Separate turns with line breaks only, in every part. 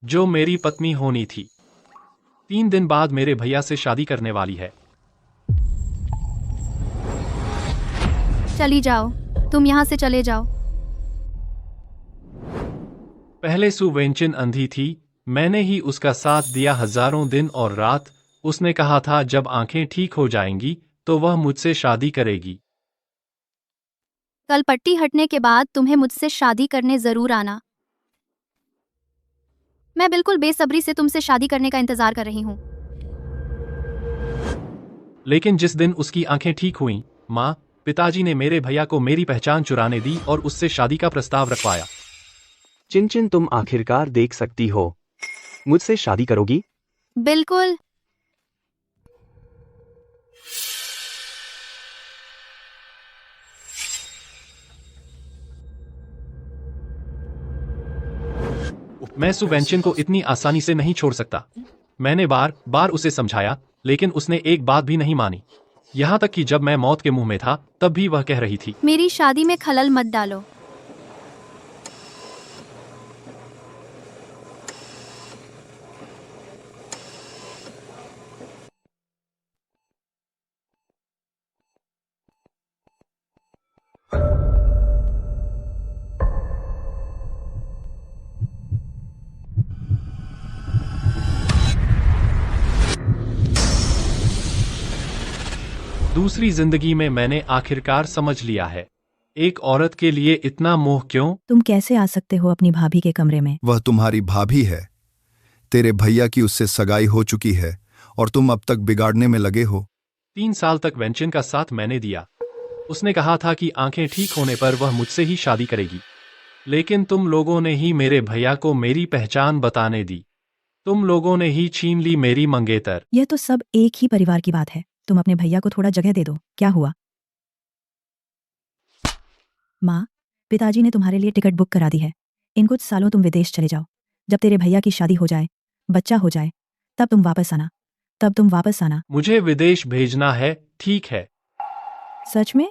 जो मेरी पत्नी होनी थी। 3 दिन बाद मेरे भैया से शादी करने वाली है।
चली जाओ, तुम यहाँ से चले जाओ।
पहले सु वेंचिन अंधी थी, मैंने ही उसका साथ दिया हजारों दिन और रात। उसने कहा था जब आंखें ठीक हो जाएंगी तो वह मुझसे शादी करेगी।
कल पट्टी हटने के बाद तुम्हें मुझसे शादी करने जरूर आना। मैं बिल्कुल बेसब्री से तुमसे शादी करने का इंतजार कर रही हूँ।
लेकिन जिस दिन उसकी आंखें ठीक हुईं, माँ, पिताजी ने मेरे भैया को मेरी पहचान चुराने दी और उससे शादी का प्रस्ताव रखवाया।
चिनचिन, तुम आखिरकार देख सकती हो। मुझसे शादी करोगी?
बिल्कुल।
मैं सु वेंचिन को इतनी आसानी से नहीं छोड़ सकता। मैंने बार बार उसे समझाया, लेकिन उसने एक बात भी नहीं मानी। यहाँ तक कि जब मैं मौत के मुंह में था तब भी वह कह रही थी,
मेरी शादी में खलल मत डालो।
दूसरी जिंदगी में मैंने आखिरकार समझ लिया है, एक औरत के लिए इतना मोह क्यों।
तुम कैसे आ सकते हो अपनी भाभी के कमरे में?
वह तुम्हारी भाभी है। तेरे भैया की उससे सगाई हो चुकी है और तुम अब तक बिगाड़ने में लगे हो।
3 साल तक वेंचिन का साथ मैंने दिया। उसने कहा था कि आंखें ठीक होने पर वह मुझसे ही शादी करेगी। लेकिन तुम लोगों ने ही मेरे भैया को मेरी पहचान बताने दी। तुम लोगों ने ही छीन ली मेरी मंगेतर।
यह तो सब एक ही परिवार की बात है। तुम अपने भैया को थोड़ा जगह दे दो। क्या हुआ? माँ, पिताजी ने तुम्हारे लिए टिकट बुक करा दी है। इन कुछ सालों तुम विदेश चले जाओ। जब तेरे भैया की शादी हो जाए, बच्चा हो जाए, तब तुम वापस आना।
मुझे विदेश भेजना है, ठीक है।
सच में?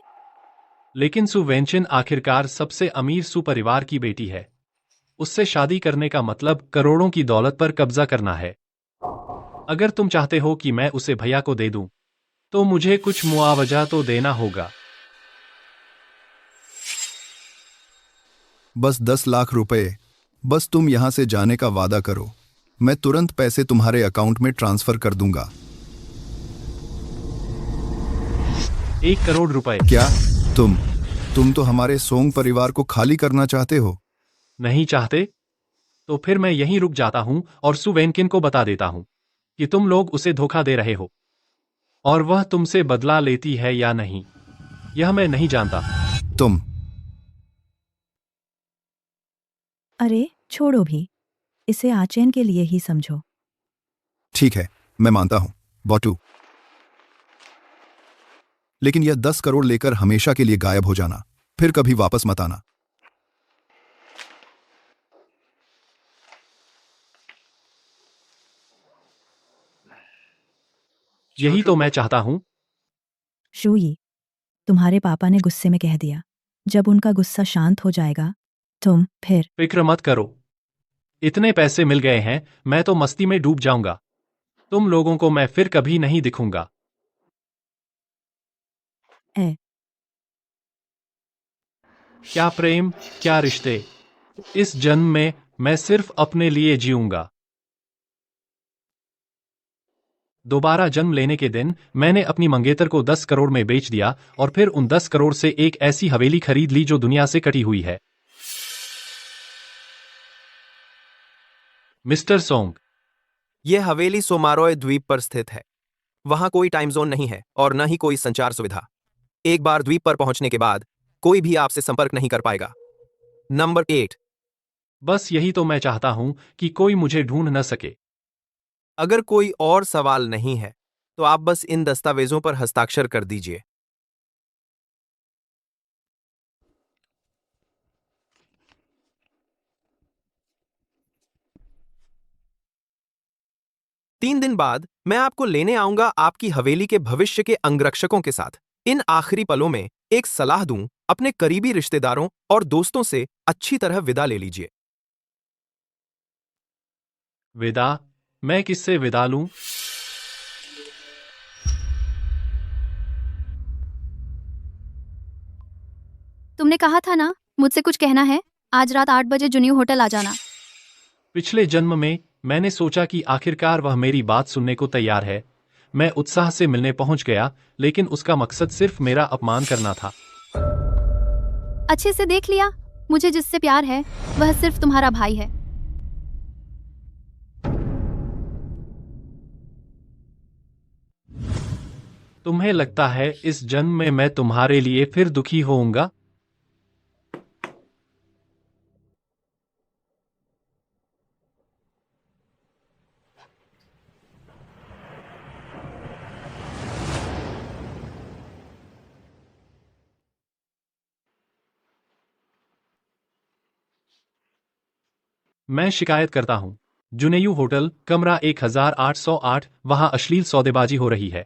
लेकिन सु वेंचिन आखिरकार सबसे अमीर सु परिवार की बेटी है। उससे शादी करने का मतलब करोड़ों की दौलत पर कब्जा करना है। अगर तुम चाहते हो कि मैं उसे भैया को दे दूं, तो मुझे कुछ मुआवजा तो देना होगा।
बस 10 लाख रुपए। बस तुम यहां से जाने का वादा करो। मैं तुरंत पैसे तुम्हारे अकाउंट में ट्रांसफर कर दूंगा।
1 करोड़ रुपए।
क्या? तुम तो हमारे सोंग परिवार को खाली करना चाहते हो?
नहीं चाहते? तो फिर मैं यहीं रुक जाता हूं और सु वेंकिन को बता देता हूं कि तुम लोग उसे धोखा दे रहे हो और वह तुमसे बदला लेती है या नहीं, यह मैं नहीं जानता।
तुम
अरे छोड़ो भी, इसे आचैन के लिए ही समझो।
ठीक है, मैं मानता हूं, बॉटू। लेकिन यह 10 करोड़ लेकर हमेशा के लिए गायब हो जाना, फिर कभी वापस मत आना।
यही तो मैं चाहता हूं।
शूई, तुम्हारे पापा ने गुस्से में कह दिया। जब उनका गुस्सा शांत हो जाएगा, तुम फिर।
फिक्र मत करो, इतने पैसे मिल गए हैं, मैं तो मस्ती में डूब जाऊंगा। तुम लोगों को मैं फिर कभी नहीं दिखूंगा।
ए,
क्या प्रेम, क्या रिश्ते। इस जन्म में मैं सिर्फ अपने लिए जीऊंगा। दोबारा जन्म लेने के दिन मैंने अपनी मंगेतर को 10 करोड़ में बेच दिया और फिर उन 10 करोड़ से एक ऐसी हवेली खरीद ली जो दुनिया से कटी हुई है। मिस्टर सोंग,
यह हवेली सोमारोय द्वीप पर स्थित है। वहां कोई टाइम जोन नहीं है और न ही कोई संचार सुविधा। एक बार द्वीप पर पहुंचने के बाद कोई भी आपसे संपर्क नहीं कर पाएगा। नंबर 8।
बस यही तो मैं चाहता हूं कि कोई मुझे ढूंढ न सके।
अगर कोई और सवाल नहीं है तो आप बस इन दस्तावेजों पर हस्ताक्षर कर दीजिए। तीन दिन बाद मैं आपको लेने आऊंगा आपकी हवेली के भविष्य के अंगरक्षकों के साथ। इन आखिरी पलों में एक सलाह दूं, अपने करीबी रिश्तेदारों और दोस्तों से अच्छी तरह विदा ले लीजिए।
विदा? मैं किससे विदा लूं?
तुमने कहा था ना मुझसे कुछ कहना है। आज रात 8 बजे जुनियो होटल आ जाना।
पिछले जन्म में मैंने सोचा कि आखिरकार वह मेरी बात सुनने को तैयार है। मैं उत्साह से मिलने पहुंच गया, लेकिन उसका मकसद सिर्फ मेरा अपमान करना था।
अच्छे से देख लिया, मुझे जिससे प्यार है वह सिर्फ तुम्हारा भाई है।
तुम्हें लगता है इस जन्म में मैं तुम्हारे लिए फिर दुखी होऊंगा? मैं शिकायत करता हूं। जुनेयू होटल, कमरा 1808, वहां अश्लील सौदेबाजी हो रही है।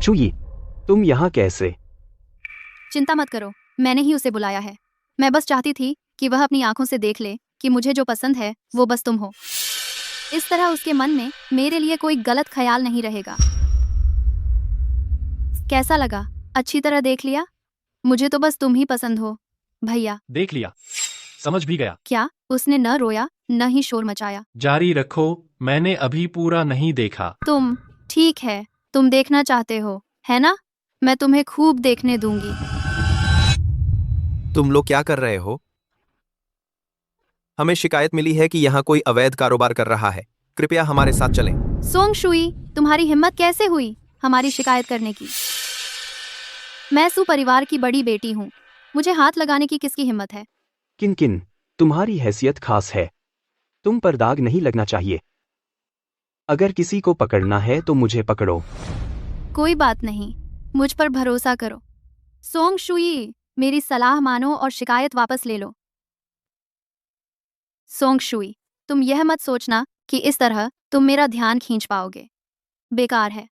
चुई, तुम यहाँ कैसे?
चिंता मत करो, मैंने ही उसे बुलाया है। मैं बस चाहती थी कि वह अपनी आंखों से देख ले कि मुझे जो पसंद है वो बस तुम हो। इस तरह उसके मन में मेरे लिए कोई गलत ख्याल नहीं रहेगा। कैसा लगा? अच्छी तरह देख लिया? मुझे तो बस तुम ही पसंद हो भैया।
देख लिया, समझ भी गया।
क्या उसने न रोया न ही शोर मचाया?
जारी रखो, मैंने अभी पूरा नहीं देखा।
तुम ठीक है, तुम देखना चाहते हो, है ना? मैं तुम्हें खूब देखने दूंगी।
तुम लोग क्या कर रहे हो? हमें शिकायत मिली है कि यहाँ कोई अवैध कारोबार कर रहा है। कृपया हमारे साथ चलें।
सोंग शुई, तुम्हारी हिम्मत कैसे हुई हमारी शिकायत करने की? मैं सु परिवार की बड़ी बेटी हूँ, मुझे हाथ लगाने की किसकी हिम्मत है?
किन किन, तुम्हारी हैसियत खास है, तुम पर दाग नहीं लगना चाहिए। अगर किसी को पकड़ना है तो मुझे पकड़ो।
कोई बात नहीं, मुझ पर भरोसा करो। सोंग शुई, मेरी सलाह मानो और शिकायत वापस ले लो। सोंग शुई, तुम यह मत सोचना कि इस तरह तुम मेरा ध्यान खींच पाओगे। बेकार है।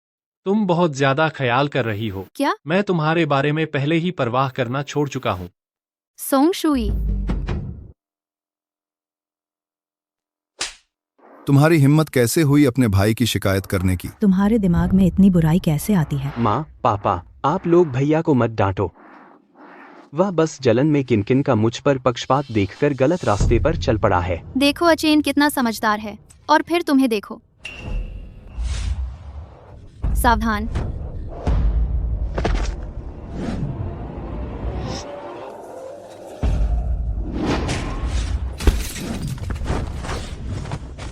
तुम बहुत ज्यादा ख्याल कर रही हो।
क्या?
मैं तुम्हारे बारे में पहले ही परवाह करना छोड़ चुका हूँ।
सोंग शुई,
तुम्हारी हिम्मत कैसे हुई अपने भाई की शिकायत करने की?
तुम्हारे दिमाग में इतनी बुराई कैसे आती है?
माँ, पापा, आप लोग भैया को मत डांटो। वह बस जलन में किनकिन का मुझ पर पक्षपात देखकर गलत रास्ते पर चल पड़ा है।
देखो अचेन कितना समझदार है, और फिर तुम्हें देखो। सावधान।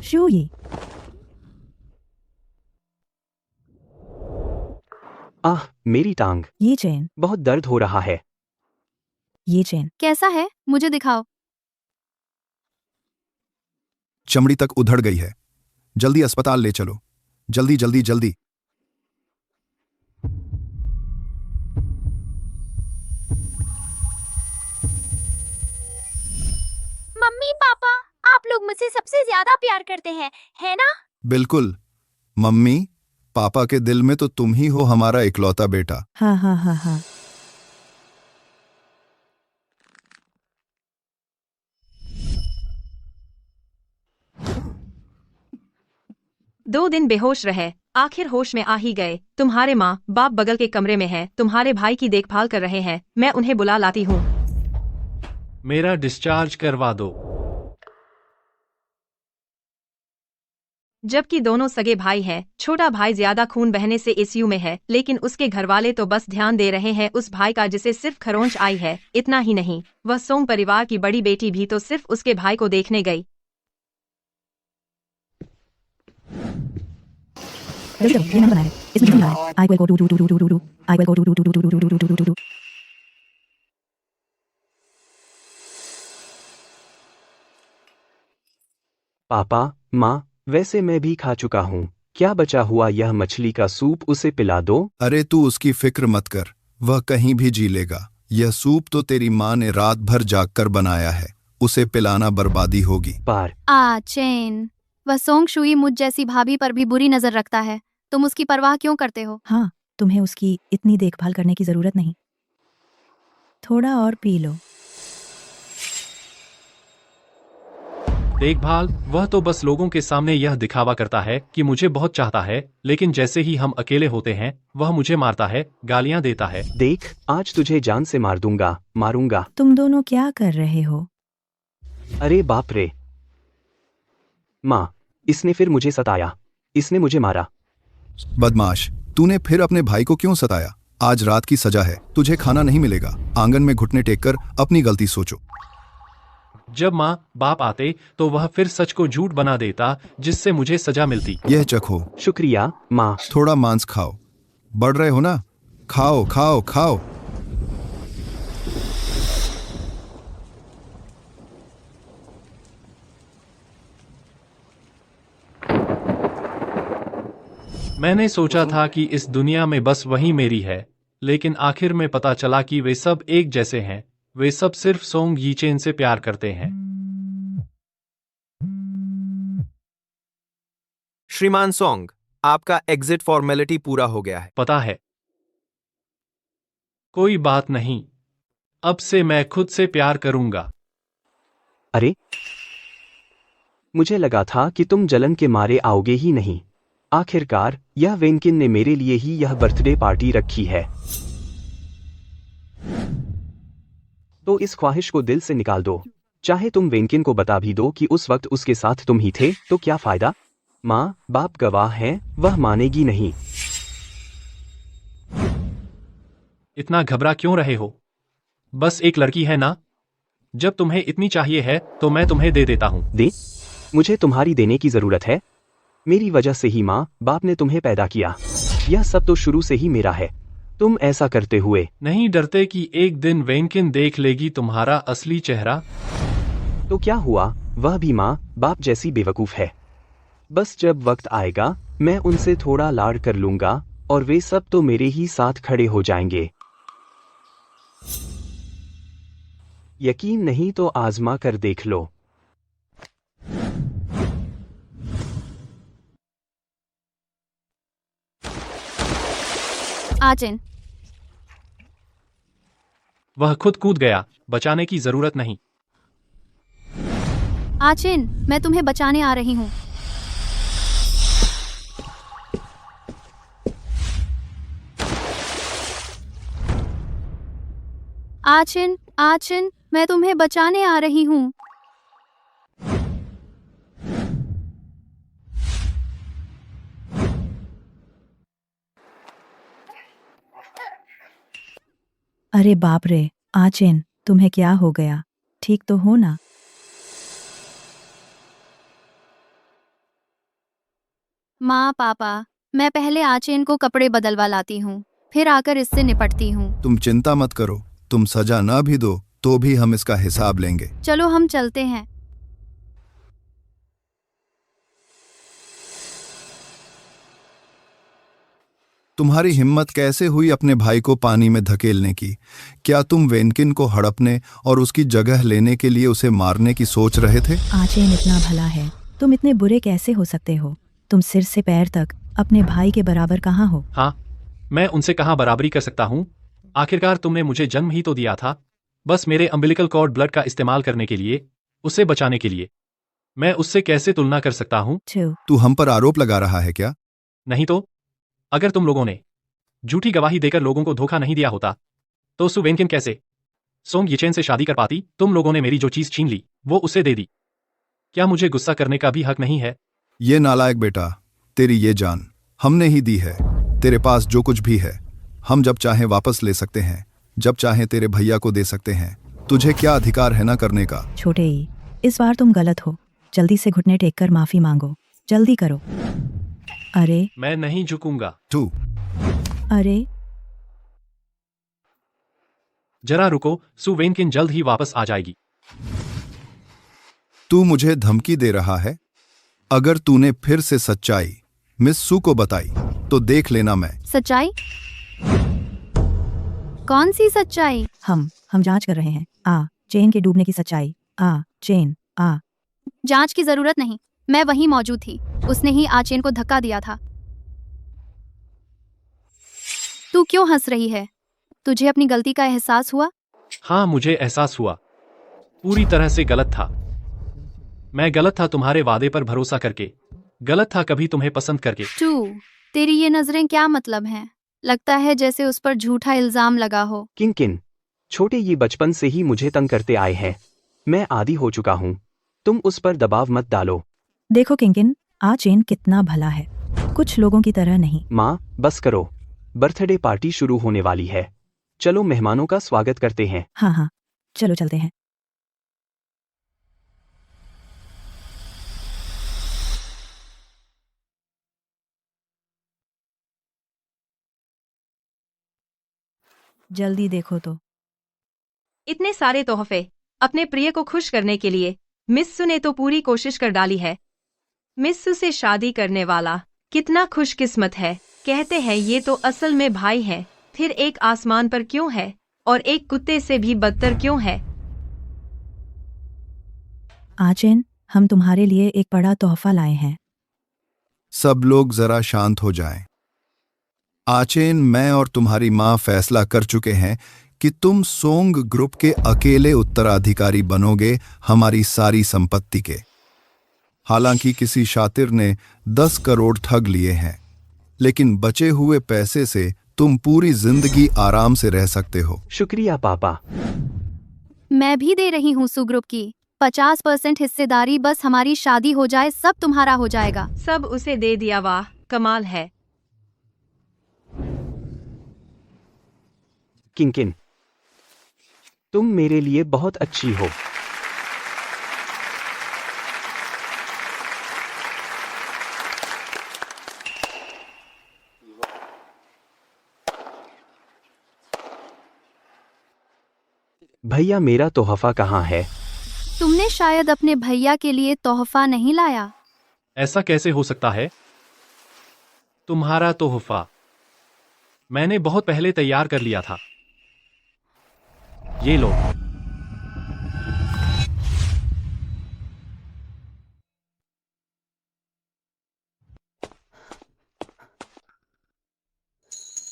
शुई,
आह, मेरी टांग,
ये चेन,
बहुत दर्द हो रहा है।
ये चेन।
कैसा है? मुझे दिखाओ।
चमड़ी तक उधड़ गई है। जल्दी अस्पताल ले चलो, जल्दी जल्दी जल्दी।
मम्मी पापा, आप लोग मुझसे सबसे ज्यादा प्यार करते हैं, है ना?
बिल्कुल मम्मी, पापा के दिल में तो तुम ही हो हमारा इकलौता बेटा।
हाँ हाँ हाँ हाँ।
दो दिन बेहोश रहे, आखिर होश में आ ही गए। तुम्हारे माँ बाप बगल के कमरे में हैं, तुम्हारे भाई की देखभाल कर रहे हैं। मैं उन्हें बुला लाती हूँ।
मेरा डिस्चार्ज करवा दो।
जबकि दोनों सगे भाई हैं, छोटा भाई ज्यादा खून बहने से आईसीयू में है, लेकिन उसके घरवाले तो बस ध्यान दे रहे हैं उस भाई का जिसे सिर्फ खरोंच आई है। इतना ही नहीं, वह सोंग परिवार की बड़ी बेटी भी तो सिर्फ उसके भाई को देखने गई।
जल्दी करो, ये मैंने बनाया है, इसमें जो मिला है, I will go do, I will go do.
पापा, माँ, वैसे मैं भी खा चुका हूँ। क्या बचा हुआ यह मछली का सूप उसे पिला दो।
अरे तू उसकी फिक्र मत कर, वह कहीं भी जी लेगा। यह सूप तो तेरी माँ ने रात भर जागकर बनाया है, उसे पिलाना बर्बादी होगी।
पार,
चेन, वह सोंग शुई मुझ जैसी भाभी पर भी बुरी नजर रखता है। तुम उसकी परवाह क्यों करते हो?
हाँ, तुम्हें उसकी इतनी देखभाल करने की जरूरत नहीं। थोड़ा और पी लो।
देखभाल, वह तो बस लोगों के सामने यह दिखावा करता है कि मुझे बहुत चाहता है, लेकिन जैसे ही हम अकेले होते हैं वह मुझे मारता है, गालियां देता है।
देख, आज तुझे जान से मार दूंगा, मारूंगा।
तुम दोनों क्या कर रहे हो?
अरे बाप रे! माँ, इसने फिर मुझे सताया, इसने मुझे मारा।
बदमाश, तूने फिर अपने भाई को क्यों सताया? आज रात की सजा है, तुझे खाना नहीं मिलेगा। आंगन में घुटने टेक कर अपनी गलती सोचो।
जब माँ बाप आते तो वह फिर सच को झूठ बना देता, जिससे मुझे सजा मिलती।
यह चखो।
शुक्रिया, माँ।
थोड़ा मांस खाओ। बढ़ रहे हो ना? खाओ खाओ खाओ।
मैंने सोचा था कि इस दुनिया में बस वही मेरी है, लेकिन आखिर में पता चला कि वे सब एक जैसे हैं। वे सब सिर्फ सोंग यीचेन से प्यार करते हैं।
श्रीमान सोंग, आपका एग्जिट फॉर्मेलिटी पूरा हो गया है।
पता है। कोई बात नहीं, अब से मैं खुद से प्यार करूंगा।
अरे, मुझे लगा था कि तुम जलन के मारे आओगे ही नहीं। आखिरकार यह वेनकिन ने मेरे लिए ही यह बर्थडे पार्टी रखी है, तो इस ख्वाहिश को दिल से निकाल दो। चाहे तुम वेनकिन को बता भी दो कि उस वक्त उसके साथ तुम ही थे, तो क्या फायदा? माँ बाप गवाह हैं, वह मानेगी नहीं।
इतना घबरा क्यों रहे हो? बस एक लड़की है ना? जब तुम्हें इतनी चाहिए है तो मैं तुम्हें दे देता हूं।
दे? मुझे तुम्हारी देने की जरूरत है? मेरी वजह से ही माँ बाप ने तुम्हें पैदा किया। यह सब तो शुरू से ही मेरा है। तुम ऐसा करते हुए
नहीं डरते कि एक दिन वेनकिन देख लेगी तुम्हारा असली चेहरा?
तो क्या हुआ, वह भी माँ बाप जैसी बेवकूफ है। बस जब वक्त आएगा मैं उनसे थोड़ा लाड़ कर लूंगा और वे सब तो मेरे ही साथ खड़े हो जाएंगे। यकीन नहीं तो आजमा कर देख लो।
आचिन,
वह खुद कूद गया, बचाने की जरूरत नहीं।
आचिन, मैं तुम्हें बचाने आ रही हूँ। आचिन, आचिन, मैं तुम्हें बचाने आ रही हूँ।
अरे बाप रे, आचिन, तुम्हें क्या हो गया? ठीक तो हो ना?
माँ पापा, मैं पहले आचिन को कपड़े बदलवा लाती हूँ, फिर आकर इससे निपटती हूँ।
तुम चिंता मत करो, तुम सजा ना भी दो तो भी हम इसका हिसाब लेंगे।
चलो हम चलते हैं।
तुम्हारी हिम्मत कैसे हुई अपने भाई को पानी में धकेलने की? क्या तुम वेनकिन को हड़पने और उसकी जगह लेने के लिए उसे मारने की सोच रहे थे?
आचिन इतना भला है, तुम इतने बुरे कैसे हो सकते हो? तुम सिर से पैर तक अपने भाई के बराबर कहाँ हो?
हाँ, मैं उनसे कहाँ बराबरी कर सकता हूँ? आखिरकार तुमने मुझे जन्म ही तो दिया था, बस मेरे अम्बिलिकल कॉर्ड ब्लड का इस्तेमाल करने के लिए, उसे बचाने के लिए। मैं उससे कैसे तुलना कर सकता हूँ?
तू हम पर आरोप लगा रहा है क्या?
नहीं तो। अगर तुम लोगों ने झूठी गवाही देकर लोगों को धोखा नहीं दिया होता तो सु वेनकिन कैसे सोंग यीचेन से शादी कर पाती? तुम लोगों ने मेरी जो चीज छीन ली वो उसे दे दी। क्या मुझे गुस्सा करने का भी हक नहीं है?
ये नालायक बेटा, तेरी ये जान हमने ही दी है। तेरे पास जो कुछ भी है हम जब चाहें वापस ले सकते हैं, जब चाहें तेरे भैया को दे सकते हैं। तुझे क्या अधिकार है ना करने का?
छोटे ही, इस बार तुम गलत हो। जल्दी से घुटने टेक कर माफी मांगो, जल्दी करो। अरे
मैं नहीं झुकूंगा।
तू
अरे
जरा रुको, सु वेनकिन जल्द ही वापस आ जाएगी।
तू मुझे धमकी दे रहा है? अगर तूने फिर से सच्चाई मिस सू को बताई तो देख लेना मैं।
सच्चाई? कौन सी सच्चाई?
हम जांच कर रहे हैं। चेन के डूबने की सच्चाई। चेन
जांच की जरूरत नहीं, मैं वहीं मौजूद थी। उसने ही आचेन को धक्का दिया था। तू क्यों हंस रही है? तुझे अपनी गलती का एहसास हुआ?
हाँ, मुझे एहसास हुआ। पूरी तरह से गलत था। मैं गलत था तुम्हारे वादे पर भरोसा करके, गलत था कभी तुम्हें पसंद करके।
टू, तेरी ये नजरें क्या मतलब हैं? लगता है जैसे उस पर झूठा इल्जाम लगा हो।
किन छोटे ये बचपन से ही मुझे तंग करते आए हैं। मैं आदी हो चुका हूँ। तुम उस पर दबाव मत डालो।
देखो किंकिन, आचेन कितना भला है, कुछ लोगों की तरह नहीं।
माँ बस करो, बर्थडे पार्टी शुरू होने वाली है। चलो मेहमानों का स्वागत करते हैं।
हाँ हाँ, चलो चलते हैं। जल्दी देखो तो।
इतने सारे तोहफे अपने प्रिय को खुश करने के लिए मिस्सू ने तो पूरी कोशिश कर डाली है। मिस्सू से शादी करने वाला कितना खुशकिस्मत है। कहते हैं ये तो असल में भाई है, फिर एक आसमान पर क्यों है और एक कुत्ते से भी बदतर क्यों है।
आचेन, हम तुम्हारे लिए एक बड़ा तोहफा लाए हैं।
सब लोग जरा शांत हो जाएं। आचेन, मैं और तुम्हारी माँ फैसला कर चुके हैं कि तुम सोंग ग्रुप के अकेले उत्तराधिकारी बनोगे हमारी सारी संपत्ति के। हालांकि किसी शातिर ने 10 करोड़ ठग लिए हैं, लेकिन बचे हुए पैसे से तुम पूरी जिंदगी आराम से रह सकते हो।
शुक्रिया पापा।
मैं भी दे रही हूँ सुग्रुप की 50% हिस्सेदारी। बस हमारी शादी हो जाए, सब तुम्हारा हो जाएगा।
सब उसे दे दिया, वाह कमाल है।
किन तुम मेरे लिए बहुत अच्छी हो। भैया, मेरा तोहफा कहाँ है?
तुमने शायद अपने भैया के लिए तोहफा नहीं लाया।
ऐसा कैसे हो सकता है? तुम्हारा तोहफा मैंने बहुत पहले तैयार कर लिया था। ये लो।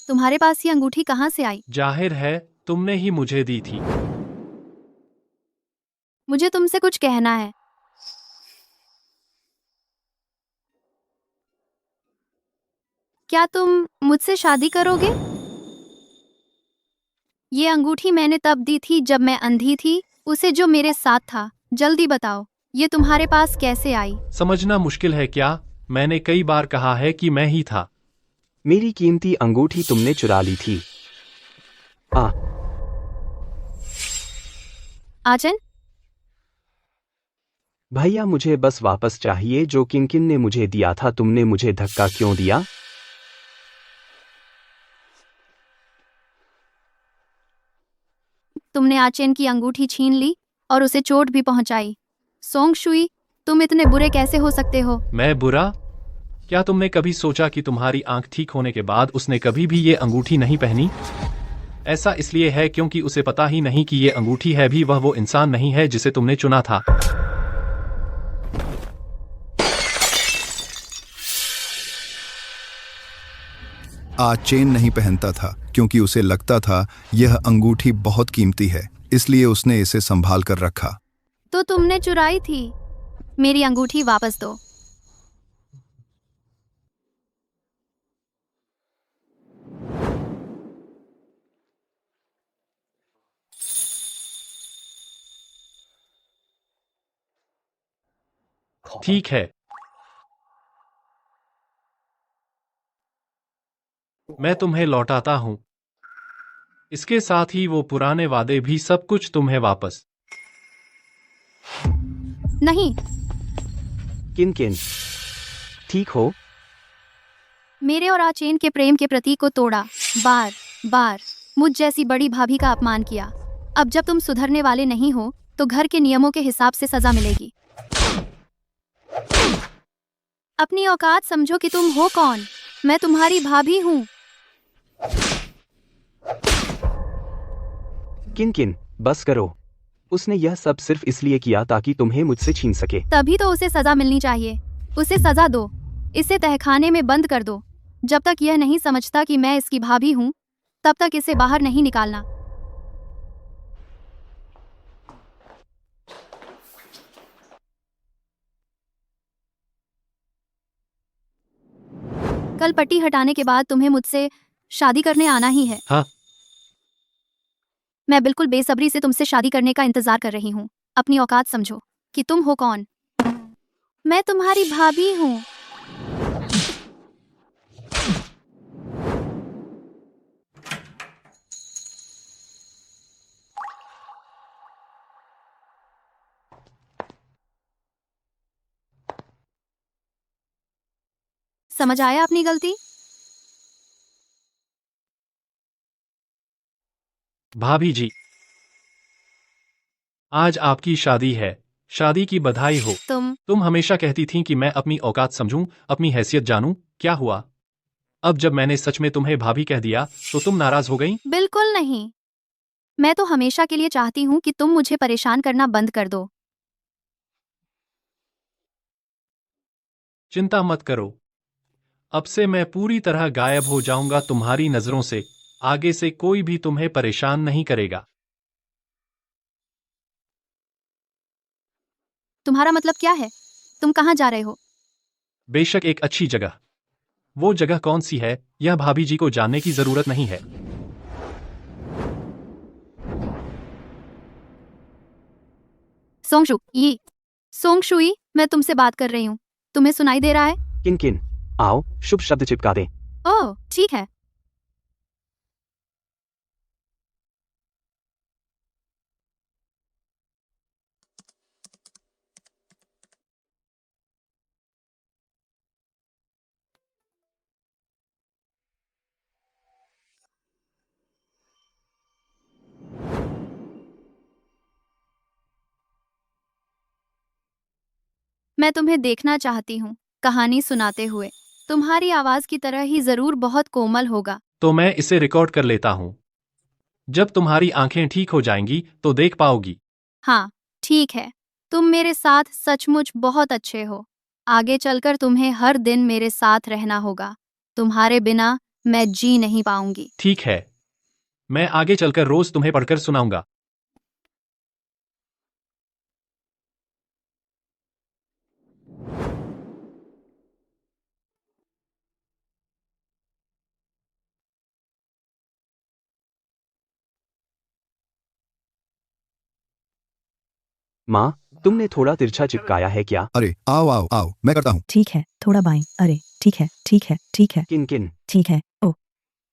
तुम्हारे पास ये अंगूठी कहाँ से आई?
जाहिर है तुमने ही मुझे दी थी।
मुझे तुमसे कुछ कहना है। क्या तुम मुझसे शादी करोगे? ये अंगूठी मैंने तब दी थी जब मैं अंधी थी, उसे जो मेरे साथ था। जल्दी बताओ, ये तुम्हारे पास कैसे आई?
समझना मुश्किल है क्या? मैंने कई बार कहा है कि मैं ही था।
मेरी कीमती अंगूठी तुमने चुरा ली थी।
आचन,
भैया, मुझे बस वापस चाहिए जो किंकिन ने मुझे दिया था। तुमने मुझे धक्का क्यों दिया?
तुमने आचेन की अंगूठी छीन ली और उसे चोट भी पहुंचाई। सोंग शुई, तुम इतने बुरे कैसे हो सकते हो?
मैं बुरा? क्या तुमने कभी सोचा कि तुम्हारी आंख ठीक होने के बाद उसने कभी भी ये अंगूठी नहीं पहनी? ऐसा इसलिए है क्योंकि उसे पता ही नहीं कि ये अंगूठी है भी वो इंसान नहीं है जिसे तुमने चुना था।
आज चेन नहीं पहनता था क्योंकि उसे लगता था यह अंगूठी बहुत कीमती है, इसलिए उसने इसे संभाल कर रखा।
तो तुमने चुराई थी। मेरी अंगूठी वापस दो।
ठीक है, मैं तुम्हें लौटाता हूं। इसके साथ ही वो पुराने वादे भी, सब कुछ तुम्हें वापस।
नहीं,
किन ठीक हो?
मेरे और आचेन के प्रेम के प्रतीक को तोड़ा, बार बार मुझ जैसी बड़ी भाभी का अपमान किया। अब जब तुम सुधरने वाले नहीं हो तो घर के नियमों के हिसाब से सजा मिलेगी। अपनी औकात समझो कि तुम हो कौन। मैं तुम्हारी भाभी हूँ।
किन बस करो। उसने यह सब सिर्फ इसलिए किया ताकि तुम्हें मुझसे छीन सके।
तभी तो उसे सजा मिलनी चाहिए। उसे सजा दो, इसे तहखाने में बंद कर दो। जब तक यह नहीं समझता कि मैं इसकी भाभी हूँ, तब तक इसे बाहर नहीं निकालना। कल पट्टी हटाने के बाद तुम्हें मुझसे शादी करने आना ही है।
हाँ।
मैं बिल्कुल बेसब्री से तुमसे शादी करने का इंतजार कर रही हूँ। अपनी औकात समझो कि तुम हो कौन। मैं तुम्हारी भाभी हूँ। समझ आया अपनी गलती?
भाभी जी, आज आपकी शादी है। शादी की बधाई हो। तुम हमेशा कहती थीं कि मैं अपनी औकात समझूं, अपनी हैसियत जानूं। क्या हुआ? अब जब मैंने सच में तुम्हें भाभी कह दिया तो तुम नाराज हो गई?
बिल्कुल नहीं। मैं तो हमेशा के लिए चाहती हूँ कि तुम मुझे परेशान करना बंद कर दो।
चिंता मत करो, अब से मैं पूरी तरह गायब हो जाऊंगा तुम्हारी नजरों से। आगे से कोई भी तुम्हें परेशान नहीं करेगा।
तुम्हारा मतलब क्या है? तुम कहाँ जा रहे हो?
बेशक एक अच्छी जगह। वो जगह कौन सी है यह भाभी जी को जानने की जरूरत नहीं है।
सोंगशुई, मैं तुमसे बात कर रही हूँ। तुम्हें सुनाई दे रहा है?
किन किन, आओ शुभ शब्द चिपका दें।
ओह ठीक है। मैं तुम्हें देखना चाहती हूँ कहानी सुनाते हुए। तुम्हारी आवाज की तरह ही जरूर बहुत कोमल होगा।
तो मैं इसे रिकॉर्ड कर लेता हूँ। जब तुम्हारी आंखें ठीक हो जाएंगी तो देख पाओगी।
हाँ ठीक है। तुम मेरे साथ सचमुच बहुत अच्छे हो। आगे चलकर तुम्हें हर दिन मेरे साथ रहना होगा। तुम्हारे बिना मैं जी नहीं पाऊंगी।
ठीक है, मैं आगे चलकर रोज तुम्हें पढ़कर सुनाऊंगा।
माँ, तुमने थोड़ा तिरछा चिपकाया है क्या?
अरे आओ आओ आओ, मैं करता हूँ।
ठीक है, थोड़ा बाएं। अरे ठीक है, ठीक है, ठीक है,
किन किन,
ठीक है। ओ,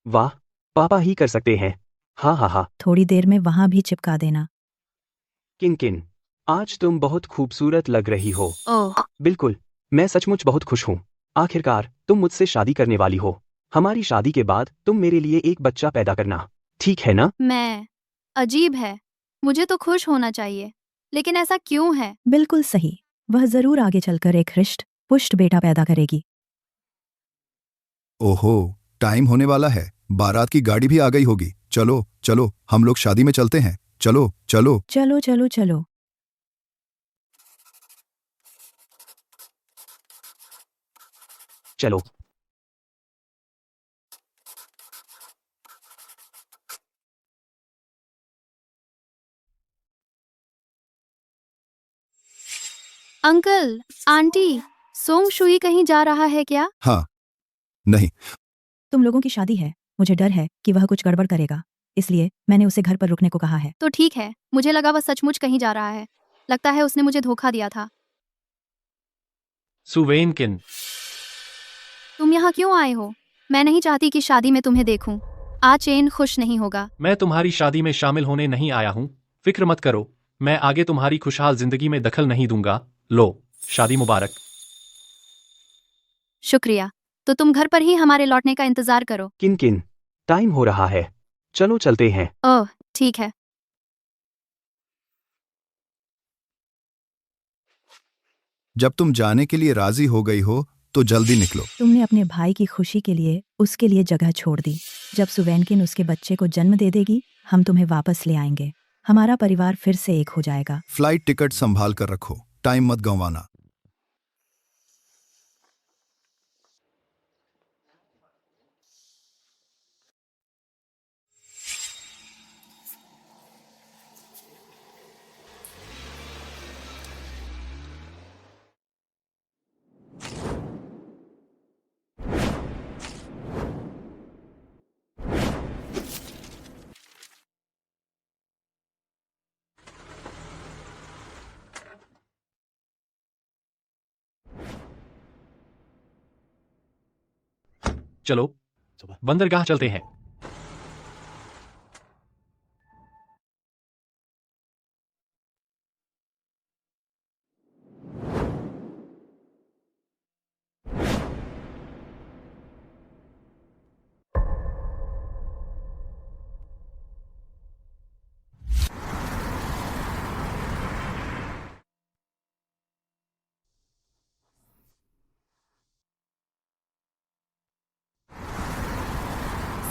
वाह, पापा ही कर सकते हैं। हाँ हाँ हाँ।
थोड़ी देर में वहां भी चिपका देना।
किन किन, आज तुम बहुत खूबसूरत लग रही हो।
ओह
बिल्कुल, मैं सचमुच बहुत खुश हूँ। आखिरकार तुम मुझसे शादी करने वाली हो। हमारी शादी के बाद तुम मेरे लिए एक बच्चा पैदा करना, ठीक है ना?
मैं अजीब है। मुझे तो खुश होना चाहिए, लेकिन ऐसा क्यों है?
बिल्कुल सही। वह जरूर आगे चलकर एक हृष्ट पुष्ट बेटा पैदा करेगी।
ओहो, टाइम होने वाला है। बारात की गाड़ी भी आ गई होगी। चलो चलो, हम लोग शादी में चलते हैं। चलो चलो।
चलो चलो चलो।
चलो।
अंकल, आंटी, सोंगशुई कहीं जा रहा है क्या?
हाँ, नहीं,
तुम लोगों की शादी है, मुझे डर है कि वह कुछ गड़बड़ करेगा, इसलिए मैंने उसे घर पर रुकने को कहा है।
तो ठीक है, मुझे लगा वह सचमुच कहीं जा रहा है। लगता है उसने मुझे धोखा दिया था।
सुवेनकिन,
तुम यहाँ क्यों आए हो? मैं नहीं चाहती कि शादी में तुम्हें देखूं। आज चेन खुश नहीं होगा।
मैं तुम्हारी शादी में शामिल होने नहीं आया हूँ। फिक्र मत करो, मैं आगे तुम्हारी खुशहाल जिंदगी में दखल नहीं दूंगा। लो, शादी मुबारक।
शुक्रिया। तो तुम घर पर ही हमारे लौटने का इंतजार करो।
किन किन, टाइम हो रहा है। चलो चलते हैं।
ओह ठीक है।
जब तुम जाने के लिए राजी हो गई हो तो जल्दी निकलो।
तुमने अपने भाई की खुशी के लिए उसके लिए जगह छोड़ दी। जब सुवैनकिन उसके बच्चे को जन्म दे देगी, हम तुम्हें वापस ले आएंगे। हमारा परिवार फिर से एक हो जाएगा।
फ्लाइट टिकट संभाल कर रखो, टाइम मत गंवाना।
चलो बंदरगाह चलते हैं।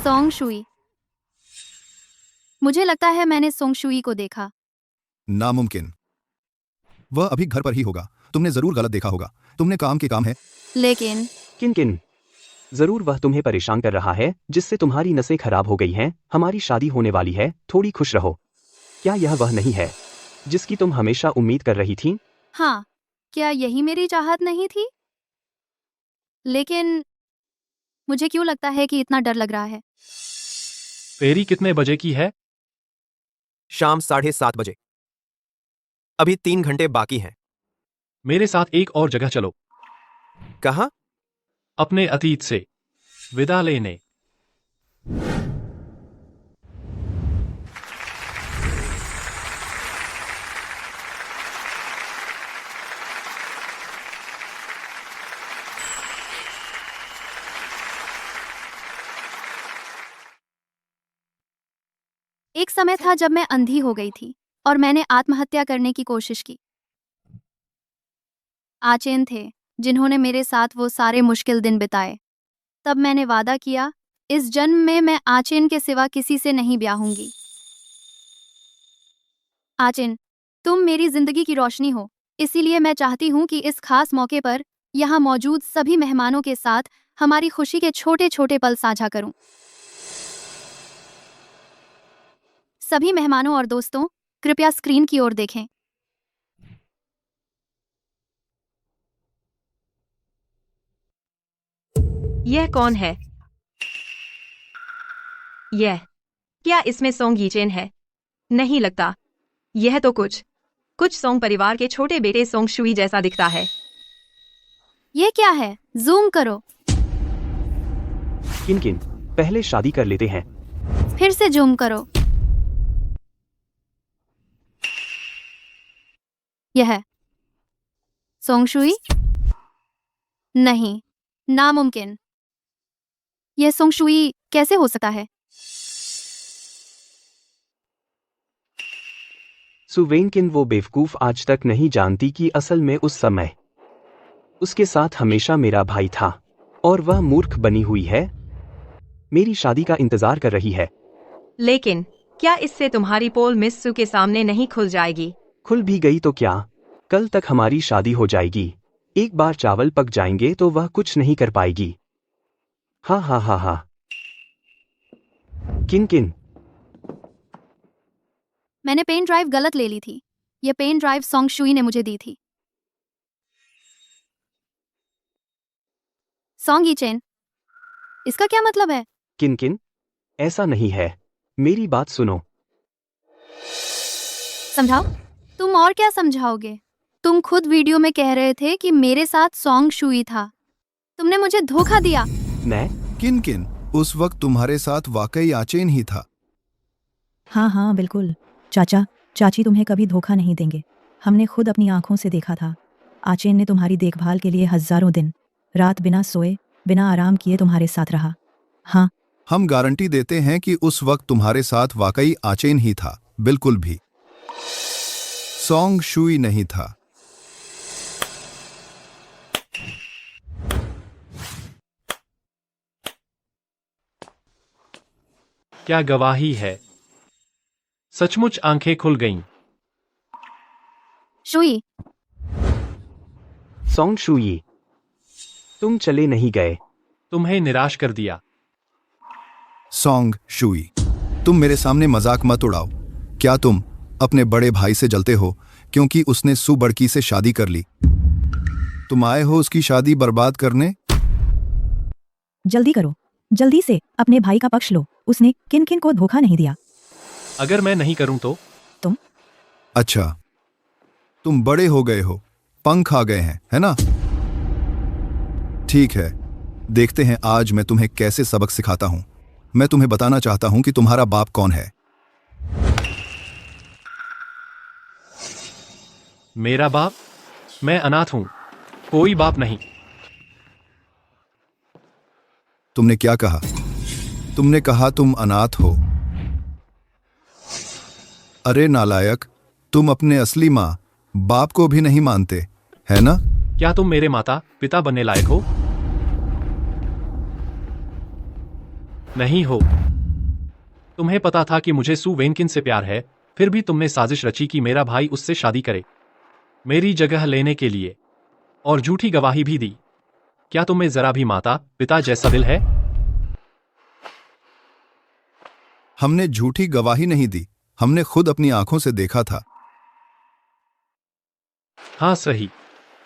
Song Shuey. मुझे लगता है मैंने सोंग शुई को देखा।
नामुमकिन। वह अभी घर पर ही होगा। तुमने जरूर गलत देखा होगा। तुमने काम के काम है।
लेकिन
किन किन जरूर वह तुम्हें परेशान कर रहा है, जिससे तुम्हारी नसें खराब हो गई हैं। हमारी शादी होने वाली है, थोड़ी खुश रहो। क्या यह वह नहीं है जिसकी तुम हमेशा उम्मीद कर रही थी?
हाँ, क्या यही मेरी चाहत नहीं थी? लेकिन मुझे क्यों लगता है कि इतना डर लग रहा है?
फेरी कितने बजे की है?
शाम 7:30 बजे। अभी 3 घंटे बाकी हैं।
मेरे साथ एक और जगह चलो,
कहाँ?
अपने अतीत से विदा लेने।
एक समय था जब मैं अंधी हो गई थी और मैंने आत्महत्या करने की कोशिश की। आचेन थे जिन्होंने मेरे साथ वो सारे मुश्किल दिन बिताए। तब मैंने वादा किया, इस जन्म में मैं आचेन के सिवा किसी से नहीं ब्याहूंगी। आचेन, तुम मेरी जिंदगी की रोशनी हो, इसीलिए मैं चाहती हूँ कि इस खास मौके पर यहाँ मौजूद सभी मेहमानों के साथ हमारी खुशी के छोटे छोटे पल साझा करूं। सभी मेहमानों और दोस्तों, कृपया स्क्रीन की ओर देखें।
यह कौन है? यह क्या इसमें सोंग यीचेन है? नहीं लगता। यह तो कुछ सोंग परिवार के छोटे बेटे सोंग शुई जैसा दिखता है।
ये क्या है? जूम करो।
किन किन पहले शादी कर लेते हैं।
फिर से जूम करो। यह सोंग शुई? नहीं, नामुमकिन। यह सोंग शुई कैसे हो सकता है?
सुवेनकिन वो बेवकूफ आज तक नहीं जानती कि असल में उस समय उसके साथ हमेशा मेरा भाई था और वह मूर्ख बनी हुई है, मेरी शादी का इंतजार कर रही है।
लेकिन क्या इससे तुम्हारी पोल मिस सू के सामने नहीं खुल जाएगी?
खुल भी गई तो क्या, कल तक हमारी शादी हो जाएगी। एक बार चावल पक जाएंगे तो वह कुछ नहीं कर पाएगी। हाँ हाँ हाँ हाँ। किन किन
मैंने पेन ड्राइव गलत ले ली थी। यह पेन ड्राइव सोंग शुई ने मुझे दी थी। सोंग यीचेन, इसका क्या मतलब है?
किन किन ऐसा नहीं है, मेरी बात सुनो।
समझाओ। तुम और क्या समझाओगे? तुम खुद वीडियो में कह रहे थे कि मेरे साथ सोंग शुई था। तुमने मुझे धोखा दिया।
मैं
किन किन उस वक्त तुम्हारे साथ वाकई आचेन ही था।
हाँ हाँ बिल्कुल। चाचा चाची तुम्हें कभी धोखा नहीं देंगे। हमने खुद अपनी आंखों से देखा था। आचेन ने तुम्हारी देखभाल के लिए हजारों दिन रात बिना सोए बिना आराम किए तुम्हारे साथ रहा। हाँ,
हम गारंटी देते हैं कि उस वक्त तुम्हारे साथ वाकई आचेन ही था, बिल्कुल भी सोंग शुई नहीं था।
क्या गवाही है! सचमुच आंखें खुल गईं।
शुई,
सोंग शुई, तुम चले नहीं गए।
तुम्हें निराश कर दिया।
सोंग शुई, तुम मेरे सामने मजाक मत उड़ाओ। क्या तुम अपने बड़े भाई से जलते हो क्योंकि उसने सू बड़की से शादी कर ली? तुम आए हो उसकी शादी बर्बाद करने?
जल्दी करो, जल्दी से अपने भाई का पक्ष लो। उसने किन किन को धोखा नहीं दिया।
अगर मैं नहीं करूं तो?
अच्छा, तुम बड़े हो गए हो, पंख आ गए हैं, है ना? ठीक है, देखते हैं आज मैं तुम्हें कैसे सबक सिखाता हूं। मैं तुम्हें बताना चाहता हूं कि तुम्हारा बाप कौन है।
मेरा बाप? मैं अनाथ हूं, कोई बाप नहीं।
तुमने क्या कहा? तुमने कहा तुम अनाथ हो। अरे नालायक, तुम अपने असली माँ बाप को भी नहीं मानते, है ना?
क्या तुम मेरे माता पिता बनने लायक हो? नहीं हो। तुम्हें पता था कि मुझे सू वेनकिन से प्यार है, फिर भी तुमने साजिश रची कि मेरा भाई उससे शादी करे, मेरी जगह लेने के लिए, और झूठी गवाही भी दी। क्या तुम्हें जरा भी माता पिता जैसा दिल है?
हमने झूठी गवाही नहीं दी, हमने खुद अपनी आंखों से देखा था।
हाँ सही।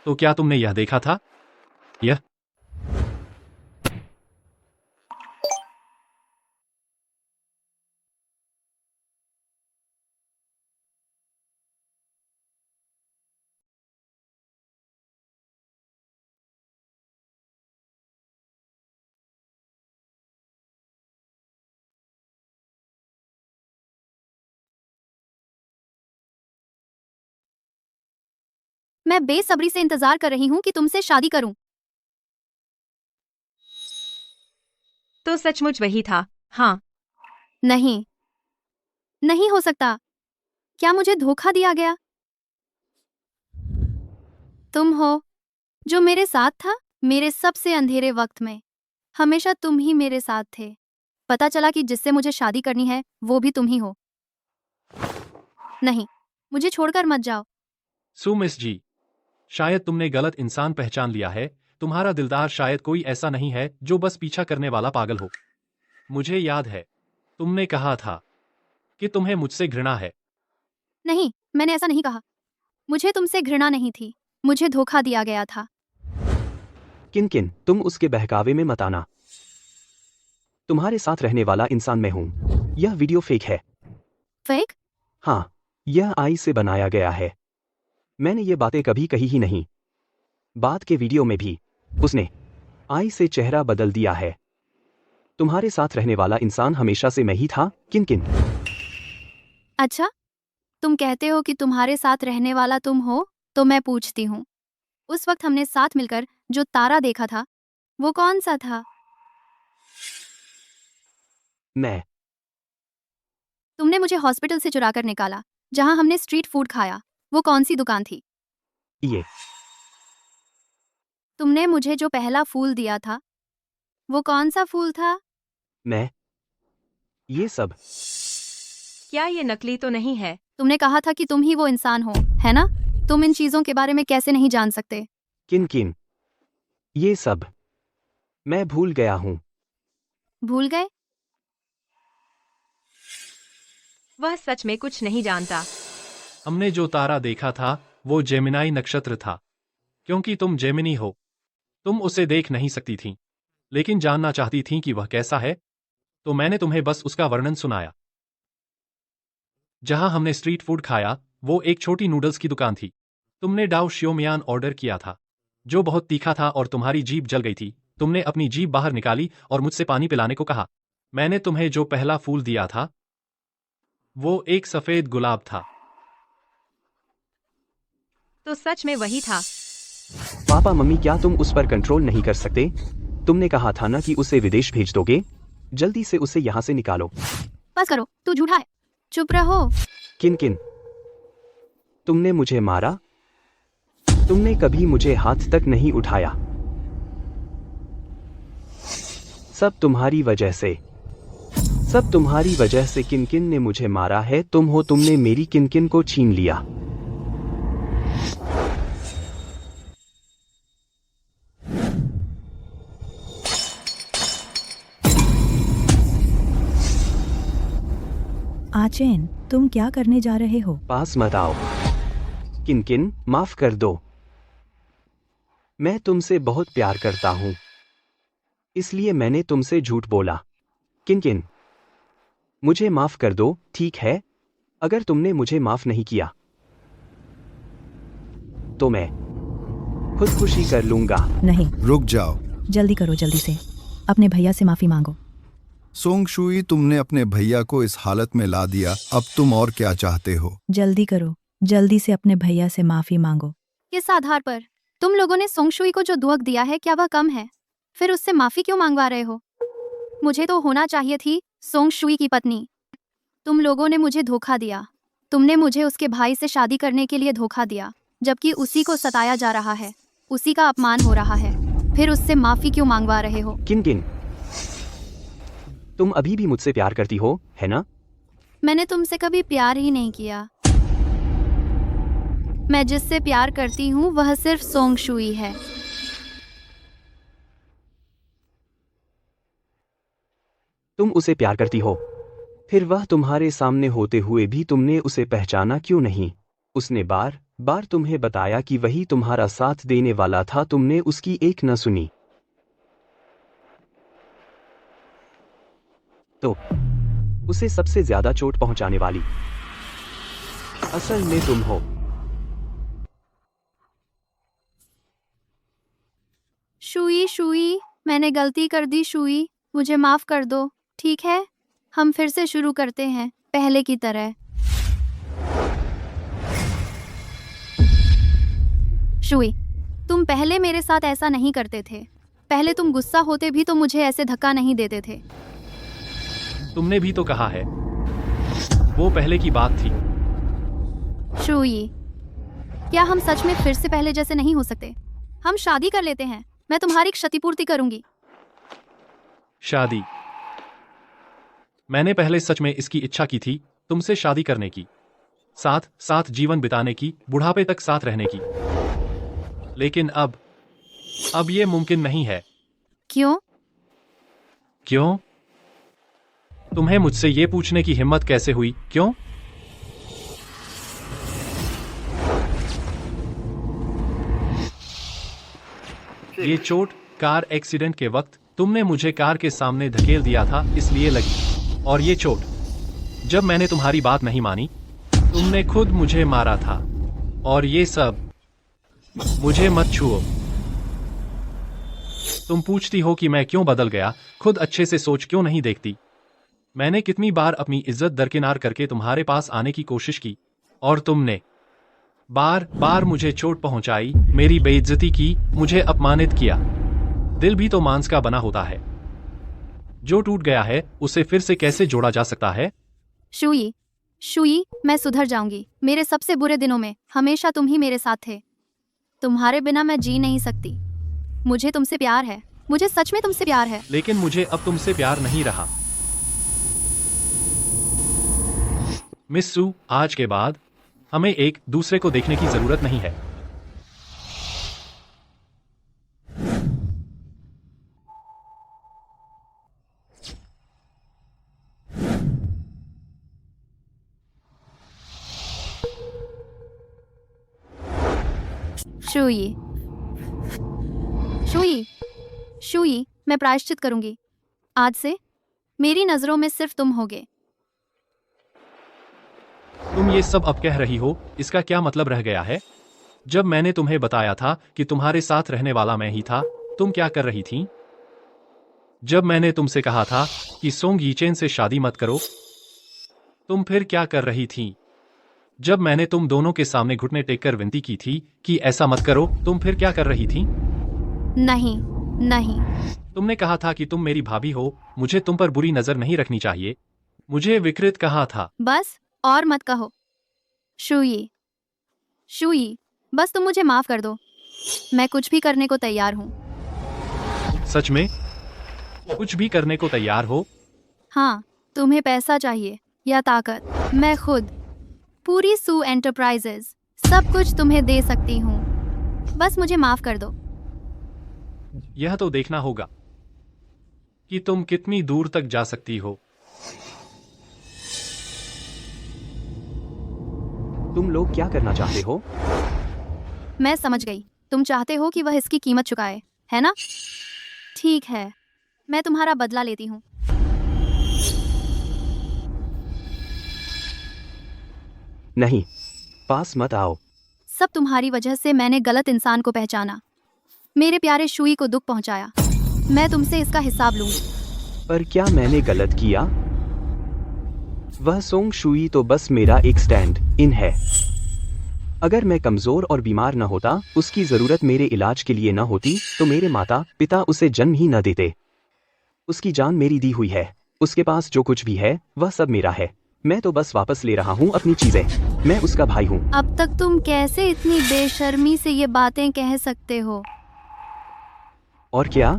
तो क्या तुमने यह देखा था? यह
मैं बेसब्री से इंतजार कर रही हूँ कि तुमसे शादी करूं।
तो सचमुच वही था। हाँ।
नहीं, नहीं हो सकता। क्या मुझे धोखा दिया गया? तुम हो जो मेरे साथ था मेरे सबसे अंधेरे वक्त में। हमेशा तुम ही मेरे साथ थे। पता चला कि जिससे मुझे शादी करनी है वो भी तुम ही हो। नहीं, मुझे छोड़कर मत जाओ।
सू मिस जी, शायद तुमने गलत इंसान पहचान लिया है। तुम्हारा दिलदार शायद कोई ऐसा नहीं है जो बस पीछा करने वाला पागल हो। मुझे याद है, तुमने कहा था कि तुम्हें मुझसे घृणा है।
नहीं, मैंने ऐसा नहीं कहा। मुझे तुमसे घृणा नहीं थी, मुझे धोखा दिया गया था।
किन, तुम उसके बहकावे में मत आना। तुम्हारे साथ रहने वाला इंसान मैं हूं। यह वीडियो फेक है।
फेक?
हाँ, यह आई से बनाया गया है। मैंने ये बातें कभी कही ही नहीं। बाद के वीडियो में भी उसने आई से चेहरा बदल दिया है। तुम्हारे साथ रहने वाला इंसान हमेशा से मैं ही था, किन।
अच्छा, तुम कहते हो कि तुम्हारे साथ रहने वाला तुम हो, तो मैं पूछती हूँ, उस वक्त हमने साथ मिलकर जो तारा देखा था वो कौन सा था?
मैं।
तुमने मुझे हॉस्पिटल से चुरा कर निकाला, जहां हमने स्ट्रीट फूड खाया, वो कौन सी दुकान थी?
ये।
तुमने मुझे जो पहला फूल दिया था वो कौन सा फूल था?
मैं। ये सब।
क्या ये नकली तो नहीं है?
तुमने कहा था कि तुम ही वो इंसान हो, है ना? तुम इन चीजों के बारे में कैसे नहीं जान सकते?
किन। ये सब मैं भूल गया हूं।
भूल गए?
वह सच में कुछ नहीं जानता।
हमने जो तारा देखा था वो जेमिनाई नक्षत्र था। क्योंकि तुम जेमिनी हो, तुम उसे देख नहीं सकती थीं, लेकिन जानना चाहती थीं कि वह कैसा है, तो मैंने तुम्हें बस उसका वर्णन सुनाया। जहां हमने स्ट्रीट फूड खाया वो एक छोटी नूडल्स की दुकान थी। तुमने डाउ श्योमियान ऑर्डर किया था, जो बहुत तीखा था और तुम्हारी जीभ जल गई थी। तुमने अपनी जीभ बाहर निकाली और मुझसे पानी पिलाने को कहा। मैंने तुम्हें जो पहला फूल दिया था वो एक सफेद गुलाब था।
तो सच में वही था।
पापा मम्मी, क्या तुम उस पर कंट्रोल नहीं कर सकते? तुमने कहा था ना कि उसे विदेश भेज दोगे। जल्दी से उसे यहाँ से निकालो।
बस करो, तू झूठा है। चुप रहो।
किन, तुमने मुझे मारा। तुमने कभी मुझे हाथ तक नहीं उठाया। सब तुम्हारी वजह से। सब तुम्हारी वजह से किन ने मुझे मारा है। तुमने मेरी किन को छीन लिया।
आचेन, तुम क्या करने जा रहे हो?
पास मत आओ। किन, माफ कर दो। मैं तुमसे बहुत प्यार करता हूं, इसलिए मैंने तुमसे झूठ बोला। किन, मुझे माफ कर दो, ठीक है? अगर तुमने मुझे माफ नहीं किया तो मैं खुदकुशी कर लूंगा।
नहीं।
रुक जाओ,
जल्दी करो, जल्दी से अपने भैया से माफ़ी मांगो।
सोंग शुई, तुमने अपने भैया को इस हालत में ला दिया, अब तुम और क्या चाहते हो?
जल्दी करो, जल्दी से अपने भैया से माफ़ी मांगो।
किस आधार पर तुम लोगों ने सोंगशुई को जो दुख दिया है, क्या वह कम है? फिर उससे माफी क्यों मांगवा रहे हो? मुझे तो होना चाहिए थी सोंगशुई की पत्नी। तुम लोगों ने मुझे धोखा दिया। तुमने मुझे उसके भाई से शादी करने के लिए धोखा दिया, जबकि उसी को सताया जा रहा है, उसी का अपमान हो रहा है। फिर उससे माफी क्यों मांगवा रहे हो?
किन किन, तुम अभी भी मुझसे प्यार करती हो, है ना?
मैंने तुमसे कभी प्यार ही नहीं किया। मैं जिससे प्यार करती हूँ वह सिर्फ सोंगशुई है।
तुम उसे प्यार करती हो, फिर वह तुम्हारे सामने होते हुए भी तुमने उसे पहचाना क्यों नहीं? उसने बार बार तुम्हें बताया कि वही तुम्हारा साथ देने वाला था, तुमने उसकी एक न सुनी। तो उसे सबसे ज्यादा चोट पहुंचाने वाली असल में तुम हो।
शुई शुई, मैंने गलती कर दी शुई, मुझे माफ कर दो। ठीक है, हम फिर से शुरू करते हैं, पहले की तरह। शुई, तुम पहले मेरे साथ ऐसा नहीं करते थे। पहले तुम गुस्सा होते भी तो मुझे ऐसे धक्का नहीं देते थे।
तुमने भी तो कहा है, वो पहले की बात थी।
शुई, क्या हम सच में फिर से पहले जैसे नहीं हो सकते? हम शादी कर लेते हैं, मैं तुम्हारी क्षतिपूर्ति करूंगी।
शादी? मैंने पहले सच में इसकी इच्छा की थी, तुमसे शादी करने की, साथ साथ जीवन बिताने की, बुढ़ापे तक साथ रहने की। लेकिन अब ये मुमकिन नहीं है।
क्यों?
क्यों? तुम्हें मुझसे ये पूछने की हिम्मत कैसे हुई? क्यों? ये चोट कार एक्सीडेंट के वक्त तुमने मुझे कार के सामने धकेल दिया था, इसलिए लगी। और ये चोट, जब मैंने तुम्हारी बात नहीं मानी, तुमने खुद मुझे मारा था। और ये सब, मुझे मत छुओ। तुम पूछती हो कि मैं क्यों बदल गया, खुद अच्छे से सोच क्यों नहीं देखती? मैंने कितनी बार अपनी इज्जत दरकिनार करके तुम्हारे पास आने की कोशिश की, और तुमने बार बार मुझे चोट पहुंचाई, मेरी बेइज्जती की, मुझे अपमानित किया। दिल भी तो मांस का बना होता है। जो टूट गया है उसे फिर से कैसे जोड़ा जा सकता है?
शुई, शुई, मैं सुधर जाऊंगी। मेरे सबसे बुरे दिनों में हमेशा तुम ही मेरे साथ थे। तुम्हारे बिना मैं जी नहीं सकती। मुझे तुमसे प्यार है, मुझे सच में तुमसे प्यार है।
लेकिन मुझे अब तुमसे प्यार नहीं रहा। मिस सू, आज के बाद हमें एक दूसरे को देखने की जरूरत नहीं है।
शुई, शुई, शुई, मैं प्रायश्चित करूंगी। आज से मेरी नजरों में सिर्फ तुम होगे।
तुम ये सब अब कह रही हो, इसका क्या मतलब रह गया है? जब मैंने तुम्हें बताया था कि तुम्हारे साथ रहने वाला मैं ही था, तुम क्या कर रही थीं? जब मैंने तुमसे कहा था कि सोंग यीचेन से शादी मत करो, तुम फिर क्या कर रही थीं? जब मैंने तुम दोनों के सामने घुटने टेककर विनती की थी कि ऐसा मत करो, तुम फिर क्या कर रही थीं?
नहीं, नहीं।
तुमने कहा था कि तुम मेरी भाभी हो, मुझे तुम पर बुरी नजर नहीं रखनी चाहिए। मुझे विकृत कहा था।
बस और मत कहो। शुई, शुई, बस तुम मुझे माफ कर दो। मैं कुछ भी करने को तैयार हूँ।
सच में? कुछ भी करने को तैयार हो?
हाँ, तुम्हें पैसा चाहिए या ताकत? मैं खुद, पूरी सू एंटरप्राइजेज, सब कुछ तुम्हें दे सकती हूँ। बस मुझे माफ कर दो।
यह तो देखना होगा कि तुम कितनी दूर तक जा सकती हो।
तुम लोग क्या करना चाहते हो?
मैं समझ गई, तुम चाहते हो कि वह इसकी कीमत चुकाए, है ना? ठीक है, मैं तुम्हारा बदला लेती हूँ।
नहीं, पास मत आओ।
सब तुम्हारी वजह से मैंने गलत इंसान को पहचाना, मेरे प्यारे शुई को दुख पहुंचाया। मैं तुमसे इसका हिसाब लूंगी।
पर क्या मैंने गलत किया? वह सोंग शुई तो बस मेरा एक स्टैंड इन है। अगर मैं कमजोर और बीमार न होता, उसकी जरूरत मेरे इलाज के लिए न होती, तो मेरे माता पिता उसे जन्म ही न देते। उसकी जान मेरी दी हुई है। उसके पास जो कुछ भी है वह सब मेरा है। मैं तो बस वापस ले रहा हूँ अपनी चीजें। मैं उसका भाई हूँ।
अब तक तुम कैसे इतनी बेशर्मी से ये बातें कह सकते हो?
और क्या?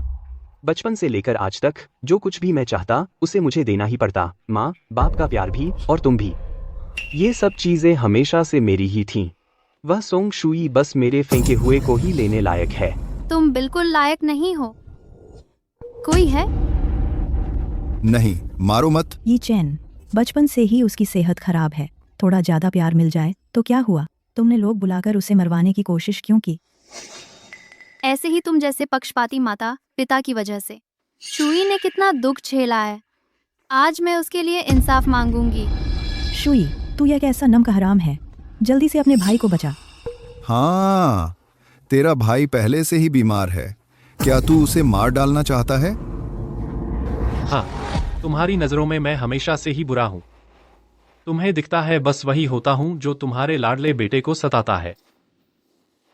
बचपन से लेकर आज तक जो कुछ भी मैं चाहता उसे मुझे देना ही पड़ता। माँ बाप का प्यार भी और तुम भी। ये सब चीजें हमेशा से मेरी ही थीं। वह सोंग शुई बस मेरे फेंके हुए को ही लेने लायक है।
तुम बिल्कुल लायक नहीं हो। कोई है?
नहीं, मारो मत।
ये चैन बचपन से ही उसकी सेहत खराब है। थोड़ा ज्यादा प्यार मिल जाए तो क्या हुआ? तुमने लोग बुलाकर उसे मरवाने की कोशिश क्यों की?
ऐसे ही तुम जैसे पक्षपाती माता पिता की वजह से। शुई ने कितना दुख झेला है। आज मैं उसके लिए इंसाफ मांगूंगी।
शुई, तू यह कैसा नम का हराम है? जल्दी से अपने भाई को बचा।
हाँ, तेरा भाई पहले से ही बीमार है। क्या तू उसे मार डालना चाहता है?
हाँ, तुम्हारी नजरों में मैं हमेशा से ही बुरा हूं। तुम्हें दिखता है बस वही होता हूं जो तुम्हारे लाडले बेटे को सताता है।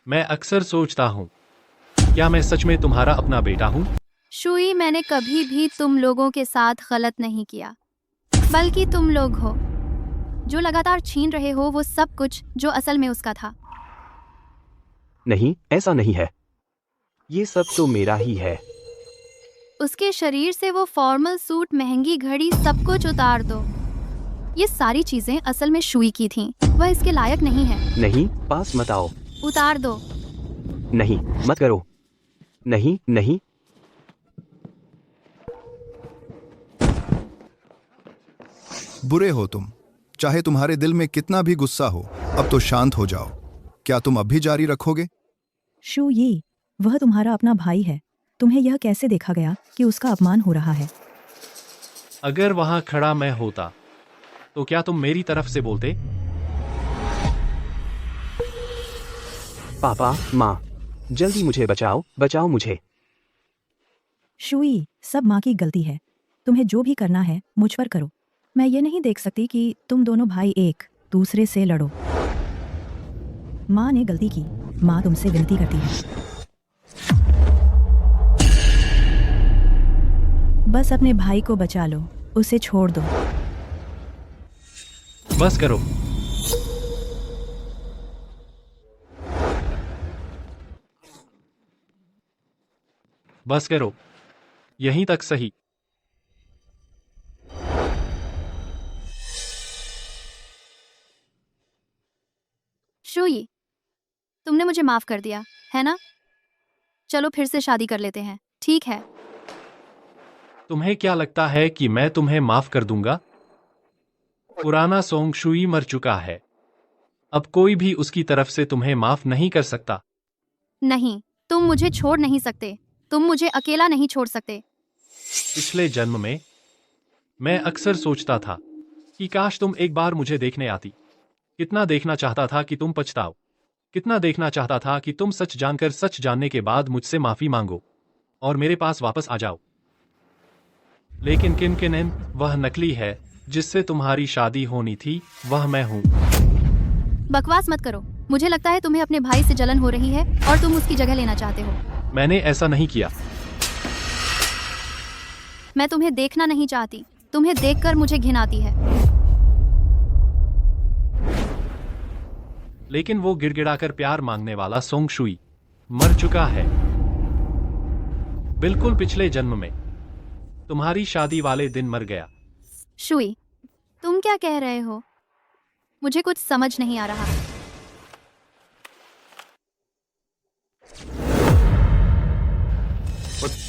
मैं अक्सर सोचता हूं, क्या मैं सच में तुम्हारा अपना बेटा हूं?
शुई, मैंने कभी भी तुम लोगों के साथ गलत नहीं किया, बल्कि तुम लोग हो जो लगातार छीन रहे हो वो सब कुछ जो असल में उसका था।
नहीं, ऐसा नहीं है। ये सब तो मेरा ही है।
उसके शरीर से वो फॉर्मल सूट, महंगी घड़ी, सब कुछ उतार दो। ये सारी चीजें असल में शुई की थीं। वह इसके लायक नहीं है।
नहीं, पास मत आओ।
उतार दो।
नहीं, मत करो। नहीं, नहीं।
बुरे हो तुम। चाहे तुम्हारे दिल में कितना भी गुस्सा हो, अब तो शांत हो जाओ। क्या तुम अब भी जारी रखोगे?
शुई, वह तुम्हारा अपना भाई है। तुम्हें यह कैसे देखा गया कि उसका अपमान हो रहा है?
अगर वहां खड़ा मैं होता तो क्या तुम मेरी तरफ से बोलते?
पापा, माँ, जल्दी मुझे बचाओ, बचाओ मुझे।
शुई, सब माँ की गलती है। तुम्हें जो भी करना है मुझ पर करो। मैं ये नहीं देख सकती कि तुम दोनों भाई एक दूसरे से लड़ो। माँ ने गलती की। माँ तुमसे विनती करती है, बस अपने भाई को बचा लो, उसे छोड़ दो।
बस करो। बस करो। यहीं तक सही।
शुई, तुमने मुझे माफ कर दिया है ना? चलो फिर से शादी कर लेते हैं, ठीक है?
तुम्हें क्या लगता है कि मैं तुम्हें माफ कर दूंगा? पुराना सोंग शुई मर चुका है। अब कोई भी उसकी तरफ से तुम्हें माफ नहीं कर सकता।
नहीं, तुम मुझे छोड़ नहीं सकते। तुम मुझे अकेला नहीं छोड़ सकते।
पिछले जन्म में मैं अक्सर सोचता था कि काश तुम एक बार मुझे देखने आती। कितना देखना चाहता था कि तुम पछताओ। कितना देखना चाहता था कि तुम सच जानकर सच जानने के बाद मुझसे माफी मांगो और मेरे पास वापस आ जाओ। लेकिन किनकिन वह नकली है जिससे तुम्हारी शादी होनी थी, वह मैं हूं।
बकवास मत करो। मुझे लगता है तुम्हें अपने भाई से जलन हो रही है और तुम उसकी जगह लेना चाहते हो।
मैंने ऐसा नहीं किया।
मैं तुम्हें देखना नहीं चाहती। तुम्हें देखकर मुझे घिन आती है।
लेकिन वो गिड़गिड़ाकर प्यार मांगने वाला सोंग शुई मर चुका है। बिल्कुल पिछले जन्म में तुम्हारी शादी वाले दिन मर गया।
शुई, तुम क्या कह रहे हो? मुझे कुछ समझ नहीं आ रहा।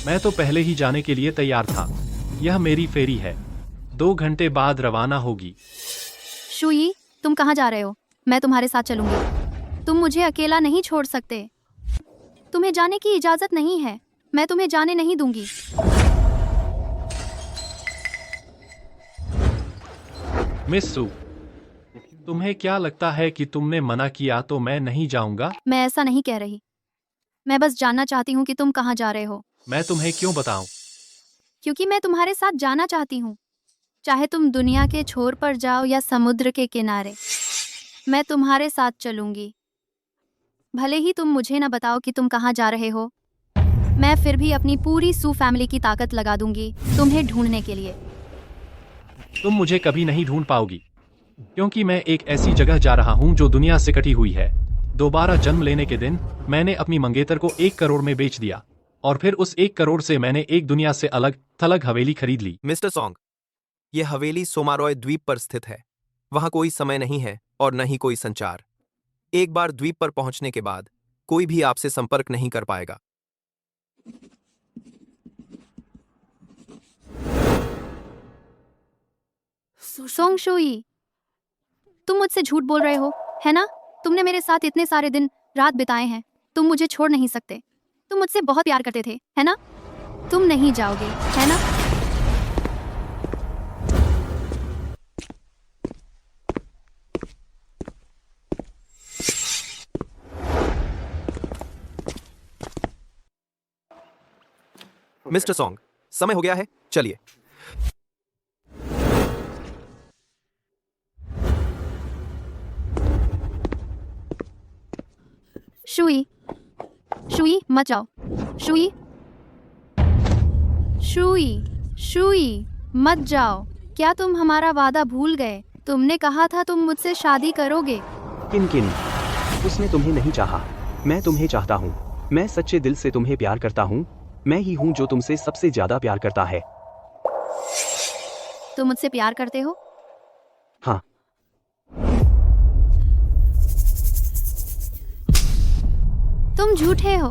मैं तो पहले ही जाने के लिए तैयार था। यह मेरी फेरी है। 2 घंटे बाद रवाना होगी।
शुई, तुम कहाँ जा रहे हो? मैं तुम्हारे साथ चलूंगी। तुम मुझे अकेला नहीं छोड़ सकते। तुम्हें जाने की इजाजत नहीं है। मैं तुम्हें जाने नहीं दूंगी।
मिस सू, तुम्हें क्या लगता है कि तुमने मना किया तो मैं नहीं जाऊंगा?
मैं ऐसा नहीं कह रही। मैं बस जानना चाहती हूँ कि तुम कहाँ जा रहे हो।
मैं तुम्हें क्यों बताऊं?
क्योंकि मैं तुम्हारे साथ जाना चाहती हूँ। चाहे तुम दुनिया के छोर पर जाओ या समुद्र के किनारे, मैं तुम्हारे साथ चलूंगी। भले ही तुम मुझे न बताओ कि तुम कहाँ जा रहे हो, मैं फिर भी अपनी पूरी सू फैमिली की ताकत लगा दूंगी तुम्हें ढूंढने के लिए।
तुम मुझे कभी नहीं ढूंढ पाओगी, क्योंकि मैं एक ऐसी जगह जा रहा हूं जो दुनिया से कटी हुई है। दोबारा जन्म लेने के दिन मैंने अपनी मंगेतर को 1 करोड़ में बेच दिया, और फिर उस 1 करोड़ से मैंने एक दुनिया से अलग थलग हवेली खरीद ली।
मिस्टर सॉन्ग, यह हवेली सोमारॉय द्वीप पर स्थित है। वहां कोई समय नहीं है और न ही कोई संचार। एक बार द्वीप पर पहुंचने के बाद कोई भी आपसे संपर्क नहीं कर पाएगा।
सोंग शुई, तुम मुझसे झूठ बोल रहे हो, है ना? तुमने मेरे साथ इतने सारे दिन रात बिताए हैं। तुम मुझे छोड़ नहीं सकते। तुम मुझसे बहुत प्यार करते थे, है ना? तुम नहीं जाओगे, है ना?
मिस्टर सॉन्ग, समय हो गया है, चलिए।
शुई, शुई मत जाओ। शुई, शुई, शुई मत जाओ। क्या तुम हमारा वादा भूल गए? तुमने कहा था तुम मुझसे शादी करोगे।
किन किन, उसने तुम्हें नहीं चाहा, मैं तुम्हें चाहता हूँ। मैं सच्चे दिल से तुम्हें प्यार करता हूँ। मैं ही हूँ जो तुमसे सबसे ज्यादा प्यार करता है।
तुम मुझसे प्यार करते हो?
हाँ,
तुम झूठे हो।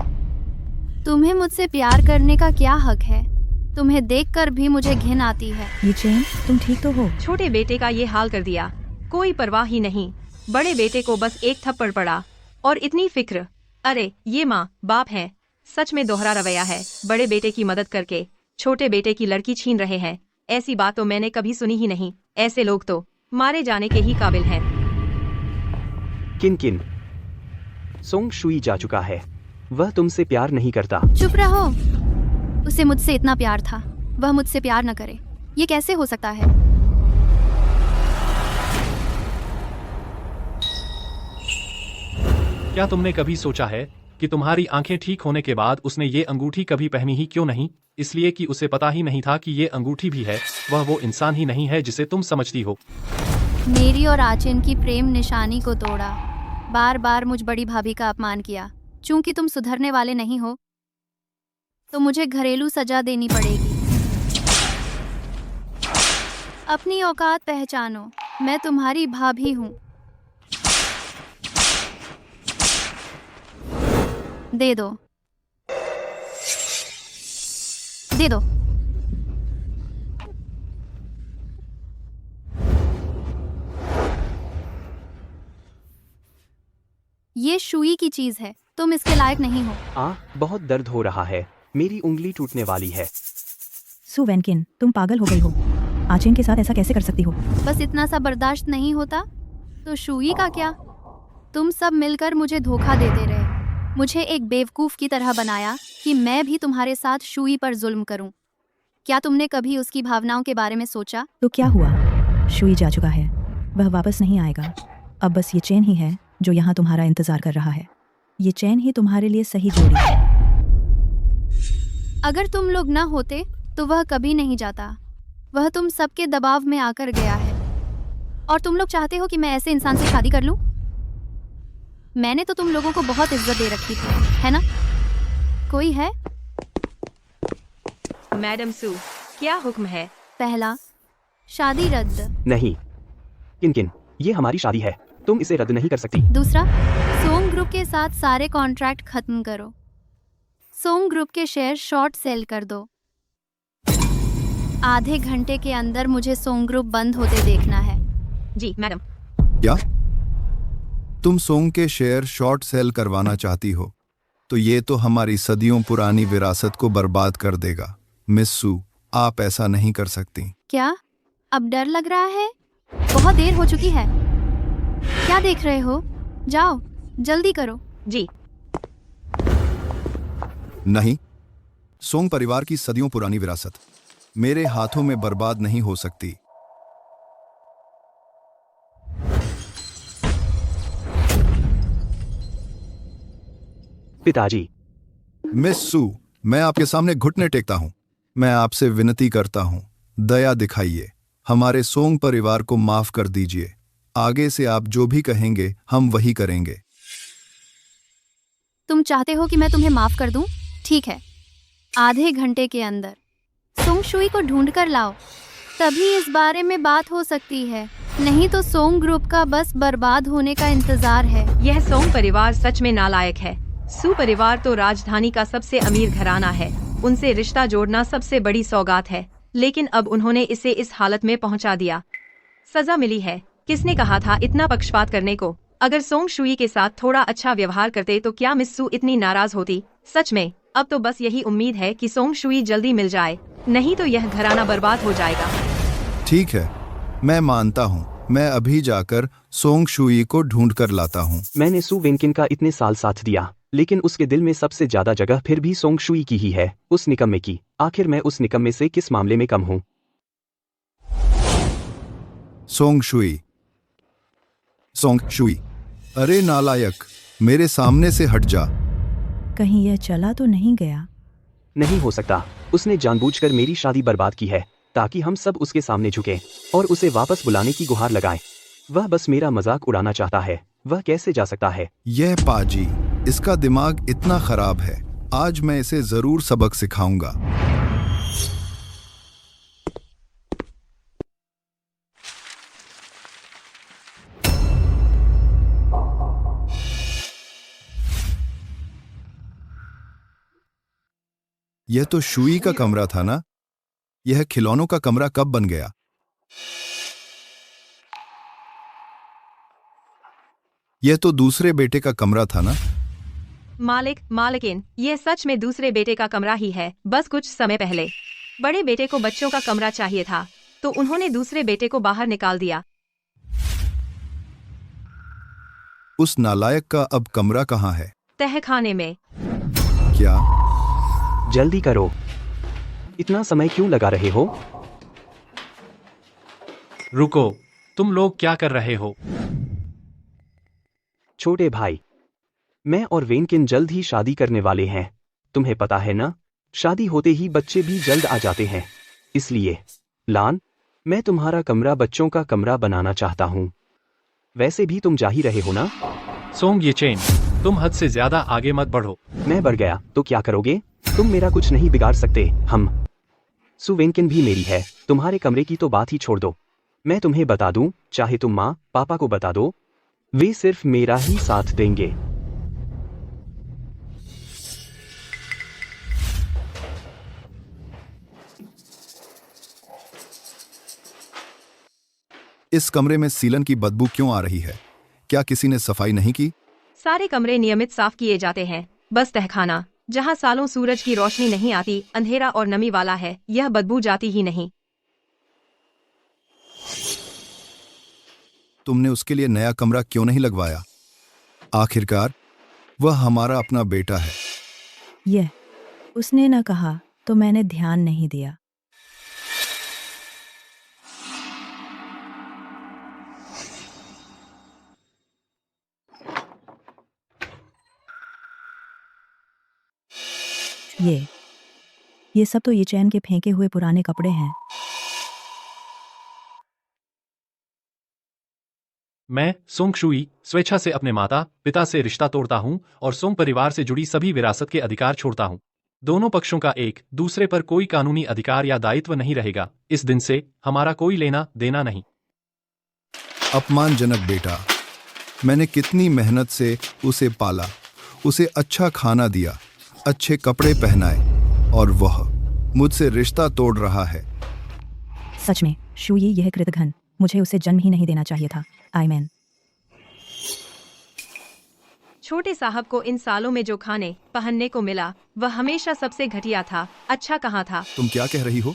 तुम्हें मुझसे प्यार करने का क्या हक है? तुम्हें देखकर भी मुझे घिन आती है।
ये चैन, तुम ठीक तो हो?
छोटे बेटे का ये हाल कर दिया, कोई परवाह ही नहीं। बड़े बेटे को बस एक थप्पड़ पड़ा और इतनी फिक्र। अरे ये माँ बाप है, सच में दोहरा रवैया है। बड़े बेटे की मदद करके छोटे बेटे की लड़की छीन रहे हैं। ऐसी बात तो मैंने कभी सुनी ही नहीं। ऐसे लोग तो मारे जाने के ही काबिल हैं।
किन किन, सोंग शुई जा चुका है। वह तुमसे प्यार नहीं करता।
चुप रहो। उसे मुझसे इतना प्यार था, वह मुझसे प्यार न करे, ये कैसे हो सकता है?
क्या तुमने कभी सोचा है कि तुम्हारी आंखें ठीक होने के बाद उसने ये अंगूठी कभी पहनी ही क्यों नहीं? इसलिए कि उसे पता ही नहीं था कि ये अंगूठी भी है। वह वो इंसान ही नहीं है जिसे तुम समझती हो।
मेरी और आचिन की प्रेम निशानी को तोड़ा। बार बार मुझ बड़ी भाभी का अपमान किया। चूंकि तुम सुधरने वाले नहीं हो, तो मुझे घरेलू सजा देनी पड़ेगी। अपनी औकात पहचानो, मैं तुम्हारी भाभी हूँ। दे दो, दे दो। ये शुई की चीज है, तुम इसके लायक नहीं हो।
बहुत दर्द हो रहा है। मेरी उंगली टूटने वाली है।
सू वैनकिन, तुम पागल हो गई हो। आचिन के साथ ऐसा कैसे कर सकती हो?
बस इतना सा बर्दाश्त नहीं होता तो शुई का क्या? तुम सब मिलकर मुझे धोखा देते रहे, मुझे एक बेवकूफ की तरह बनाया कि मैं भी तुम्हारे साथ शुई पर जुल्म करूं। क्या तुमने कभी उसकी भावनाओं के बारे में सोचा?
तो क्या हुआ? शुई जा चुका है, वह वापस नहीं आएगा। अब बस ये चैन ही है जो यहाँ तुम्हारा इंतजार कर रहा है। ये चैन ही तुम्हारे लिए सही जोड़ी है।
अगर तुम लोग न होते तो वह कभी नहीं जाता। वह तुम सबके दबाव में आकर गया है, और तुम लोग चाहते हो कि मैं ऐसे इंसान से शादी कर लूं? मैंने तो तुम लोगों को बहुत इज्जत दे रखी थी, है ना? कोई है?
मैडम सू, क्या हुक्म है?
पहला, शादी रद्द।
नहीं किन किन, ये हमारी शादी है, तुम इसे रद्द नहीं कर सकती।
दूसरा, सोंग ग्रुप के साथ सारे कॉन्ट्रैक्ट खत्म करो। सोंग ग्रुप के शेयर शॉर्ट सेल कर दो। आधे घंटे के अंदर मुझे सोंग ग्रुप बंद होते देखना है।
जी मैडम।
क्या तुम सोंग के शेयर शॉर्ट सेल करवाना चाहती हो? तो ये तो हमारी सदियों पुरानी विरासत को बर्बाद कर देगा। मिस सू, आप ऐसा नहीं कर सकती।
क्या अब डर लग रहा है? बहुत देर हो चुकी है। क्या देख रहे हो? जाओ, जल्दी करो।
जी।
नहीं, सोंग परिवार की सदियों पुरानी विरासत मेरे हाथों में बर्बाद नहीं हो सकती।
पिताजी,
मिस सू, मैं आपके सामने घुटने टेकता हूं। मैं आपसे विनती करता हूं, दया दिखाइए। हमारे सोंग परिवार को माफ कर दीजिए। आगे से आप जो भी कहेंगे हम वही करेंगे।
तुम चाहते हो कि मैं तुम्हें माफ कर दूं? ठीक है, आधे घंटे के अंदर सोंग शुई को ढूंढ कर लाओ, तभी इस बारे में बात हो सकती है। नहीं तो सोंग ग्रुप का बस बर्बाद होने का इंतजार है।
यह सोंग परिवार सच में नालायक है। सू परिवार तो राजधानी का सबसे अमीर घराना है। उनसे रिश्ता जोड़ना सबसे बड़ी सौगात है, लेकिन अब उन्होंने इसे इस हालत में पहुंचा दिया। सजा मिली है। किसने कहा था इतना पक्षपात करने को? अगर सोंग शुई के साथ थोड़ा अच्छा व्यवहार करते तो क्या मिस सू इतनी नाराज होती? सच में अब तो बस यही उम्मीद है कि सोंग शुई जल्दी मिल जाए, नहीं तो यह घराना बर्बाद हो जाएगा।
ठीक है, मैं मानता हूं। मैं अभी जाकर सोंग शुई को ढूंढ कर लाता हूं।
मैंने सू वेनकिन का इतने साल साथ दिया, लेकिन उसके दिल में सबसे ज्यादा जगह फिर भी सोंग शुई की ही है, उस निकम्मे की। आखिर मैं उस निकम्मे से किस मामले में कम हूँ?
सोंग शुई, सोंग शुई, अरे नालायक, मेरे सामने से हट जा।
कहीं यह चला तो नहीं गया?
नहीं हो सकता। उसने जानबूझकर मेरी शादी बर्बाद की है ताकि हम सब उसके सामने झुके और उसे वापस बुलाने की गुहार लगाएं। वह बस मेरा मजाक उड़ाना चाहता है। वह कैसे जा सकता है?
यह पाजी, इसका दिमाग इतना खराब है। आज मैं इसे जरूर सबक सिखाऊंगा। यह तो शुई का कमरा था ना? यह खिलौनों का कमरा कब बन गया? यह तो दूसरे बेटे का कमरा था ना?
मालिकिन, यह सच में दूसरे बेटे का कमरा ही है। बस कुछ समय पहले बड़े बेटे को बच्चों का कमरा चाहिए था, तो उन्होंने दूसरे बेटे को बाहर निकाल दिया।
उस नालायक का अब कमरा कहाँ है?
तहखाने में।
क्या?
जल्दी करो, इतना समय क्यों लगा रहे हो?
रुको, तुम लोग क्या कर रहे हो?
छोटे भाई, मैं और वेनकिन जल्द ही शादी करने वाले हैं। तुम्हें पता है ना, शादी होते ही बच्चे भी जल्द आ जाते हैं। इसलिए लान, मैं तुम्हारा कमरा बच्चों का कमरा बनाना चाहता हूँ। वैसे भी तुम जा ही रहे हो ना?
सोंग ये चेन, तुम हद से ज्यादा आगे मत बढ़ो।
मैं बढ़ गया तो क्या करोगे? तुम मेरा कुछ नहीं बिगाड़ सकते। हम सू वेनकिन भी मेरी है। तुम्हारे कमरे की तो बात ही छोड़ दो। मैं तुम्हें बता दूं, चाहे तुम माँ पापा को बता दो, वे सिर्फ मेरा ही साथ देंगे।
इस कमरे में सीलन की बदबू क्यों आ रही है? क्या किसी ने सफाई नहीं की?
सारे कमरे नियमित साफ किए जाते हैं। बस तहखाना, जहाँ सालों सूरज की रोशनी नहीं आती, अंधेरा और नमी वाला है, यह बदबू जाती ही नहीं।
तुमने उसके लिए नया कमरा क्यों नहीं लगवाया? आखिरकार वह हमारा अपना बेटा है।
यह उसने न कहा तो मैंने ध्यान नहीं दिया। ये सब तो ये चैन के फेंके हुए पुराने कपड़े हैं।
मैं सोंग शुई स्वेच्छा से अपने माता पिता से रिश्ता तोड़ता हूं और सोंग परिवार से जुड़ी सभी विरासत के अधिकार छोड़ता हूं। दोनों पक्षों का एक दूसरे पर कोई कानूनी अधिकार या दायित्व नहीं रहेगा। इस दिन से हमारा कोई लेना देना नहीं।
अपमानजनक बेटा, मैंने कितनी मेहनत से उसे पाला, उसे अच्छा खाना दिया, अच्छे कपड़े पहनाए, और वह मुझसे रिश्ता तोड़ रहा है।
सच में शुई, यह कृतघ्न, मुझे उसे जन्म ही नहीं देना चाहिए था। आईमैन।
छोटे साहब को इन सालों में जो खाने पहनने को मिला वह हमेशा सबसे घटिया था। अच्छा कहाँ था?
तुम क्या कह रही हो?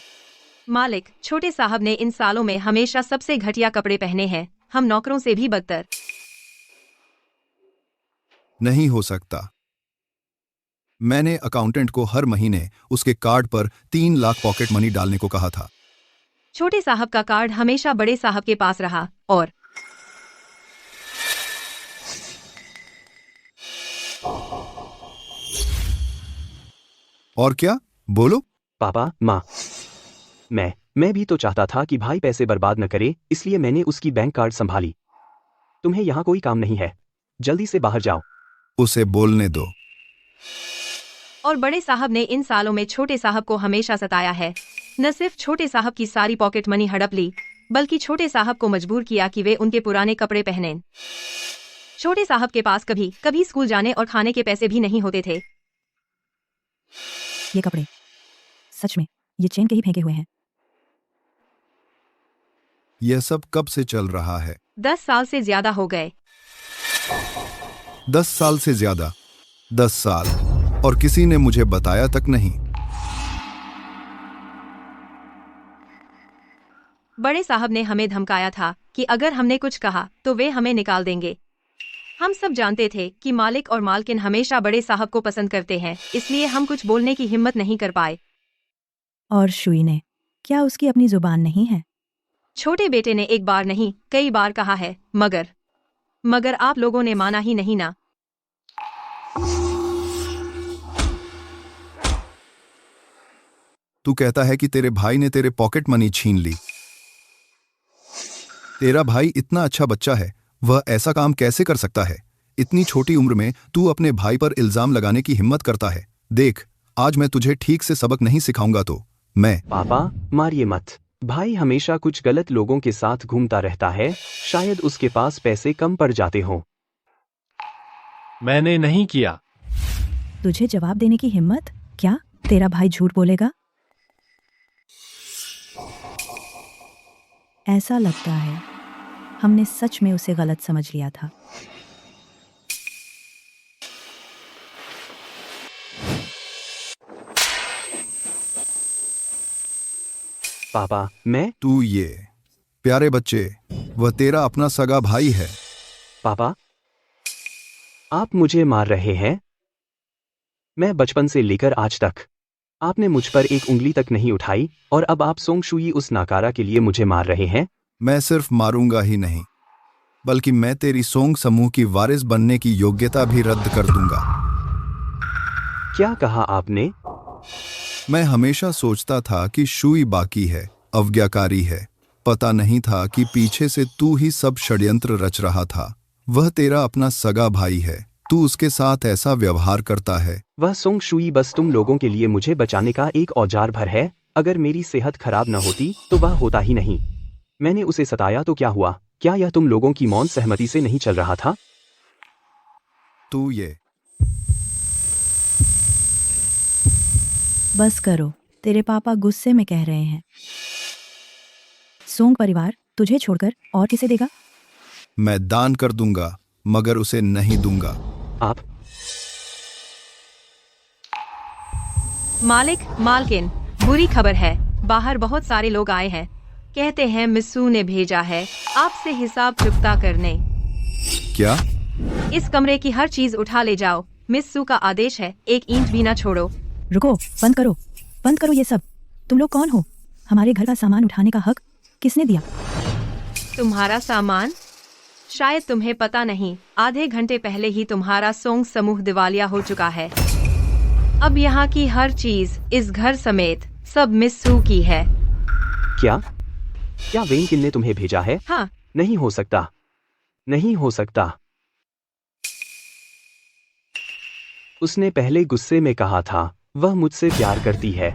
मालिक, छोटे साहब ने इन सालों में हमेशा सबसे घटिया कपड़े पहने हैं, हम नौकरों से भी बदतर।
नहीं हो सकता। मैंने अकाउंटेंट को हर महीने उसके कार्ड पर 3 लाख पॉकेट मनी डालने को कहा था।
छोटे साहब का कार्ड हमेशा बड़े साहब के पास रहा और
और क्या? बोलो।
पापा, माँ, मैं भी तो चाहता था कि भाई पैसे बर्बाद न करे, इसलिए मैंने उसकी बैंक कार्ड संभाली। तुम्हें यहाँ कोई काम नहीं है, जल्दी से बाहर जाओ।
उसे बोलने दो।
और बड़े साहब ने इन सालों में छोटे साहब को हमेशा सताया है। न सिर्फ छोटे साहब की सारी पॉकेट मनी हड़प ली, बल्कि छोटे साहब को मजबूर किया कि वे उनके पुराने कपड़े पहनें। छोटे साहब के पास कभी कभी स्कूल जाने और खाने के पैसे भी नहीं होते थे।
ये कपड़े, सच में ये चेन के ही फेंके हुए हैं।
यह सब कब से चल रहा है?
10 साल से ज्यादा हो गए।
10 साल से ज्यादा? 10 साल, और किसी ने मुझे बताया तक नहीं।
बड़े साहब ने हमें धमकाया था कि अगर हमने कुछ कहा तो वे हमें निकाल देंगे। हम सब जानते थे कि मालिक और मालकिन हमेशा बड़े साहब को पसंद करते हैं, इसलिए हम कुछ बोलने की हिम्मत नहीं कर पाए।
और शुई ने, क्या उसकी अपनी जुबान नहीं है?
छोटे बेटे ने एक बार नहीं कई बार कहा है, मगर आप लोगों ने माना ही नहीं ना।
तू कहता है कि तेरे भाई ने तेरे पॉकेट मनी छीन ली। तेरा भाई इतना अच्छा बच्चा है, वह ऐसा काम कैसे कर सकता है? इतनी छोटी उम्र में तू अपने भाई पर इल्जाम लगाने की हिम्मत करता है। देख, आज मैं तुझे ठीक से सबक नहीं सिखाऊंगा तो मैं।
पापा, मारिए मत। भाई हमेशा कुछ गलत लोगों के साथ घूमता रहता है, शायद उसके पास पैसे कम पड़ जाते हों।
मैंने नहीं किया।
तुझे जवाब देने की हिम्मत? क्या तेरा भाई झूठ बोलेगा? ऐसा लगता है हमने सच में उसे गलत समझ लिया था।
पापा,
तू ये प्यारे बच्चे, वह तेरा अपना सगा भाई है।
पापा, आप मुझे मार रहे हैं? मैं बचपन से लेकर आज तक आपने मुझ पर एक उंगली तक नहीं उठाई, और अब आप सोंग शुई उस नाकारा के लिए मुझे मार रहे हैं?
मैं सिर्फ मारूंगा ही नहीं, बल्कि मैं तेरी सोंग समूह की वारिस बनने की योग्यता भी रद्द कर दूंगा।
क्या कहा आपने?
मैं हमेशा सोचता था कि शुई बाकी है, अवज्ञाकारी है। पता नहीं था कि पीछे से तू ही सब षड्यंत्र रच रहा था। वह तेरा अपना सगा भाई है, तू उसके साथ ऐसा व्यवहार करता है।
वह सोंग शुई बस तुम लोगों के लिए मुझे बचाने का एक औजार भर है। अगर मेरी सेहत खराब न होती तो वह होता ही नहीं। मैंने उसे सताया तो क्या हुआ? क्या यह तुम लोगों की मौन सहमति से नहीं चल रहा था?
तू ये
बस करो, तेरे पापा गुस्से में कह रहे हैं। सोंग परिवार तुझे छोड़कर और किसे देगा?
मैं दान कर दूंगा, मगर उसे नहीं दूंगा।
आप
मालकिन, बुरी खबर है। बाहर बहुत सारे लोग आए हैं। कहते हैं मिस्सू ने भेजा है आपसे हिसाब चुकता करने।
क्या?
इस कमरे की हर चीज उठा ले जाओ। मिस्सू का आदेश है, एक इंच भी ना छोड़ो।
रुको, बंद करो ये सब। तुम लोग कौन हो? हमारे घर का सामान उठाने का हक किसने दिया?
तुम्हारा सामान? शायद तुम्हें पता नहीं, आधे घंटे पहले ही तुम्हारा सोंग समूह दिवालिया हो चुका है। अब यहाँ की हर चीज, इस घर समेत, सब मिस्सू की है।
क्या वेनकिन ने तुम्हें भेजा है?
हाँ।
नहीं हो सकता। उसने पहले गुस्से में कहा था वह मुझसे प्यार करती है।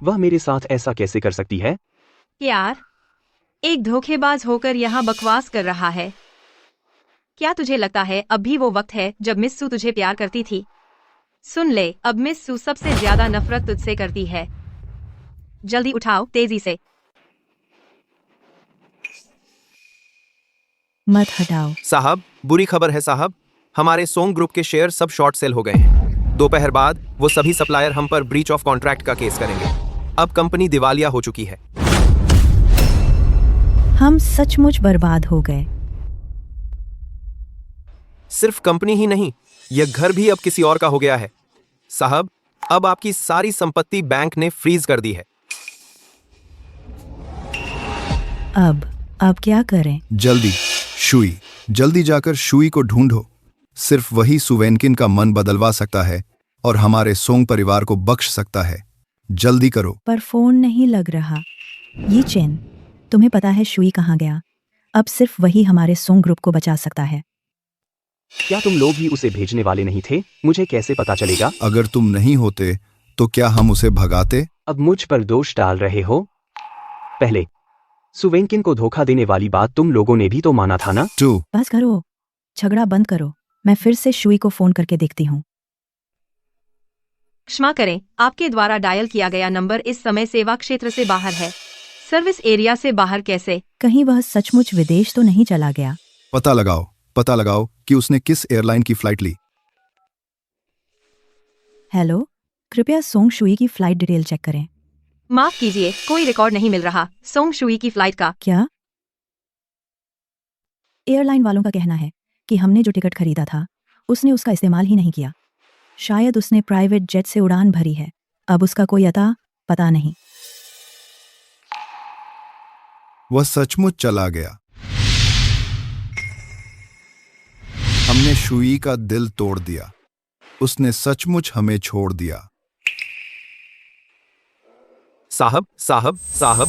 वह मेरे साथ ऐसा कैसे कर सकती है?
प्यार? एक धोखेबाज होकर यहाँ बकवास कर रहा है। क्या तुझे लगता है अब भी वो वक्त है जब मिस्सू तुझे प्यार करती थी? सुन ले, अब मिस्सू सबसे ज्यादा नफरत तुझसे करती है। जल्दी उठाओ, तेजी से।
मत हटाओ।
साहब, बुरी खबर है साहब, हमारे सोंग ग्रुप के शेयर सब शॉर्ट सेल हो गए हैं। दोपहर बाद वो सभी सप्लायर हम पर ब्रीच ऑफ कॉन्ट्रैक्ट का केस करेंगे। अब कंपनी दिवालिया हो चुकी है।
हम सचमुच बर्बाद हो गए।
सिर्फ कंपनी ही नहीं, यह घर भी अब किसी और का हो गया है। साहब, अब आपकी सारी संपत्ति बैंक ने फ्रीज कर दी है।
अब क्या करें?
जल्दी शुई, जल्दी जाकर शुई को ढूंढो। सिर्फ वही सुवेनकिन का मन बदलवा सकता है और हमारे सोंग परिवार को बख्श सकता है। जल्दी करो।
पर फोन नहीं लग रहा। ये चेन, तुम्हें पता है शुई कहाँ गया? अब सिर्फ वही हमारे सोंग ग्रुप को बचा सकता है।
क्या तुम लोग ही उसे भेजने वाले नहीं थे? मुझे कैसे पता चलेगा?
अगर तुम नहीं होते तो क्या हम उसे भगाते?
अब मुझ पर दोष डाल रहे हो? पहले सुवेनकिन को धोखा देने वाली बात तुम लोगों ने भी तो माना था ना?
टू
बस करो, झगड़ा बंद करो। मैं फिर से शुई को फोन करके देखती हूँ।
क्षमा करें, आपके द्वारा डायल किया गया नंबर इस समय सेवा क्षेत्र से बाहर है। सर्विस एरिया से बाहर कैसे?
कहीं वह सचमुच विदेश तो नहीं चला गया?
पता लगाओ कि उसने किस एयरलाइन की फ्लाइट ली।
हेलो, कृपया सोंग शुई की फ्लाइट डिटेल चेक करें।
माफ कीजिए, कोई रिकॉर्ड नहीं मिल रहा सोंग शुई की फ्लाइट का।
क्या? एयरलाइन वालों का कहना है कि हमने जो टिकट खरीदा था उसने उसका इस्तेमाल ही नहीं किया। शायद उसने प्राइवेट जेट से उड़ान भरी है। अब उसका कोई अता पता नहीं।
वह सचमुच चला गया। हमने शुई का दिल तोड़ दिया। उसने सचमुच हमें छोड़ दिया।
साहब साहब साहब,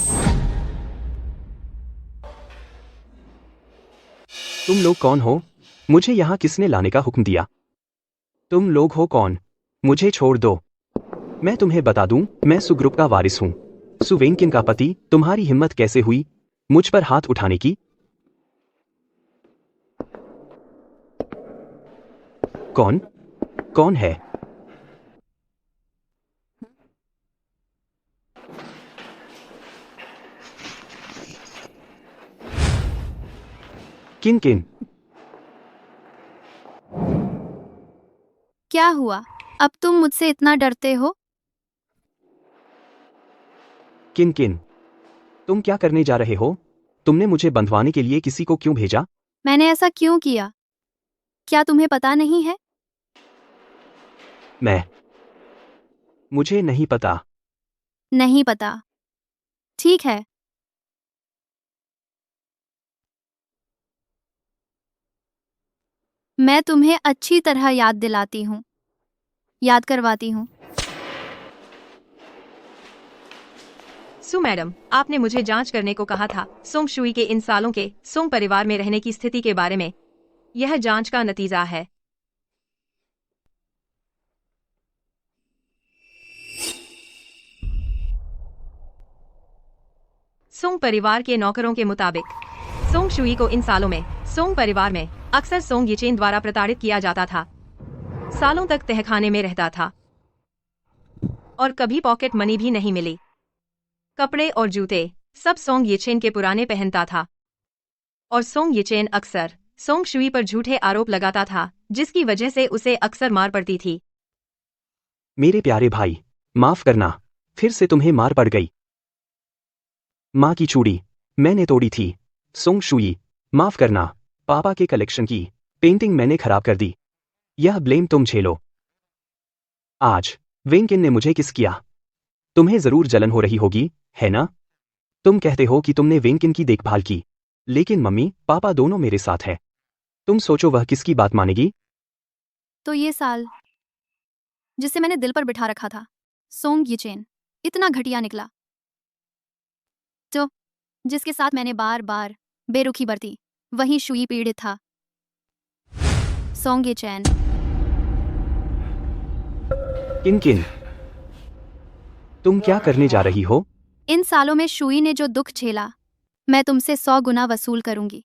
तुम लोग कौन हो? मुझे यहाँ किसने लाने का हुक्म दिया? तुम लोग हो कौन? मुझे छोड़ दो। मैं तुम्हें बता दूं, मैं सुग्रुप का वारिस हूँ, सुवेनकिन का पति। तुम्हारी हिम्मत कैसे हुई मुझ पर हाथ उठाने की? कौन है? किन?
क्या हुआ? अब तुम मुझसे इतना डरते हो?
किन? तुम क्या करने जा रहे हो? तुमने मुझे बंधवाने के लिए किसी को क्यों भेजा?
मैंने ऐसा क्यों किया? क्या तुम्हें पता नहीं है?
मुझे नहीं पता।
नहीं पता। ठीक है। मैं तुम्हें अच्छी तरह याद दिलाती हूँ, याद करवाती हूँ।
सु मैडम, आपने मुझे जांच करने को कहा था सोंग शुई के इन सालों के सोंग परिवार में रहने की स्थिति के बारे में। यह जांच का नतीजा है। सोंग परिवार के नौकरों के मुताबिक सोंग शुई को इन सालों में सोंग परिवार में अक्सर सोंग येचेन द्वारा प्रताड़ित किया जाता था। सालों तक तहखाने में रहता था और कभी पॉकेट मनी भी नहीं मिली। कपड़े और जूते सब सोंग येचेन के पुराने पहनता था और सोंग येचेन अक्सर सोंग शुई पर झूठे आरोप लगाता था, जिसकी वजह से उसे अक्सर मार पड़ती थी।
मेरे प्यारे भाई, माफ करना, फिर से तुम्हें मार पड़ गई। माँ की चूड़ी मैंने तोड़ी थी। सोंग शुई, माफ करना। पापा के कलेक्शन की पेंटिंग मैंने खराब कर दी। यह ब्लेम तुम झेलो। आज वेनकिन ने मुझे किस किया? तुम्हें जरूर जलन हो रही होगी, है ना? तुम कहते हो कि तुमने वेनकिन की देखभाल की, लेकिन मम्मी पापा दोनों मेरे साथ हैं। तुम सोचो वह किसकी बात मानेगी?
तो ये साल जिसे मैंने दिल पर बिठा रखा था, सोंग येचेन, इतना घटिया निकला। तो जिसके साथ मैंने बार बार बेरुखी बरती, वही शुई पीड़ित था। सोंग येचेन।
किन? तुम क्या करने जा रही हो?
इन सालों में शुई ने जो दुख झेला, मैं तुमसे 100 गुना वसूल करूंगी।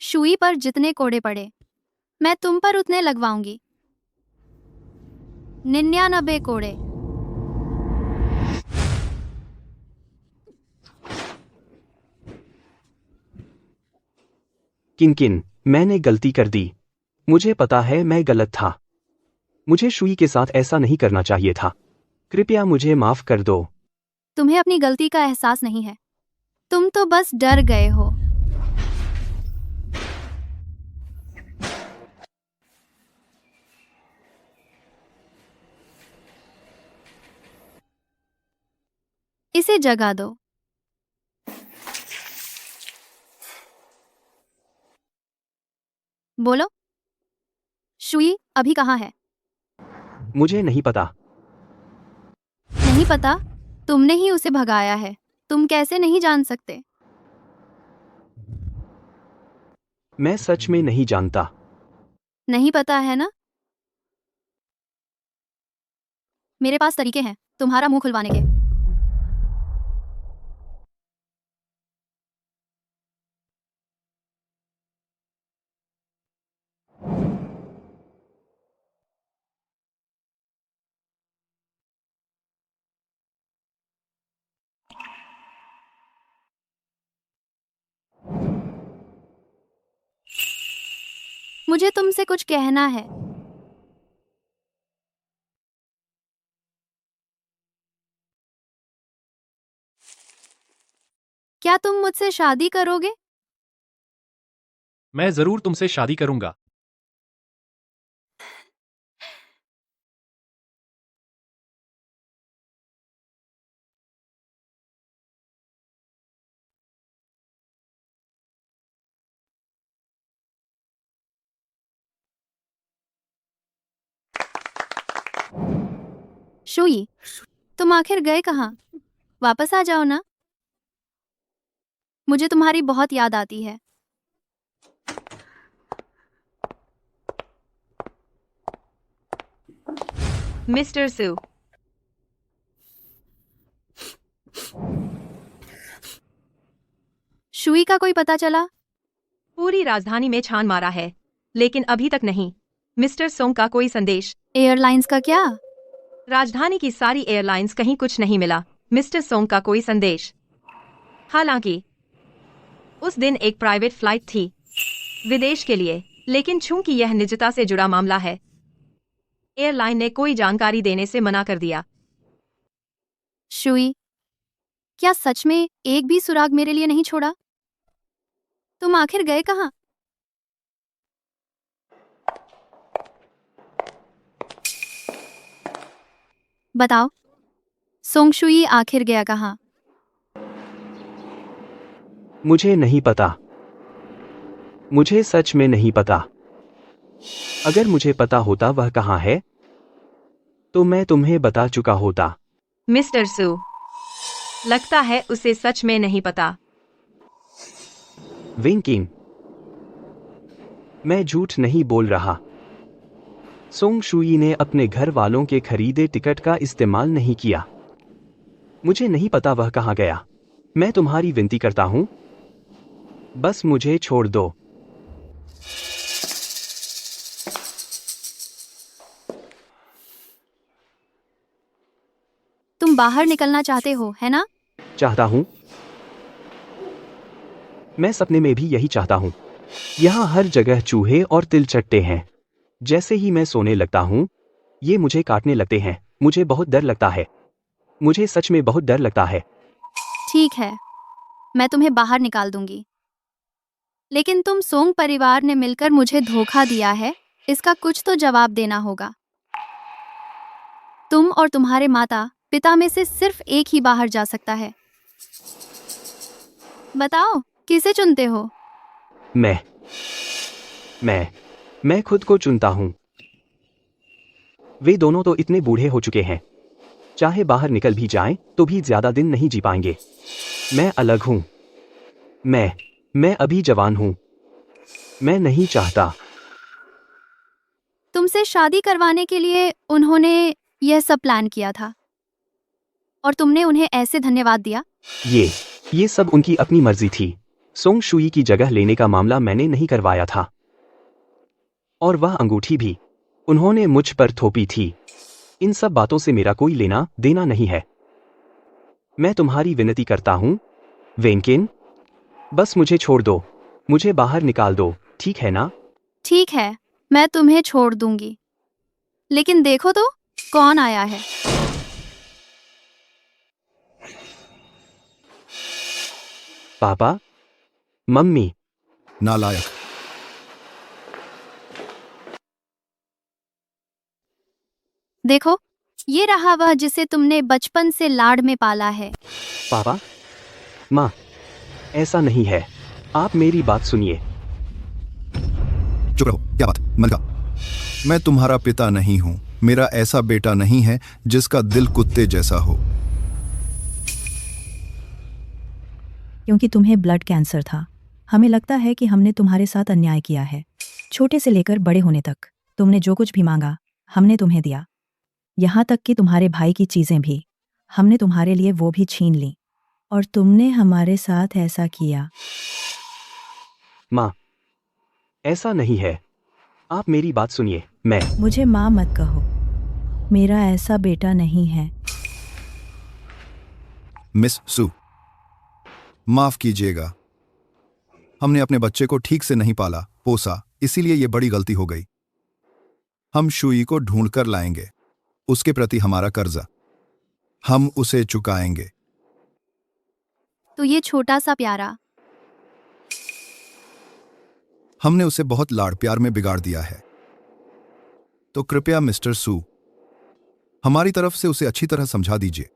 शुई पर जितने कोड़े पड़े, मैं तुम पर उतने लगवाऊंगी। 99 कोड़े।
किन, मैंने गलती कर दी। मुझे पता है मैं गलत था। मुझे शुई के साथ ऐसा नहीं करना चाहिए था। कृपया मुझे माफ कर दो।
तुम्हें अपनी गलती का एहसास नहीं है, तुम तो बस डर गए हो। इसे जगा दो। बोलो, शुई अभी कहाँ है?
मुझे नहीं पता।
नहीं पता? तुमने ही उसे भगाया है। तुम कैसे नहीं जान सकते?
मैं सच में नहीं जानता।
नहीं पता है ना? मेरे पास तरीके हैं तुम्हारा मुंह खुलवाने के। मुझे तुमसे कुछ कहना है। क्या तुम मुझसे शादी करोगे?
मैं जरूर तुमसे शादी करूंगा।
शुई, तुम आखिर गए कहाँ? वापस आ जाओ ना। मुझे तुम्हारी बहुत याद आती है।
मिस्टर सू,
शुई का कोई पता चला?
पूरी राजधानी में छान मारा है, लेकिन अभी तक नहीं। मिस्टर सोंग का कोई संदेश?
एयरलाइंस का क्या?
राजधानी की सारी एयरलाइंस कहीं कुछ नहीं मिला। मिस्टर सोंग का कोई संदेश? हालांकि उस दिन एक प्राइवेट फ्लाइट थी विदेश के लिए, लेकिन चूंकि यह निजता से जुड़ा मामला है, एयरलाइन ने कोई जानकारी देने से मना कर दिया।
शुई, क्या सच में एक भी सुराग मेरे लिए नहीं छोड़ा? तुम आखिर गए कहाँ? बताओ, सोंग शुई आखिर गया कहाँ?
मुझे नहीं पता। मुझे सच में नहीं पता। अगर मुझे पता होता वह कहाँ है, तो मैं तुम्हें बता चुका होता।
मिस्टर सू, लगता है उसे सच में नहीं पता।
वेंकिन, मैं झूठ नहीं बोल रहा। सोंग शुई ने अपने घर वालों के खरीदे टिकट का इस्तेमाल नहीं किया। मुझे नहीं पता वह कहाँ गया। मैं तुम्हारी विनती करता हूँ, बस मुझे छोड़ दो।
तुम बाहर निकलना चाहते हो, है ना?
चाहता हूँ। मैं सपने में भी यही चाहता हूँ। यहाँ हर जगह चूहे और तिलचट्टे हैं। जैसे ही मैं सोने लगता हूँ, ये मुझे काटने लगते हैं। मुझे बहुत डर लगता है। मुझे सच में बहुत डर लगता है।
ठीक है, मैं तुम्हें बाहर निकाल दूंगी। लेकिन तुम सोंग परिवार ने मिलकर मुझे धोखा दिया है, इसका कुछ तो जवाब देना होगा। तुम और तुम्हारे माता पिता में से सिर्फ एक ही बाहर जा सकता है। बताओ, किसे चुनते हो?
मैं खुद को चुनता हूँ। वे दोनों तो इतने बूढ़े हो चुके हैं, चाहे बाहर निकल भी जाएं तो भी ज्यादा दिन नहीं जी पाएंगे। मैं अलग हूँ। मैं अभी जवान हूँ। मैं नहीं चाहता।
तुमसे शादी करवाने के लिए उन्होंने यह सब प्लान किया था और तुमने उन्हें ऐसे धन्यवाद दिया?
ये सब उनकी अपनी मर्जी थी। सोंग शुई की जगह लेने का मामला मैंने नहीं करवाया था। और वह अंगूठी भी उन्होंने मुझ पर थोपी थी। इन सब बातों से मेरा कोई लेना देना नहीं है। मैं तुम्हारी विनती करता हूँ, वेंकिन, बस मुझे छोड़ दो। मुझे बाहर निकाल दो, ठीक है ना?
ठीक है, मैं तुम्हें छोड़ दूंगी। लेकिन देखो तो, कौन आया है?
पापा, मम्मी।
नालायक।
देखो, ये रहा वह जिसे तुमने बचपन से लाड़ में पाला है।
पापा, माँ, ऐसा नहीं है। आप मेरी बात सुनिए।
चुप रहो। क्या बात, मलका? मैं तुम्हारा पिता नहीं हूं। मेरा ऐसा बेटा नहीं है जिसका दिल कुत्ते जैसा हो।
क्योंकि तुम्हें ब्लड कैंसर था। हमें लगता है कि हमने तुम्हारे साथ अन्याय किया है। छोटे से लेकर बड़े होने तक तुमने जो कुछ भी मांगा हमने तुम्हें दिया। यहाँ तक कि तुम्हारे भाई की चीजें भी हमने तुम्हारे लिए वो भी छीन ली, और तुमने हमारे साथ ऐसा किया।
माँ, ऐसा नहीं है। आप मेरी बात सुनिए।
मुझे माँ मत कहो। मेरा ऐसा बेटा नहीं है।
मिस सू, माफ कीजिएगा। हमने अपने बच्चे को ठीक से नहीं पाला पोसा, इसीलिए ये बड़ी गलती हो गई। हम शुई को ढूंढकर लाएंगे। उसके प्रति हमारा कर्जा हम उसे चुकाएंगे।
तो ये छोटा सा प्यारा,
हमने उसे बहुत लाड़ प्यार में बिगाड़ दिया है। तो कृपया मिस्टर सू, हमारी तरफ से उसे अच्छी तरह समझा दीजिए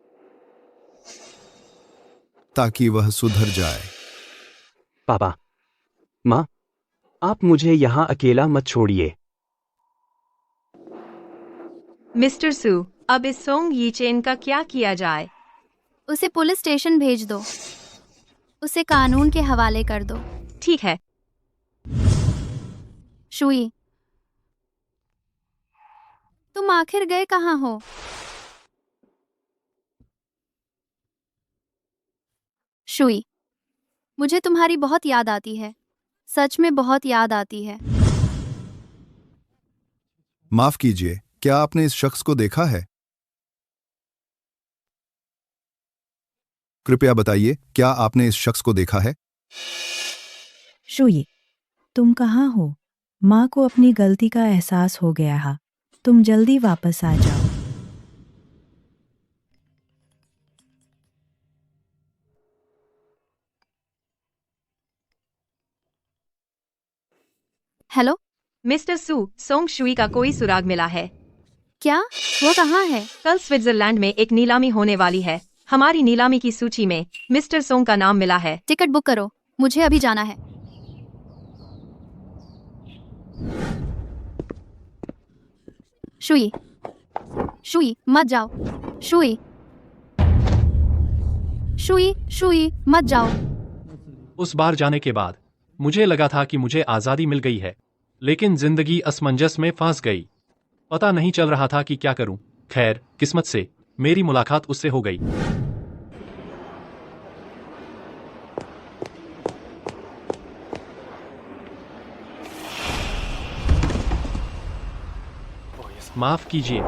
ताकि वह सुधर जाए।
पापा, माँ, आप मुझे यहाँ अकेला मत छोड़िए।
मिस्टर सू, अब इस सोंग यीचेन का क्या किया जाए?
उसे पुलिस स्टेशन भेज दो। उसे कानून के हवाले कर दो।
ठीक है।
शुई, तुम आखिर गए कहाँ हो? शुई, मुझे तुम्हारी बहुत याद आती है। सच में बहुत याद आती है।
माफ कीजिए, क्या आपने इस शख्स को देखा है? कृपया बताइए, क्या आपने इस शख्स को देखा है?
शुई, तुम कहाँ हो? माँ को अपनी गलती का एहसास हो गया है। तुम जल्दी वापस आ जाओ।
हेलो,
मिस्टर सू, सोंग शुई का कोई सुराग मिला है।
क्या? वो कहाँ है?
कल स्विट्जरलैंड में एक नीलामी होने वाली है। हमारी नीलामी की सूची में मिस्टर सोंग का नाम मिला है।
टिकट बुक करो, मुझे अभी जाना है। शुई, शुई, मत जाओ। शुई, शुई, शुई, मत जाओ।
उस बार जाने के बाद मुझे लगा था कि मुझे आज़ादी मिल गई है, लेकिन जिंदगी असमंजस में फंस गई। पता नहीं चल रहा था कि क्या करूं। खैर, किस्मत से मेरी मुलाकात उससे हो गई। माफ कीजिए।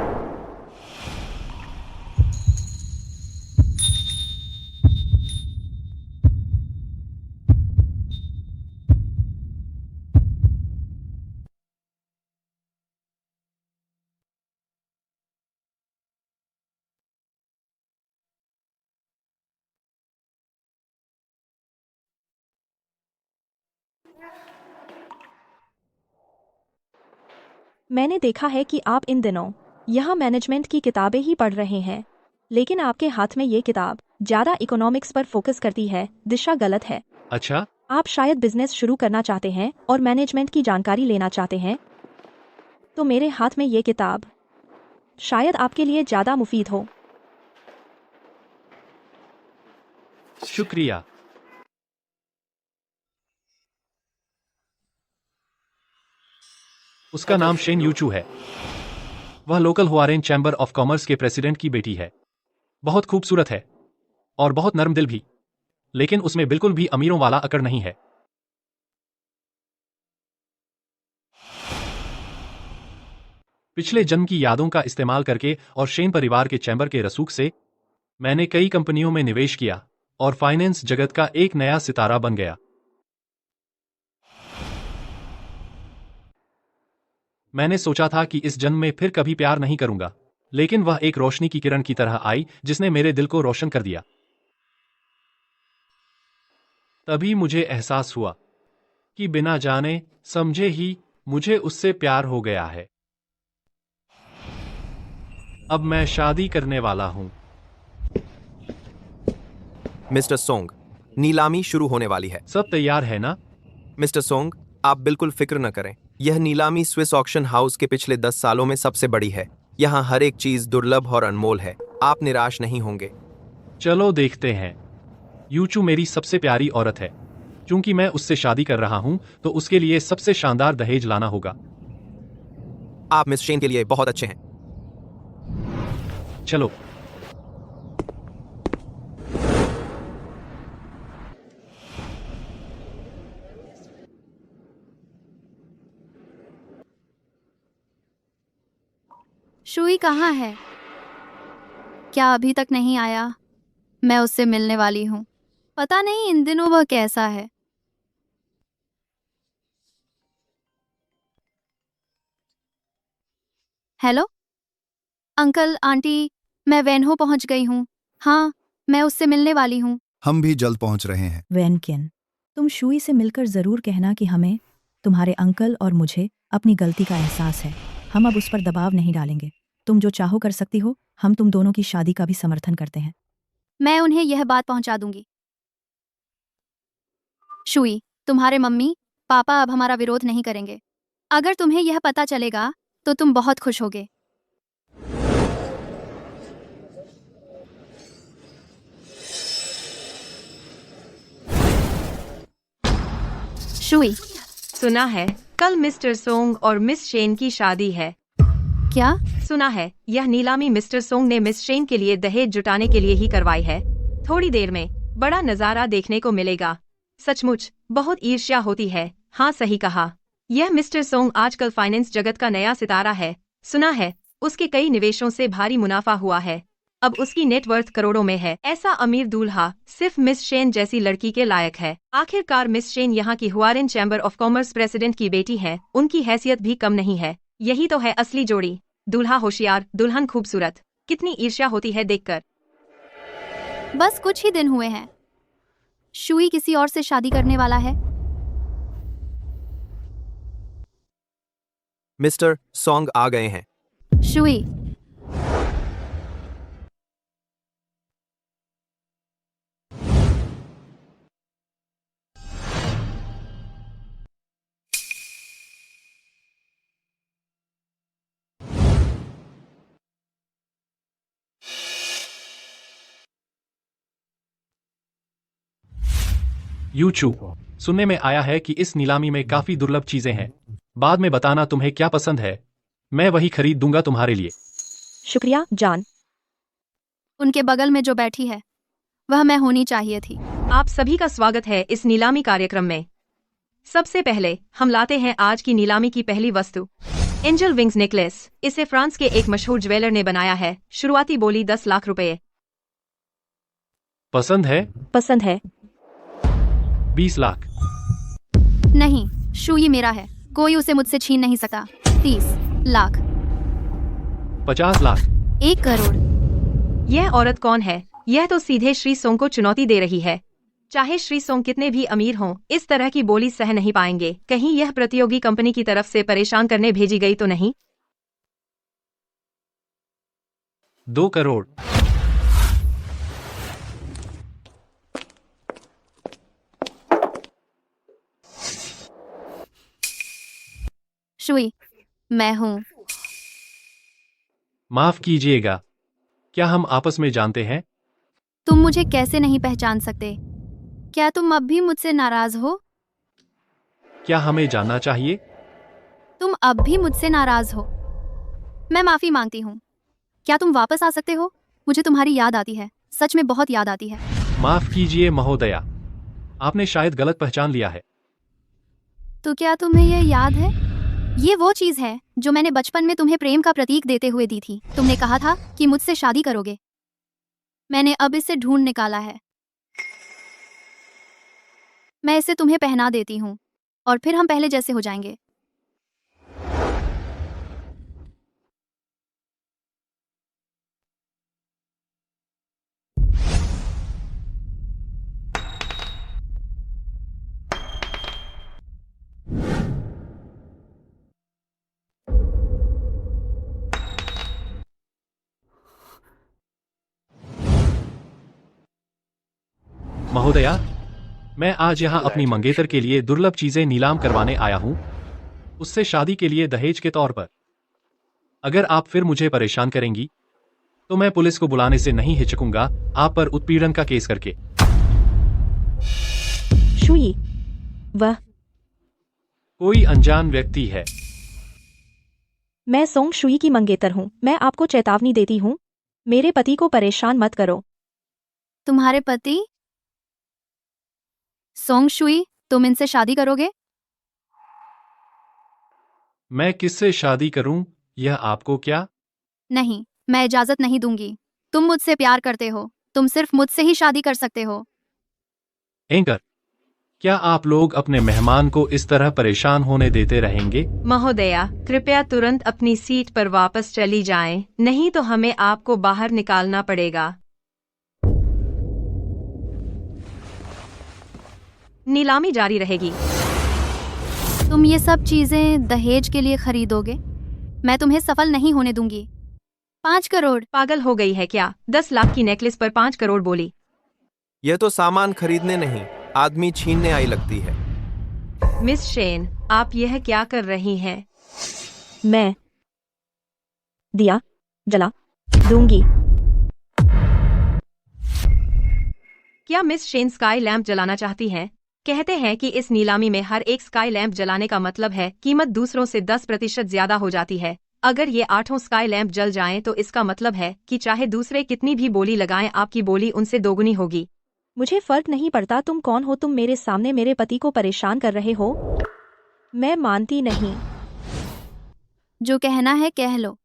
मैंने देखा है कि आप इन दिनों यहाँ मैनेजमेंट की किताबें ही पढ़ रहे हैं, लेकिन आपके हाथ में ये किताब ज़्यादा इकोनॉमिक्स पर फोकस करती है। दिशा गलत है।
अच्छा,
आप शायद बिजनेस शुरू करना चाहते हैं और मैनेजमेंट की जानकारी लेना चाहते हैं, तो मेरे हाथ में ये किताब शायद आपके लिए ज़्यादा मुफीद हो।
शुक्रिया। उसका नाम शेन यूचू है। वह लोकल हुआरेन चैम्बर ऑफ कॉमर्स के प्रेसिडेंट की बेटी है। बहुत खूबसूरत है और बहुत नर्म दिल भी, लेकिन उसमें बिल्कुल भी अमीरों वाला अकड़ नहीं है। पिछले जन्म की यादों का इस्तेमाल करके और शेन परिवार के चैम्बर के रसूख से मैंने कई कंपनियों में निवेश किया और फाइनेंस जगत का एक नया सितारा बन गया। मैंने सोचा था कि इस जन्म में फिर कभी प्यार नहीं करूंगा, लेकिन वह एक रोशनी की किरण की तरह आई जिसने मेरे दिल को रोशन कर दिया। तभी मुझे एहसास हुआ कि बिना जाने समझे ही मुझे उससे प्यार हो गया है। अब मैं शादी करने वाला हूँ।
मिस्टर सोंग, नीलामी शुरू होने वाली है।
सब तैयार है ना?
मिस्टर सोंग, आप बिल्कुल फिक्र न करें। यह नीलामी स्विस ऑक्शन हाउस के पिछले 10 सालों में सबसे बड़ी है। यहाँ हर एक चीज दुर्लभ और अनमोल है। आप निराश नहीं होंगे।
चलो देखते हैं। यूचू मेरी सबसे प्यारी औरत है। क्योंकि मैं उससे शादी कर रहा हूँ तो उसके लिए सबसे शानदार दहेज लाना होगा।
आप मिस शेन के लिए बहुत अच्छे हैं।
चलो।
शुई कहाँ है? क्या अभी तक नहीं आया? मैं उससे मिलने वाली हूँ। पता नहीं इन दिनों वह कैसा है। हेलो अंकल आंटी, मैं वेन्हो पहुंच गई हूँ। हाँ, मैं उससे मिलने वाली हूँ।
हम भी जल्द पहुंच रहे हैं।
वैनकिन, तुम शुई से मिलकर ज़रूर कहना कि हमें, तुम्हारे अंकल और मुझे अपनी गलती का एहसास है। हम अब उस पर दबाव नहीं डालेंगे। तुम जो चाहो कर सकती हो। हम तुम दोनों की शादी का भी समर्थन करते हैं।
मैं उन्हें यह बात पहुंचा दूंगी। शुई, तुम्हारे मम्मी पापा अब हमारा विरोध नहीं करेंगे। अगर तुम्हें यह पता चलेगा तो तुम बहुत खुश होगे। शुई,
सुना है कल मिस्टर सोंग और मिस शेन की शादी है।
क्या?
सुना है यह नीलामी मिस्टर सोंग ने मिस शेन के लिए दहेज जुटाने के लिए ही करवाई है। थोड़ी देर में बड़ा नजारा देखने को मिलेगा। सचमुच बहुत ईर्ष्या होती है। हाँ सही कहा। यह मिस्टर सोंग आजकल फाइनेंस जगत का नया सितारा है। सुना है उसके कई निवेशों से भारी मुनाफा हुआ है। अब उसकी नेटवर्थ करोड़ों में है। ऐसा अमीर दूल्हा सिर्फ मिस शेन जैसी लड़की के लायक है। आखिरकार मिस शेन यहाँ की हुआरिन चैम्बर ऑफ कॉमर्स प्रेसिडेंट की बेटी है। उनकी हैसियत भी कम नहीं है। यही तो है असली जोड़ी। दूल्हा होशियार, दुल्हन खूबसूरत। कितनी ईर्ष्या होती है देखकर।
बस कुछ ही दिन हुए हैं। शुई किसी और से शादी करने वाला है।
मिस्टर सोंग आ गए हैं।
शुई,
यूचू, सुनने में आया है कि इस नीलामी में काफी दुर्लभ चीजें हैं। बाद में बताना तुम्हें क्या पसंद है। मैं वही खरीद दूंगा तुम्हारे लिए।
शुक्रिया जान।
उनके बगल में जो बैठी है वह मैं होनी चाहिए थी।
आप सभी का स्वागत है इस नीलामी कार्यक्रम में। सबसे पहले हम लाते हैं आज की नीलामी की पहली वस्तु, एंजल विंग्स नेकलेस। इसे फ्रांस के एक मशहूर ज्वेलर ने बनाया है। शुरुआती बोली 10 लाख रुपए।
पसंद है?
पसंद है।
20 लाख।
नहीं, शुई मेरा है। कोई उसे मुझसे छीन नहीं सकता। 30 लाख।
50 लाख।
1 करोड़।
यह औरत कौन है? यह तो सीधे श्री सोंग को चुनौती दे रही है। चाहे श्री सोंग कितने भी अमीर हों, इस तरह की बोली सह नहीं पाएंगे। कहीं यह प्रतियोगी कंपनी की तरफ से परेशान करने भेजी गई तो नहीं?
2 करोड़।
शुई, मैं हूँ।
माफ कीजिएगा, क्या हम आपस में जानते हैं?
तुम मुझे कैसे नहीं पहचान सकते? क्या तुम अब भी मुझसे नाराज हो?
क्या हमें जानना चाहिए?
तुम अब भी मुझसे नाराज हो। मैं माफी मांगती हूँ। क्या तुम वापस आ सकते हो? मुझे तुम्हारी याद आती है। सच में बहुत याद आती है।
माफ कीजिए महोदया, आपने शायद गलत पहचान लिया है।
तो क्या तुम्हें यह याद है? ये वो चीज है जो मैंने बचपन में तुम्हें प्रेम का प्रतीक देते हुए दी थी। तुमने कहा था कि मुझसे शादी करोगे। मैंने अब इसे ढूंढ निकाला है। मैं इसे तुम्हें पहना देती हूँ और फिर हम पहले जैसे हो जाएंगे।
महोदया, मैं आज यहाँ अपनी मंगेतर के लिए दुर्लभ चीजें नीलाम करवाने आया हूँ, उससे शादी के लिए दहेज के तौर पर। अगर आप फिर मुझे परेशान करेंगी तो मैं पुलिस को बुलाने से नहीं हिचकूंगा, आप पर उत्पीड़न का केस करके।
शुई, वह
कोई अनजान व्यक्ति है।
मैं सोंग शुई की मंगेतर हूँ। मैं आपको चेतावनी देती हूँ, मेरे पति को परेशान मत करो।
तुम्हारे पति? सोंग शुई, तुम इनसे शादी करोगे?
मैं किससे शादी करूं, यह आपको क्या?
नहीं, मैं इजाजत नहीं दूंगी। तुम मुझसे प्यार करते हो, तुम सिर्फ मुझसे ही शादी कर सकते हो।
एंकर, क्या आप लोग अपने मेहमान को इस तरह परेशान होने देते रहेंगे?
महोदया, कृपया तुरंत अपनी सीट पर वापस चली जाएं, नहीं तो हमें आपको बाहर निकालना पड़ेगा। नीलामी जारी रहेगी।
तुम ये सब चीजें दहेज के लिए खरीदोगे? मैं तुम्हें सफल नहीं होने दूंगी। 5 करोड़।
पागल हो गई है क्या? 10 लाख की नेकलेस पर 5 करोड़ बोली।
यह तो सामान खरीदने नहीं, आदमी छीनने आई लगती है।
मिस शेन, आप यह क्या कर रही हैं?
मैं दिया जला दूंगी।
क्या मिस शेन स्काई लैंप जलाना चाहती हैं? कहते हैं कि इस नीलामी में हर एक स्काई लैंप जलाने का मतलब है कीमत दूसरों से 10% ज्यादा हो जाती है। अगर ये 8 स्काई लैंप जल जाएं तो इसका मतलब है कि चाहे दूसरे कितनी भी बोली लगाएं, आपकी बोली उनसे दोगुनी होगी।
मुझे फर्क नहीं पड़ता तुम कौन हो, तुम मेरे सामने मेरे पति को परेशान कर रहे हो। मैं मानती नहीं।
जो कहना है कह लो।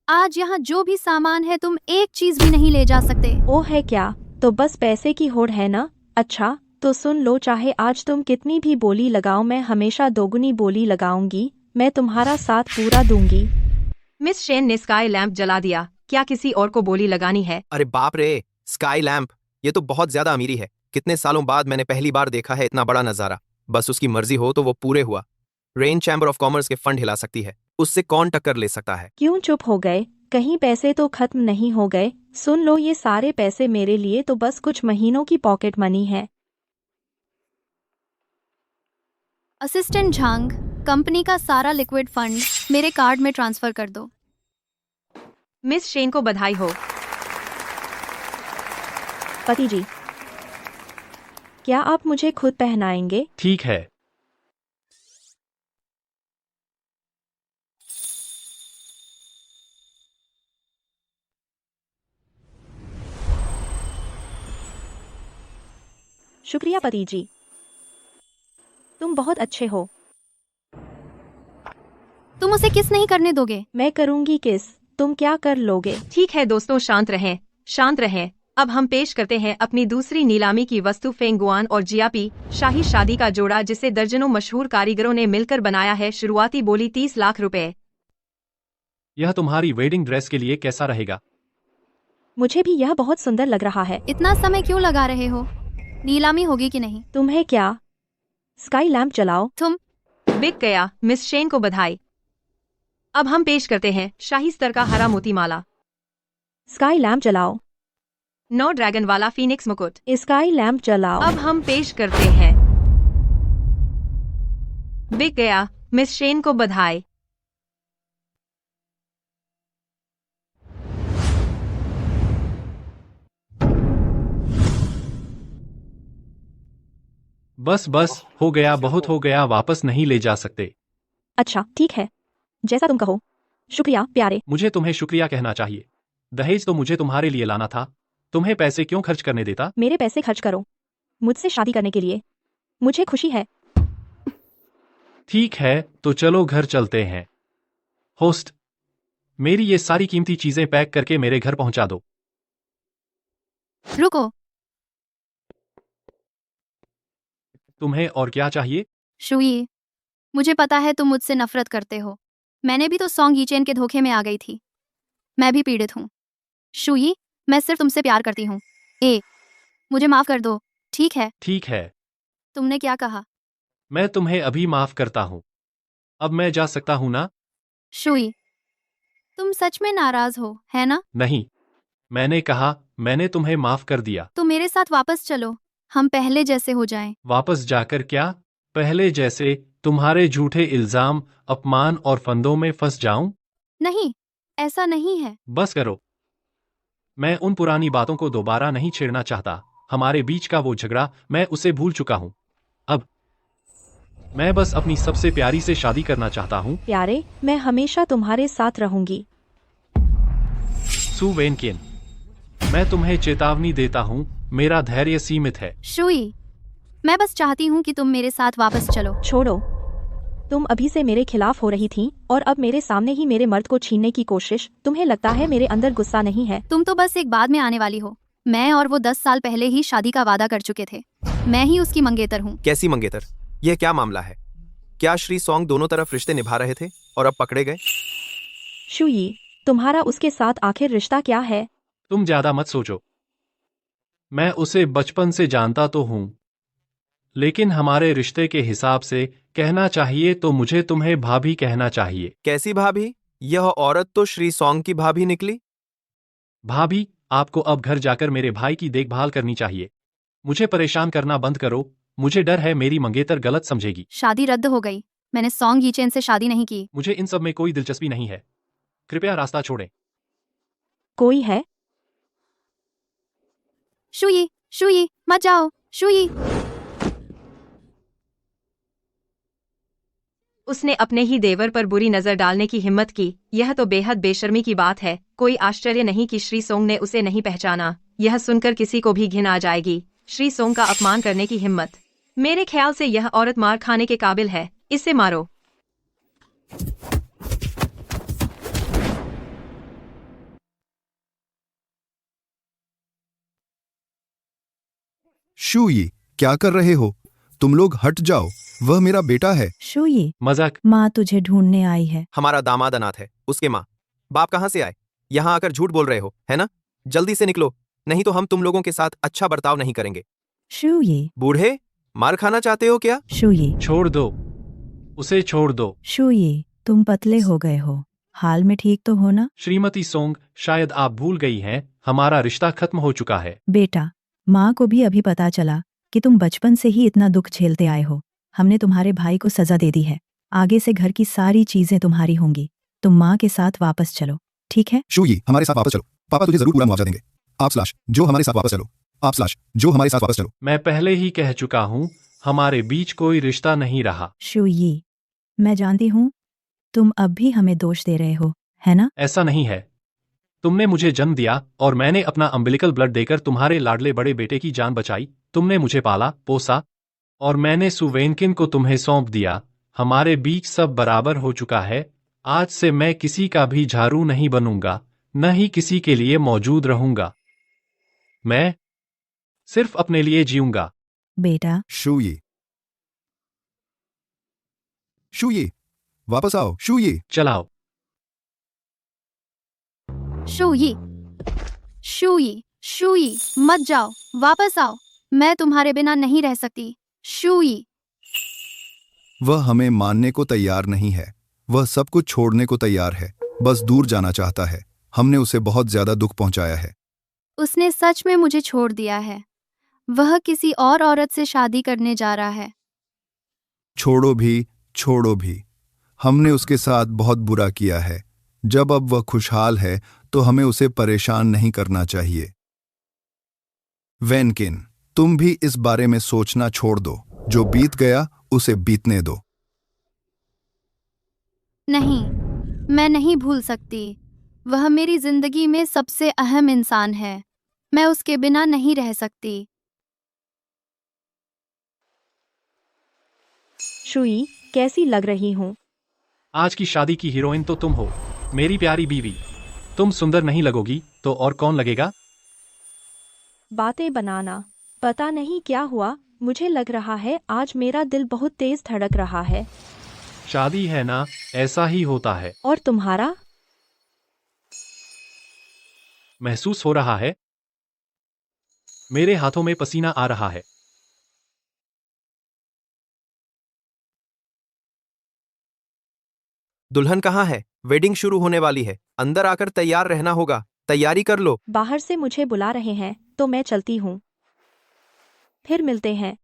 आज यहाँ जो भी सामान है तुम एक चीज भी नहीं ले जा सकते।
ओ है क्या? तो बस पैसे की होड़ है ना? अच्छा तो सुन लो, चाहे आज तुम कितनी भी बोली लगाओ, मैं हमेशा दोगुनी बोली लगाऊंगी। मैं तुम्हारा साथ पूरा दूंगी।
मिस शेन ने स्काई लैंप जला दिया। क्या किसी और को बोली लगानी है?
अरे बाप रे, स्काई लैंप, ये तो बहुत ज्यादा अमीरी है। कितने सालों बाद मैंने पहली बार देखा है इतना बड़ा नजारा। बस उसकी मर्जी हो तो वो पूरे हुआ। रेन चैम्बर ऑफ कॉमर्स के फंड हिला सकती है, उससे कौन टक्कर ले सकता है?
क्यों चुप हो गए? कहीं पैसे तो खत्म नहीं हो गए? सुन लो, ये सारे पैसे मेरे लिए तो बस कुछ महीनों की पॉकेट मनी है।
असिस्टेंट झांग, कंपनी का सारा लिक्विड फंड मेरे कार्ड में ट्रांसफर कर दो।
मिस शेन को बधाई हो।
पति जी, क्या आप मुझे खुद पहनाएंगे?
ठीक है।
शुक्रिया पति जी, तुम बहुत अच्छे हो।
तुम उसे किस नहीं करने दोगे?
मैं करूंगी किस, तुम क्या कर लोगे?
ठीक है दोस्तों, शांत रहें, शांत रहें। अब हम पेश करते हैं अपनी दूसरी नीलामी की वस्तु, फेंगुआन और जियापी, शाही शादी का जोड़ा जिसे दर्जनों मशहूर कारीगरों ने मिलकर बनाया है। शुरुआती बोली 30 लाख रुपए।
यह तुम्हारी वेडिंग ड्रेस के लिए कैसा रहेगा?
मुझे भी यह बहुत सुंदर लग रहा है।
इतना समय क्यों लगा रहे हो? नीलामी होगी कि नहीं?
तुम्हें क्या? स्काई लैंप जलाओ।
तुम
बिक गया। मिस शेन को बधाई। अब हम पेश करते हैं शाही स्तर का हरा मोती माला,
स्काई लैंप जलाओ।
9 ड्रैगन वाला फीनिक्स मुकुट।
स्काई लैंप जलाओ।
अब हम पेश करते हैं। बिक गया। मिस शेन को बधाई।
बस बस, हो गया, बहुत हो गया, वापस नहीं ले जा सकते।
अच्छा ठीक है, जैसा तुम कहो। शुक्रिया प्यारे।
मुझे तुम्हें शुक्रिया कहना चाहिए। दहेज तो मुझे तुम्हारे लिए लाना था, तुम्हें पैसे क्यों खर्च करने देता?
मेरे पैसे खर्च करो मुझसे शादी करने के लिए, मुझे खुशी है।
ठीक है, तो चलो घर चलते हैं। होस्ट, मेरी ये सारी कीमती चीजें पैक करके मेरे घर पहुंचा दो।
रुको।
तुम्हें और क्या चाहिए?
शुई, मुझे पता है तुम मुझसे नफरत करते हो। मैंने भी तो सॉन्ग यीचेन के धोखे में आ गई थी। मैं भी पीड़ित हूँ। शुई, मैं सिर्फ तुमसे प्यार करती हूँ। मुझे माफ कर दो, ठीक है?
ठीक है,
तुमने क्या कहा?
मैं तुम्हें अभी माफ करता हूँ। अब मैं जा सकता हूँ ना?
शुई, तुम सच में नाराज हो, है ना?
नहीं, मैंने कहा मैंने तुम्हें माफ कर दिया।
तो मेरे साथ वापस चलो, हम पहले जैसे हो जाएं।
वापस जाकर क्या? पहले जैसे तुम्हारे झूठे इल्जाम, अपमान और फंदों में फंस जाऊं?
नहीं, ऐसा नहीं है।
बस करो। मैं उन पुरानी बातों को दोबारा नहीं छेड़ना चाहता। हमारे बीच का वो झगड़ा, मैं उसे भूल चुका हूं। अब मैं बस अपनी सबसे प्यारी से शादी करना चाहता हूं।
प्यारे, मैं हमेशा तुम्हारे साथ रहूंगी।
सु वेनकिन, मैं तुम्हें चेतावनी देता हूं, मेरा धैर्य सीमित है।
शुई, मैं बस चाहती हूँ कि तुम मेरे साथ वापस चलो।
छोड़ो, तुम अभी से मेरे खिलाफ हो रही थी और अब मेरे सामने ही मेरे मर्द को छीनने की कोशिश। तुम्हें लगता है मेरे अंदर गुस्सा नहीं है?
तुम तो बस एक बाद में आने वाली हो। मैं और वो 10 साल पहले ही शादी का वादा कर चुके थे। मैं ही उसकी मंगेतर हूँ।
कैसी मंगेतर? यह क्या मामला है? क्या श्री सॉन्ग दोनों तरफ रिश्ते निभा रहे थे और अब पकड़े गए?
शुई, तुम्हारा उसके साथ आखिर रिश्ता क्या है?
तुम ज्यादा मत सोचो। मैं उसे बचपन से जानता तो हूं, लेकिन हमारे रिश्ते के हिसाब से कहना चाहिए तो मुझे तुम्हें भाभी कहना चाहिए।
कैसी भाभी? यह औरत तो श्री सॉन्ग की भाभी निकली।
भाभी, आपको अब घर जाकर मेरे भाई की देखभाल करनी चाहिए। मुझे परेशान करना बंद करो। मुझे डर है मेरी मंगेतर गलत समझेगी।
शादी रद्द हो गई। मैंने सॉन्ग यीचेन से शादी नहीं की।
मुझे इन सब में कोई दिलचस्पी नहीं है। कृपया रास्ता छोड़ें।
कोई है?
शुई, शुई, मत जाओ। शुई।
उसने अपने ही देवर पर बुरी नजर डालने की हिम्मत की। यह तो बेहद बेशर्मी की बात है। कोई आश्चर्य नहीं कि श्री सोंग ने उसे नहीं पहचाना। यह सुनकर किसी को भी घिन आ जाएगी। श्री सोंग का अपमान करने की हिम्मत। मेरे ख्याल से यह औरत मार खाने के काबिल है। इसे मारो।
शुई, क्या कर रहे हो? तुम लोग हट जाओ, वह मेरा बेटा है।
शुई,
मजाक।
माँ तुझे ढूंढने आई है।
हमारा दामाद अनाथ है, उसके माँ बाप कहाँ से आए? यहाँ आकर झूठ बोल रहे हो, है ना? जल्दी से निकलो, नहीं तो हम तुम लोगों के साथ अच्छा बर्ताव नहीं करेंगे।
शुई,
बूढ़े, मार खाना चाहते हो क्या?
शुई,
छोड़ दो, उसे छोड़ दो।
शुई, तुम पतले हो गए हो। हाल में ठीक तो हो ना?
श्रीमती सोंग, शायद आप भूल गई हैं, हमारा रिश्ता खत्म हो चुका है।
बेटा, माँ को भी अभी पता चला कि तुम बचपन से ही इतना दुख झेलते आए हो। हमने तुम्हारे भाई को सजा दे दी है। आगे से घर की सारी चीजें तुम्हारी होंगी। तुम माँ के साथ वापस चलो, ठीक है?
शुई, हमारे साथ वापस चलो, पापा तुझे जरूर पूरा मुआवजा देंगे। आप स्लैश जो हमारे साथ वापस चलो, आप स्लैश जो हमारे साथ वापस चलो।
मैं पहले ही कह चुका हूँ, हमारे बीच कोई रिश्ता नहीं रहा।
शुई, मैं जानती हूँ तुम अब भी हमें दोष दे रहे हो, है ना?
ऐसा नहीं है। तुमने मुझे जन्म दिया और मैंने अपना अम्बिलिकल ब्लड देकर तुम्हारे लाडले बड़े बेटे की जान बचाई। तुमने मुझे पाला पोसा और मैंने सुवेनकिन को तुम्हें सौंप दिया। हमारे बीच सब बराबर हो चुका है। आज से मैं किसी का भी झाड़ू नहीं बनूंगा, न ही किसी के लिए मौजूद रहूंगा। मैं सिर्फ अपने लिए जीऊंगा।
बेटा,
शुई, शुई, वापस आओ, शुई।
चलाओ।
शुई, शुई, शुई, मत जाओ, वापस आओ। मैं तुम्हारे बिना नहीं रह सकती। शुई।
वह हमें मानने को तैयार नहीं है। वह सब कुछ छोड़ने को तैयार है, बस दूर जाना चाहता है। हमने उसे बहुत ज्यादा दुख पहुंचाया है।
उसने सच में मुझे छोड़ दिया है। वह किसी और औरत से शादी करने जा रहा है।
छोड़ो भी, छोड़ो भी। हमने उसके साथ बहुत बुरा किया है। जब अब वह खुशहाल है तो हमें उसे परेशान नहीं करना चाहिए। वेनकिन, तुम भी इस बारे में सोचना छोड़ दो। जो बीत गया उसे बीतने दो।
नहीं, मैं नहीं भूल सकती। वह मेरी जिंदगी में सबसे अहम इंसान है। मैं उसके बिना नहीं रह सकती।
शुई, कैसी लग रही हूँ?
आज की शादी की हीरोइन तो तुम हो, मेरी प्यारी बीवी। तुम सुंदर नहीं लगोगी तो और कौन लगेगा?
बातें बनाना। पता नहीं क्या हुआ, मुझे लग रहा है आज मेरा दिल बहुत तेज धड़क रहा है।
शादी है ना, ऐसा ही होता है।
और तुम्हारा?
महसूस हो रहा है? मेरे हाथों में पसीना आ रहा है।
दुल्हन कहाँ है? वेडिंग शुरू होने वाली है, अंदर आकर तैयार रहना होगा। तैयारी कर लो।
बाहर से मुझे बुला रहे हैं तो मैं चलती हूँ। फिर मिलते हैं।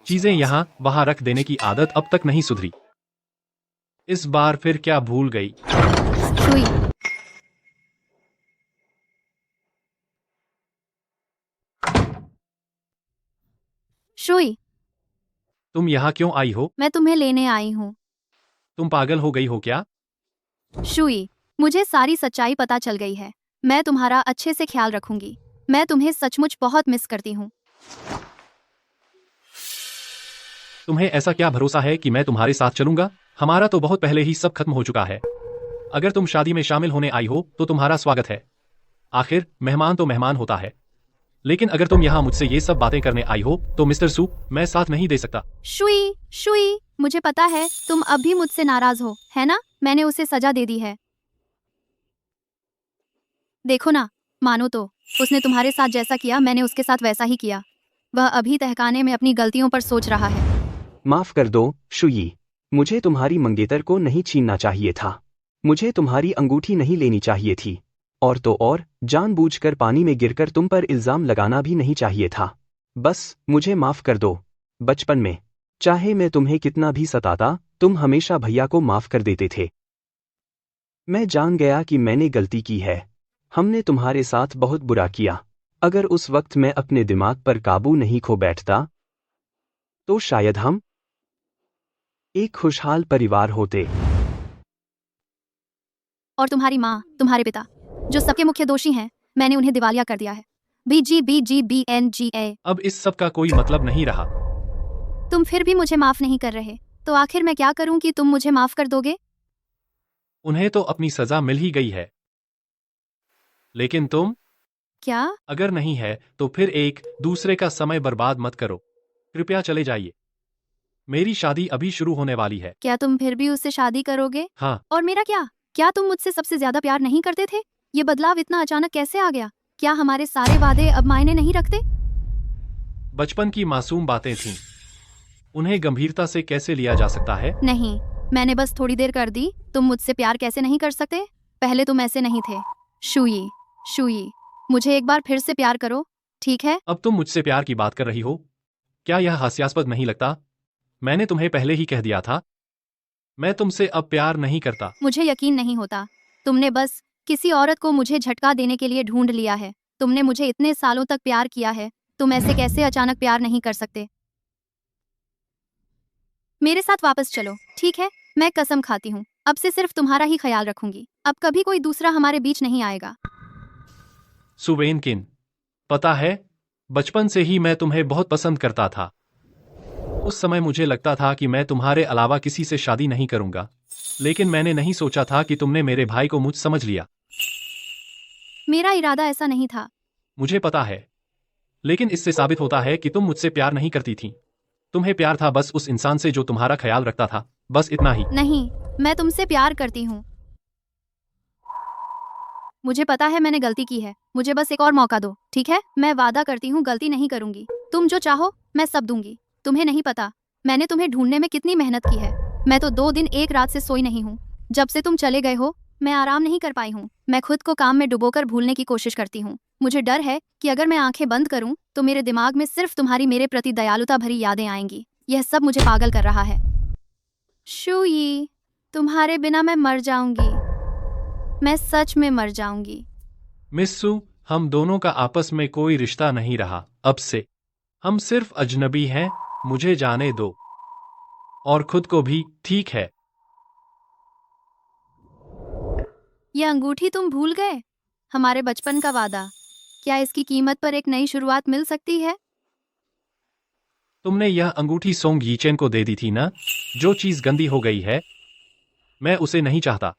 चीजें यहाँ वहां रख देने की आदत अब तक नहीं सुधरी। इस बार फिर क्या भूल गई?
शुई, शुई,
तुम यहाँ क्यों आई हो?
मैं तुम्हें लेने आई हूँ।
तुम पागल हो गई हो क्या?
शुई, मुझे सारी सच्चाई पता चल गई है। मैं तुम्हारा अच्छे से ख्याल रखूंगी। मैं तुम्हें सचमुच बहुत मिस करती हूँ।
तुम्हें ऐसा क्या भरोसा है कि मैं तुम्हारे साथ चलूंगा? हमारा तो बहुत पहले ही सब खत्म हो चुका है। अगर तुम शादी में शामिल होने आई हो तो तुम्हारा स्वागत है। आखिर मेहमान तो मेहमान होता है। लेकिन अगर तुम यहाँ मुझसे ये सब बातें करने आई हो तो मिस्टर सू, मैं साथ नहीं दे सकता।
शुई, शुई, मुझे पता है तुम अब भी मुझसे नाराज हो, है ना? मैंने उसे सजा दे दी है। देखो ना, मानो तो उसने तुम्हारे साथ जैसा किया मैंने उसके साथ वैसा ही किया। वह अभी तहखाने में अपनी गलतियों पर सोच रहा है।
माफ कर दो, शुई। मुझे तुम्हारी मंगेतर को नहीं छीनना चाहिए था। मुझे तुम्हारी अंगूठी नहीं लेनी चाहिए थी। और तो और, जानबूझकर पानी में गिरकर तुम पर इल्जाम लगाना भी नहीं चाहिए था। बस, मुझे माफ कर दो। बचपन में, चाहे मैं तुम्हें कितना भी सताता, तुम हमेशा भैया को माफ कर देते थे। मैं जान गया कि मैंने गलती की है। हमने तुम्हारे साथ बहुत बुरा किया। अगर उस वक्त मैं अपने दिमाग पर काबू नहीं खो बैठता, तो शायद हम एक खुशहाल परिवार होते।
और तुम्हारी माँ, तुम्हारे पिता, जो सबके मुख्य दोषी हैं, मैंने उन्हें दिवालिया कर दिया है। BGBGBNGA।
अब इस सब का कोई मतलब नहीं रहा।
तुम फिर भी मुझे माफ नहीं कर रहे, तो आखिर मैं क्या करूं कि तुम मुझे माफ कर दोगे?
उन्हें तो अपनी सजा मिल ही गई है। लेकिन तुम,
क्या?
अगर नहीं है तो फिर एक दूसरे का समय बर्बाद मत करो। कृपया चले जाइए। मेरी शादी अभी शुरू होने वाली है।
क्या तुम फिर भी उससे शादी करोगे?
हाँ।
और मेरा क्या? क्या तुम मुझसे सबसे ज्यादा प्यार नहीं करते थे? ये बदलाव इतना अचानक कैसे आ गया? क्या हमारे सारे वादे अब मायने नहीं रखते?
बचपन की मासूम बातें थीं। उन्हें गंभीरता से कैसे लिया जा सकता है?
नहीं, मैंने बस थोड़ी देर कर दी। तुम मुझसे प्यार कैसे नहीं कर सकते? पहले तुम ऐसे नहीं थे। शुई, शुई, मुझे एक बार फिर से प्यार करो, ठीक है?
अब तुम मुझसे प्यार की बात कर रही हो? क्या यह हास्यास्पद नहीं लगता? मैंने तुम्हें पहले ही कह दिया था। मैं तुमसे अब प्यार नहीं करता।
मुझे यकीन नहीं होता। तुमने बस किसी औरत को मुझे झटका देने के लिए ढूंढ लिया है। तुमने मुझे इतने सालों तक प्यार किया है। तुम ऐसे कैसे अचानक प्यार नहीं कर सकते? मेरे साथ वापस चलो, ठीक है? मैं कसम खाती हूँ, अब से सिर्फ तुम्हारा ही ख्याल रखूंगी। अब कभी कोई दूसरा हमारे बीच नहीं आएगा।
सुवेनकिन, पता है, बचपन से ही मैं तुम्हें बहुत पसंद करता था। उस समय मुझे लगता था कि मैं तुम्हारे अलावा किसी से शादी नहीं करूंगा। लेकिन मैंने नहीं सोचा था कि तुमने मेरे भाई को मुझ समझ लिया।
मेरा इरादा ऐसा नहीं था।
मुझे पता है। लेकिन इससे साबित होता है कि तुम मुझसे प्यार नहीं करती थी। तुम्हें प्यार था बस उस इंसान से जो तुम्हारा ख्याल रखता था, बस इतना ही।
नहीं, मैं तुमसे प्यार करती हूँ। मुझे पता है मैंने गलती की है। मुझे बस एक और मौका दो, ठीक है? मैं वादा करती हूँ गलती नहीं करूंगी। तुम जो चाहो मैं सब दूंगी। तुम्हें नहीं पता मैंने तुम्हें ढूंढने में कितनी मेहनत की है। मैं तो 2 दिन 1 रात से सोई नहीं हूँ। जब से तुम चले गए हो मैं आराम नहीं कर पाई हूँ। मैं खुद को काम में डुबोकर भूलने की कोशिश करती हूँ। मुझे डर है कि अगर मैं आंखें बंद करूँ तो मेरे दिमाग में सिर्फ तुम्हारी मेरे प्रति दयालुता भरी यादें आएंगी। यह सब मुझे पागल कर रहा है। शुई, तुम्हारे बिना मैं मर जाऊंगी। मैं सच में मर जाऊंगी।
मिस सू, हम दोनों का आपस में कोई रिश्ता नहीं रहा अब से। हम सिर्फ अजनबी हैं। मुझे जाने दो। और खुद को भी, ठीक है?
यह अंगूठी तुम भूल गए? हमारे बचपन का वादा। क्या इसकी कीमत पर एक नई शुरुआत मिल सकती है?
तुमने यह अंगूठी सोंग यीचेन को दे दी थी ना? जो चीज गंदी हो गई है, मैं उसे नहीं चाहता।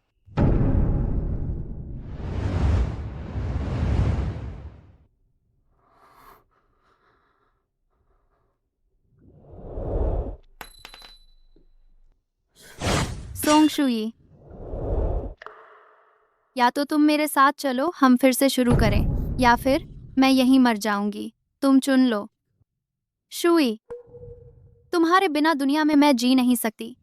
सोंग शुई, या तो तुम मेरे साथ चलो, हम फिर से शुरू करें, या फिर मैं यहीं मर जाऊंगी। तुम चुन लो। शुई, तुम्हारे बिना दुनिया में मैं जी नहीं सकती।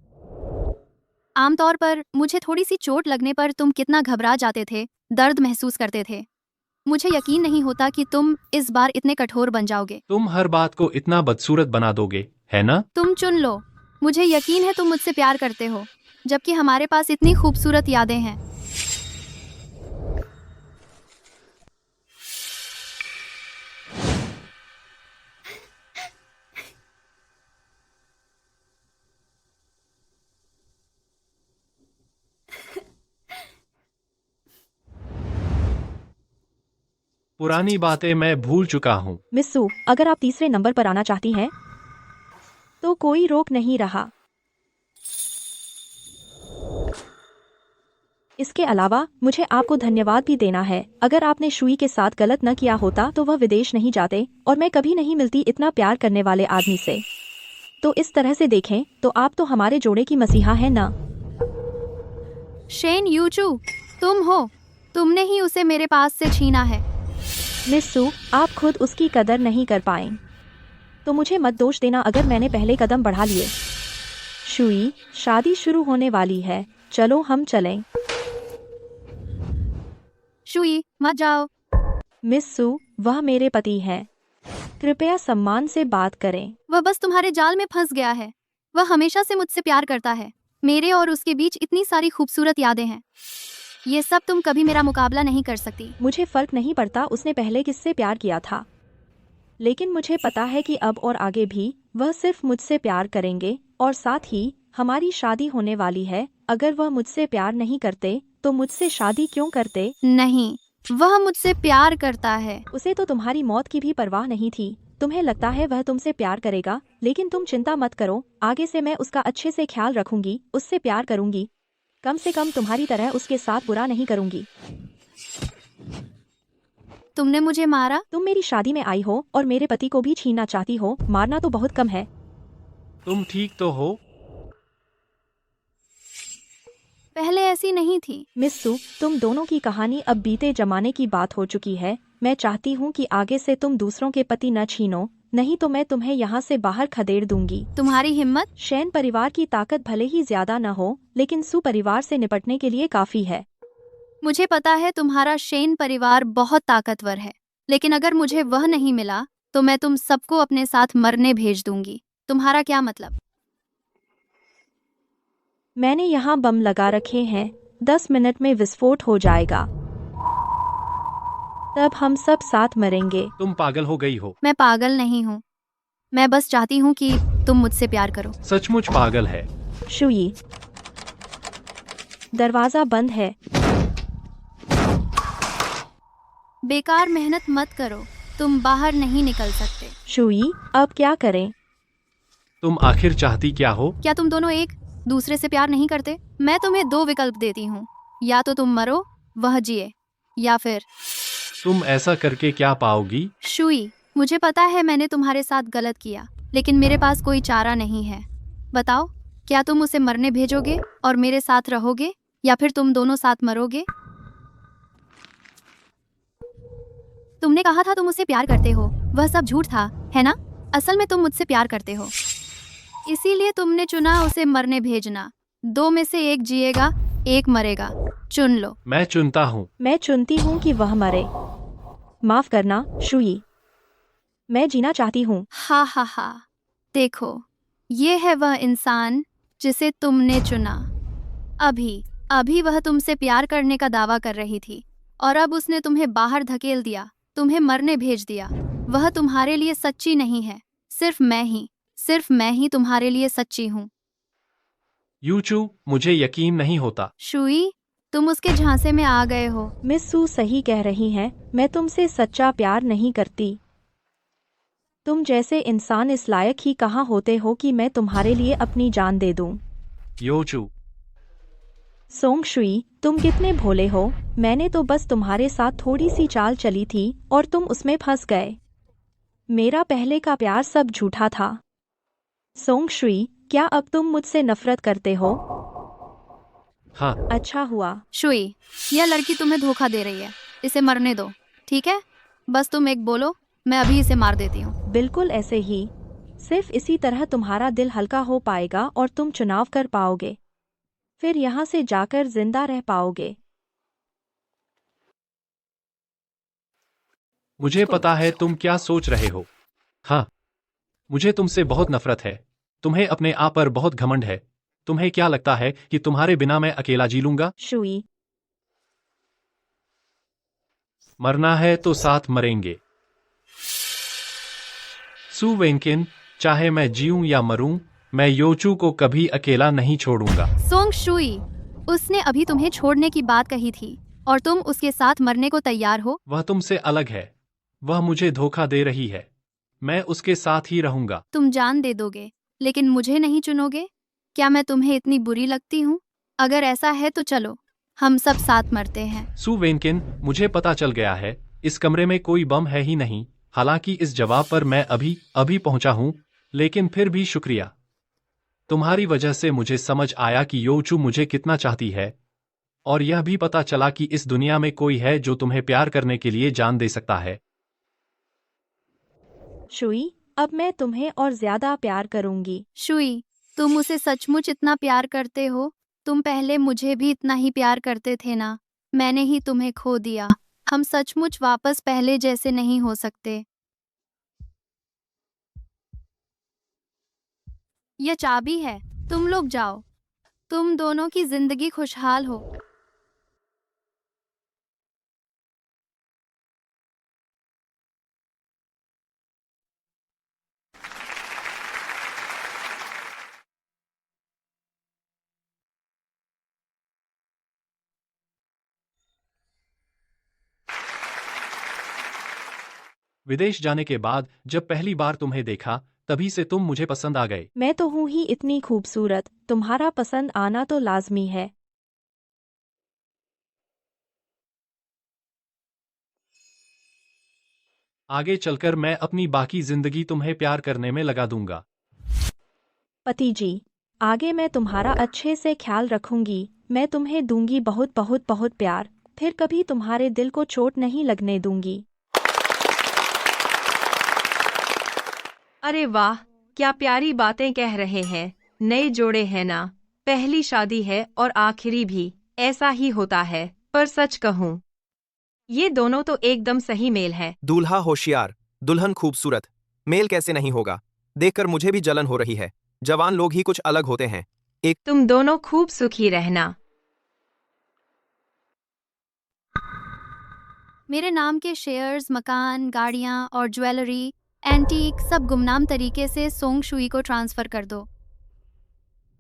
आमतौर पर मुझे थोड़ी सी चोट लगने पर तुम कितना घबरा जाते थे, दर्द महसूस करते थे। मुझे यकीन नहीं होता कि तुम इस बार इतने कठोर बन जाओगे।
तुम हर बात को इतना बदसूरत बना दोगे, है ना?
तुम चुन लो। मुझे यकीन है तुम मुझसे प्यार करते हो, जबकि हमारे पास इतनी खूबसूरत यादें हैं।
पुरानी बातें मैं भूल चुका हूँ।
मिस सू, अगर आप तीसरे नंबर पर आना चाहती हैं तो कोई रोक नहीं रहा। इसके अलावा मुझे आपको धन्यवाद भी देना है। अगर आपने शुई के साथ गलत न किया होता तो वह विदेश नहीं जाते और मैं कभी नहीं मिलती इतना प्यार करने वाले आदमी से। तो इस तरह से देखें तो आप तो हमारे जोड़े की मसीहा हैं ना।
शेन यूचू, तुम हो। तुमने ही उसे मेरे पास से छीना है।
मिस सू, आप खुद उसकी कदर नहीं कर पाए तो मुझे मत दोष देना अगर मैंने पहले कदम बढ़ा लिए। शुई, शादी शुरू होने वाली है, चलो हम चलें।
शुई, मत जाओ।
मिस सू, वह मेरे पति हैं, कृपया सम्मान से बात करें।
वह बस तुम्हारे जाल में फंस गया है। वह हमेशा से मुझसे प्यार करता है। मेरे और उसके बीच इतनी सारी खूबसूरत यादें हैं। ये सब तुम कभी मेरा मुकाबला नहीं कर सकती।
मुझे फर्क नहीं पड़ता उसने पहले किससे प्यार किया था, लेकिन मुझे पता है कि अब और आगे भी वह सिर्फ मुझसे प्यार करेंगे और साथ ही हमारी शादी होने वाली है। अगर वह मुझसे प्यार नहीं करते तो मुझसे शादी क्यों करते?
नहीं, वह मुझसे प्यार करता है।
उसे तो तुम्हारी मौत की भी परवाह नहीं थी। तुम्हें लगता है वह तुमसे प्यार करेगा, लेकिन तुम चिंता मत करो, आगे से मैं उसका अच्छे से ख्याल रखूंगी, उससे प्यार करूंगी, कम से कम तुम्हारी तरह उसके साथ बुरा नहीं करूंगी।
तुमने मुझे मारा?
तुम मेरी शादी में आई हो और मेरे पति को भी छीनना चाहती हो। मारना तो बहुत कम है।
तुम ठीक तो हो?
पहले ऐसी नहीं थी।
मिस सू, तुम दोनों की कहानी अब बीते जमाने की बात हो चुकी है। मैं चाहती हूँ कि आगे से तुम दूसरों के पति न छीनो, नहीं तो मैं तुम्हें यहाँ से बाहर खदेड़ दूंगी।
तुम्हारी हिम्मत?
शैन परिवार की ताकत भले ही ज्यादा न हो, लेकिन सू परिवार से निपटने के लिए काफी है।
मुझे पता है तुम्हारा शेन परिवार बहुत ताकतवर है, लेकिन अगर मुझे वह नहीं मिला तो मैं तुम सबको अपने साथ मरने भेज दूंगी। तुम्हारा क्या मतलब?
मैंने यहाँ बम लगा रखे हैं, 10 मिनट में विस्फोट हो जाएगा, तब हम सब साथ मरेंगे।
तुम पागल हो गई हो।
मैं पागल नहीं हूँ। मैं बस चाहती हूँ कि तुम मुझसे प्यार करो।
सचमुच पागल है।
शुई, दरवाजा बंद है।
बेकार मेहनत मत करो, तुम बाहर नहीं निकल सकते।
शुई, अब क्या करें?
तुम आखिर चाहती क्या हो?
क्या तुम दोनों एक दूसरे से प्यार नहीं करते? मैं तुम्हें 2 विकल्प देती हूँ, या तो तुम मरो, वह जिए, या फिर
तुम ऐसा करके क्या पाओगी?
शुई, मुझे पता है मैंने तुम्हारे साथ गलत किया, लेकिन मेरे पास कोई चारा नहीं है। बताओ, क्या तुम उसे मरने भेजोगे और मेरे साथ रहोगे, या फिर तुम दोनों साथ मरोगे? तुमने कहा था तुम मुझसे प्यार करते हो, वह सब झूठ था, है ना? असल में तुम मुझसे प्यार करते हो, इसीलिए तुमने चुना उसे मरने भेजना। 2 में से एक जिएगा, एक मरेगा, चुन लो।
मैं चुनता हूँ।
मैं चुनती हूँ कि वह मरे। माफ करना शुई, मैं जीना चाहती हूँ।
हा हा हा, देखो, ये है वह इंसान जिसे तुमने चुना। अभी वह तुमसे प्यार करने का दावा कर रही थी और अब उसने तुम्हें बाहर धकेल दिया, तुम्हें मरने भेज दिया। वह तुम्हारे लिए सच्ची नहीं है, सिर्फ मैं ही तुम्हारे लिए सच्ची हूँ।
यूचू, मुझे यकीन नहीं होता।
शुई, तुम उसके झांसे में आ गए हो।
मिस सू सही कह रही हैं, मैं तुमसे सच्चा प्यार नहीं करती। तुम जैसे इंसान इस लायक ही कहाँ होते हो कि मैं तुम्हारे लिए अपनी जान दे दूं।
योचू,
सोंग शुई, तुम कितने भोले हो। मैंने तो बस तुम्हारे साथ थोड़ी सी चाल चली थी और तुम उसमें फंस गए। मेरा पहले का प्यार सब झूठा था। सोंग शुई, क्या अब तुम मुझसे नफरत करते हो?
हाँ।
अच्छा हुआ।
शुई, यह लड़की तुम्हें धोखा दे रही है, इसे मरने दो, ठीक है? बस तुम एक बोलो, मैं अभी इसे मार देती हूँ।
बिल्कुल ऐसे ही, सिर्फ इसी तरह तुम्हारा दिल हल्का हो पाएगा और तुम चुनाव कर पाओगे। फिर यहाँ से जाकर जिंदा रह पाओगे।
मुझे पता है तुम क्या सोच रहे हो। हाँ, मुझे तुमसे बहुत नफरत है। तुम्हें अपने आप पर बहुत घमंड है। तुम्हें क्या लगता है कि तुम्हारे बिना मैं अकेला जी लूंगा?
शुई,
मरना है तो साथ मरेंगे। सु वेंकिन, चाहे मैं जीऊं या मरूं, मैं योचू को कभी अकेला नहीं छोड़ूंगा।
सोंग शुई, उसने अभी तुम्हें छोड़ने की बात कही थी और तुम उसके साथ मरने को तैयार हो।
वह तुमसे अलग है। वह मुझे धोखा दे रही है। मैं उसके साथ ही रहूंगा।
तुम जान दे दोगे लेकिन मुझे नहीं चुनोगे? क्या मैं तुम्हें इतनी बुरी लगती हूँ? अगर ऐसा है तो चलो, हम सब साथ मरते हैं।
सु वेंकिन, मुझे पता चल गया है। इस कमरे में कोई बम है ही नहीं। हालांकि इस जवाब पर मैं अभी अभी पहुंचा हूं, लेकिन फिर भी शुक्रिया। तुम्हारी वजह से मुझे समझ आया कि योचू मुझे कितना चाहती है, और यह भी पता चला कि इस दुनिया में कोई है जो तुम्हें प्यार करने के लिए जान दे सकता है।
शुई, अब मैं तुम्हें और ज्यादा प्यार करूंगी।
शुई, तुम उसे सचमुच इतना प्यार करते हो? तुम पहले मुझे भी इतना ही प्यार करते थे ना? मैंने ही तुम्हें खो दिया। हम सचमुच वापस पहले जैसे नहीं हो सकते। यह चाबी है। तुम लोग जाओ। तुम दोनों की जिंदगी खुशहाल हो।
विदेश जाने के बाद जब पहली बार तुम्हें देखा, तभी से तुम मुझे पसंद आ गए।
मैं तो हूँ ही इतनी खूबसूरत, तुम्हारा पसंद आना तो लाजमी है।
आगे चलकर मैं अपनी बाकी जिंदगी तुम्हें प्यार करने में लगा दूंगा।
पति जी, आगे मैं तुम्हारा अच्छे से ख्याल रखूंगी। मैं तुम्हें दूंगी बहुत बहुत बहुत प्यार। फिर कभी तुम्हारे दिल को चोट नहीं लगने दूंगी।
अरे वाह, क्या प्यारी बातें कह रहे हैं। नए जोड़े हैं ना। पहली शादी है और आखिरी भी। ऐसा ही होता है। पर सच कहूँ, ये दोनों तो एकदम सही मेल है।
दूल्हा होशियार, दुल्हन खूबसूरत। मेल कैसे नहीं होगा? देखकर मुझे भी जलन हो रही है। जवान लोग ही कुछ अलग होते हैं। एक
तुम दोनों खूब सुखी रहना।
मेरे नाम के शेयर्स, मकान, गाड़ियाँ और ज्वेलरी, एंटीक सब गुमनाम तरीके से सोंग शुई को ट्रांसफ़र कर दो।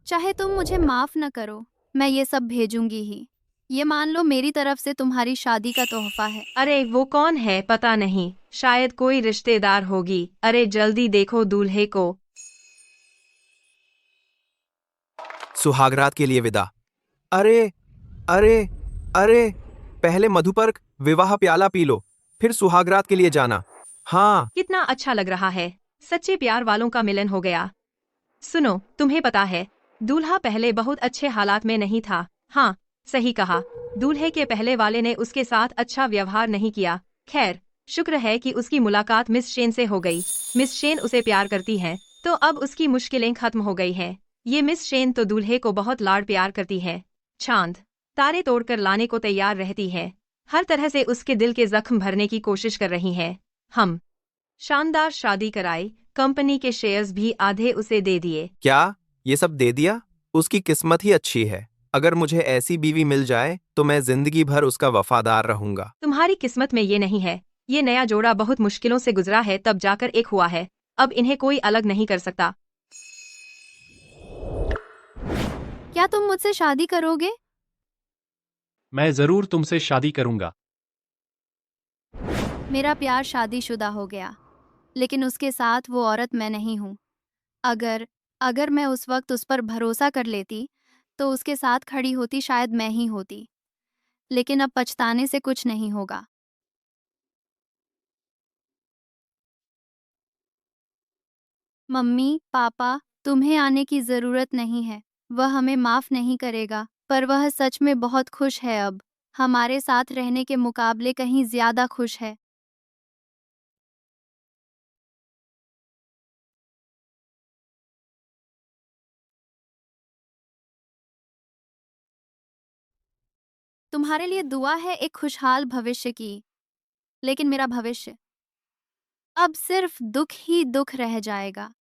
चाहे तुम मुझे माफ़ न करो, मैं ये सब भेजूंगी ही। ये मान लो मेरी तरफ से तुम्हारी शादी का तोहफा है।
अरे वो कौन है पता नहीं, शायद कोई रिश्तेदार होगी। अरे जल्दी देखो दूल्हे को।
सुहागरात के लिए विदा। अरे अरे अरे, पहले मधुपर्क विवाह प्याला पी लो, फिर सुहागरात के लिए जाना। हाँ,
कितना अच्छा लग रहा है। सच्चे प्यार वालों का मिलन हो गया। सुनो, तुम्हें पता है, दूल्हा पहले बहुत अच्छे हालात में नहीं था। हाँ, सही कहा। दूल्हे के पहले वाले ने उसके साथ अच्छा व्यवहार नहीं किया। खैर, शुक्र है कि उसकी मुलाकात मिस शेन से हो गई। मिस शेन उसे प्यार करती हैं, तो अब उसकी मुश्किलें खत्म हो गई हैं। ये मिस शेन तो दूल्हे को बहुत लाड प्यार करती है। चांद तारे तोड़कर लाने को तैयार रहती है। हर तरह से उसके दिल के जख्म भरने की कोशिश कर रही है। हम शानदार शादी कराई, कंपनी के शेयर्स भी आधे उसे दे दिए।
क्या ये सब दे दिया? उसकी किस्मत ही अच्छी है। अगर मुझे ऐसी बीवी मिल जाए तो मैं जिंदगी भर उसका वफादार रहूंगा।
तुम्हारी किस्मत में ये नहीं है। ये नया जोड़ा बहुत मुश्किलों से गुजरा है तब जाकर एक हुआ है। अब इन्हें कोई अलग नहीं कर सकता।
क्या तुम मुझसे शादी करोगे?
मैं जरूर तुमसे शादी करूंगा।
मेरा प्यार शादीशुदा हो गया, लेकिन उसके साथ वो औरत मैं नहीं हूँ। अगर अगर मैं उस वक्त उस पर भरोसा कर लेती, तो उसके साथ खड़ी होती शायद मैं ही होती। लेकिन अब पछताने से कुछ नहीं होगा। मम्मी, पापा, तुम्हें आने की ज़रूरत नहीं है। वह हमें माफ़ नहीं करेगा, पर वह सच में बहुत खुश है अब। हमारे साथ रहने के मुकाबले कहीं ज़्यादा खुश है। तुम्हारे लिए दुआ है एक खुशहाल भविष्य की, लेकिन मेरा भविष्य अब सिर्फ दुख ही दुख रह जाएगा।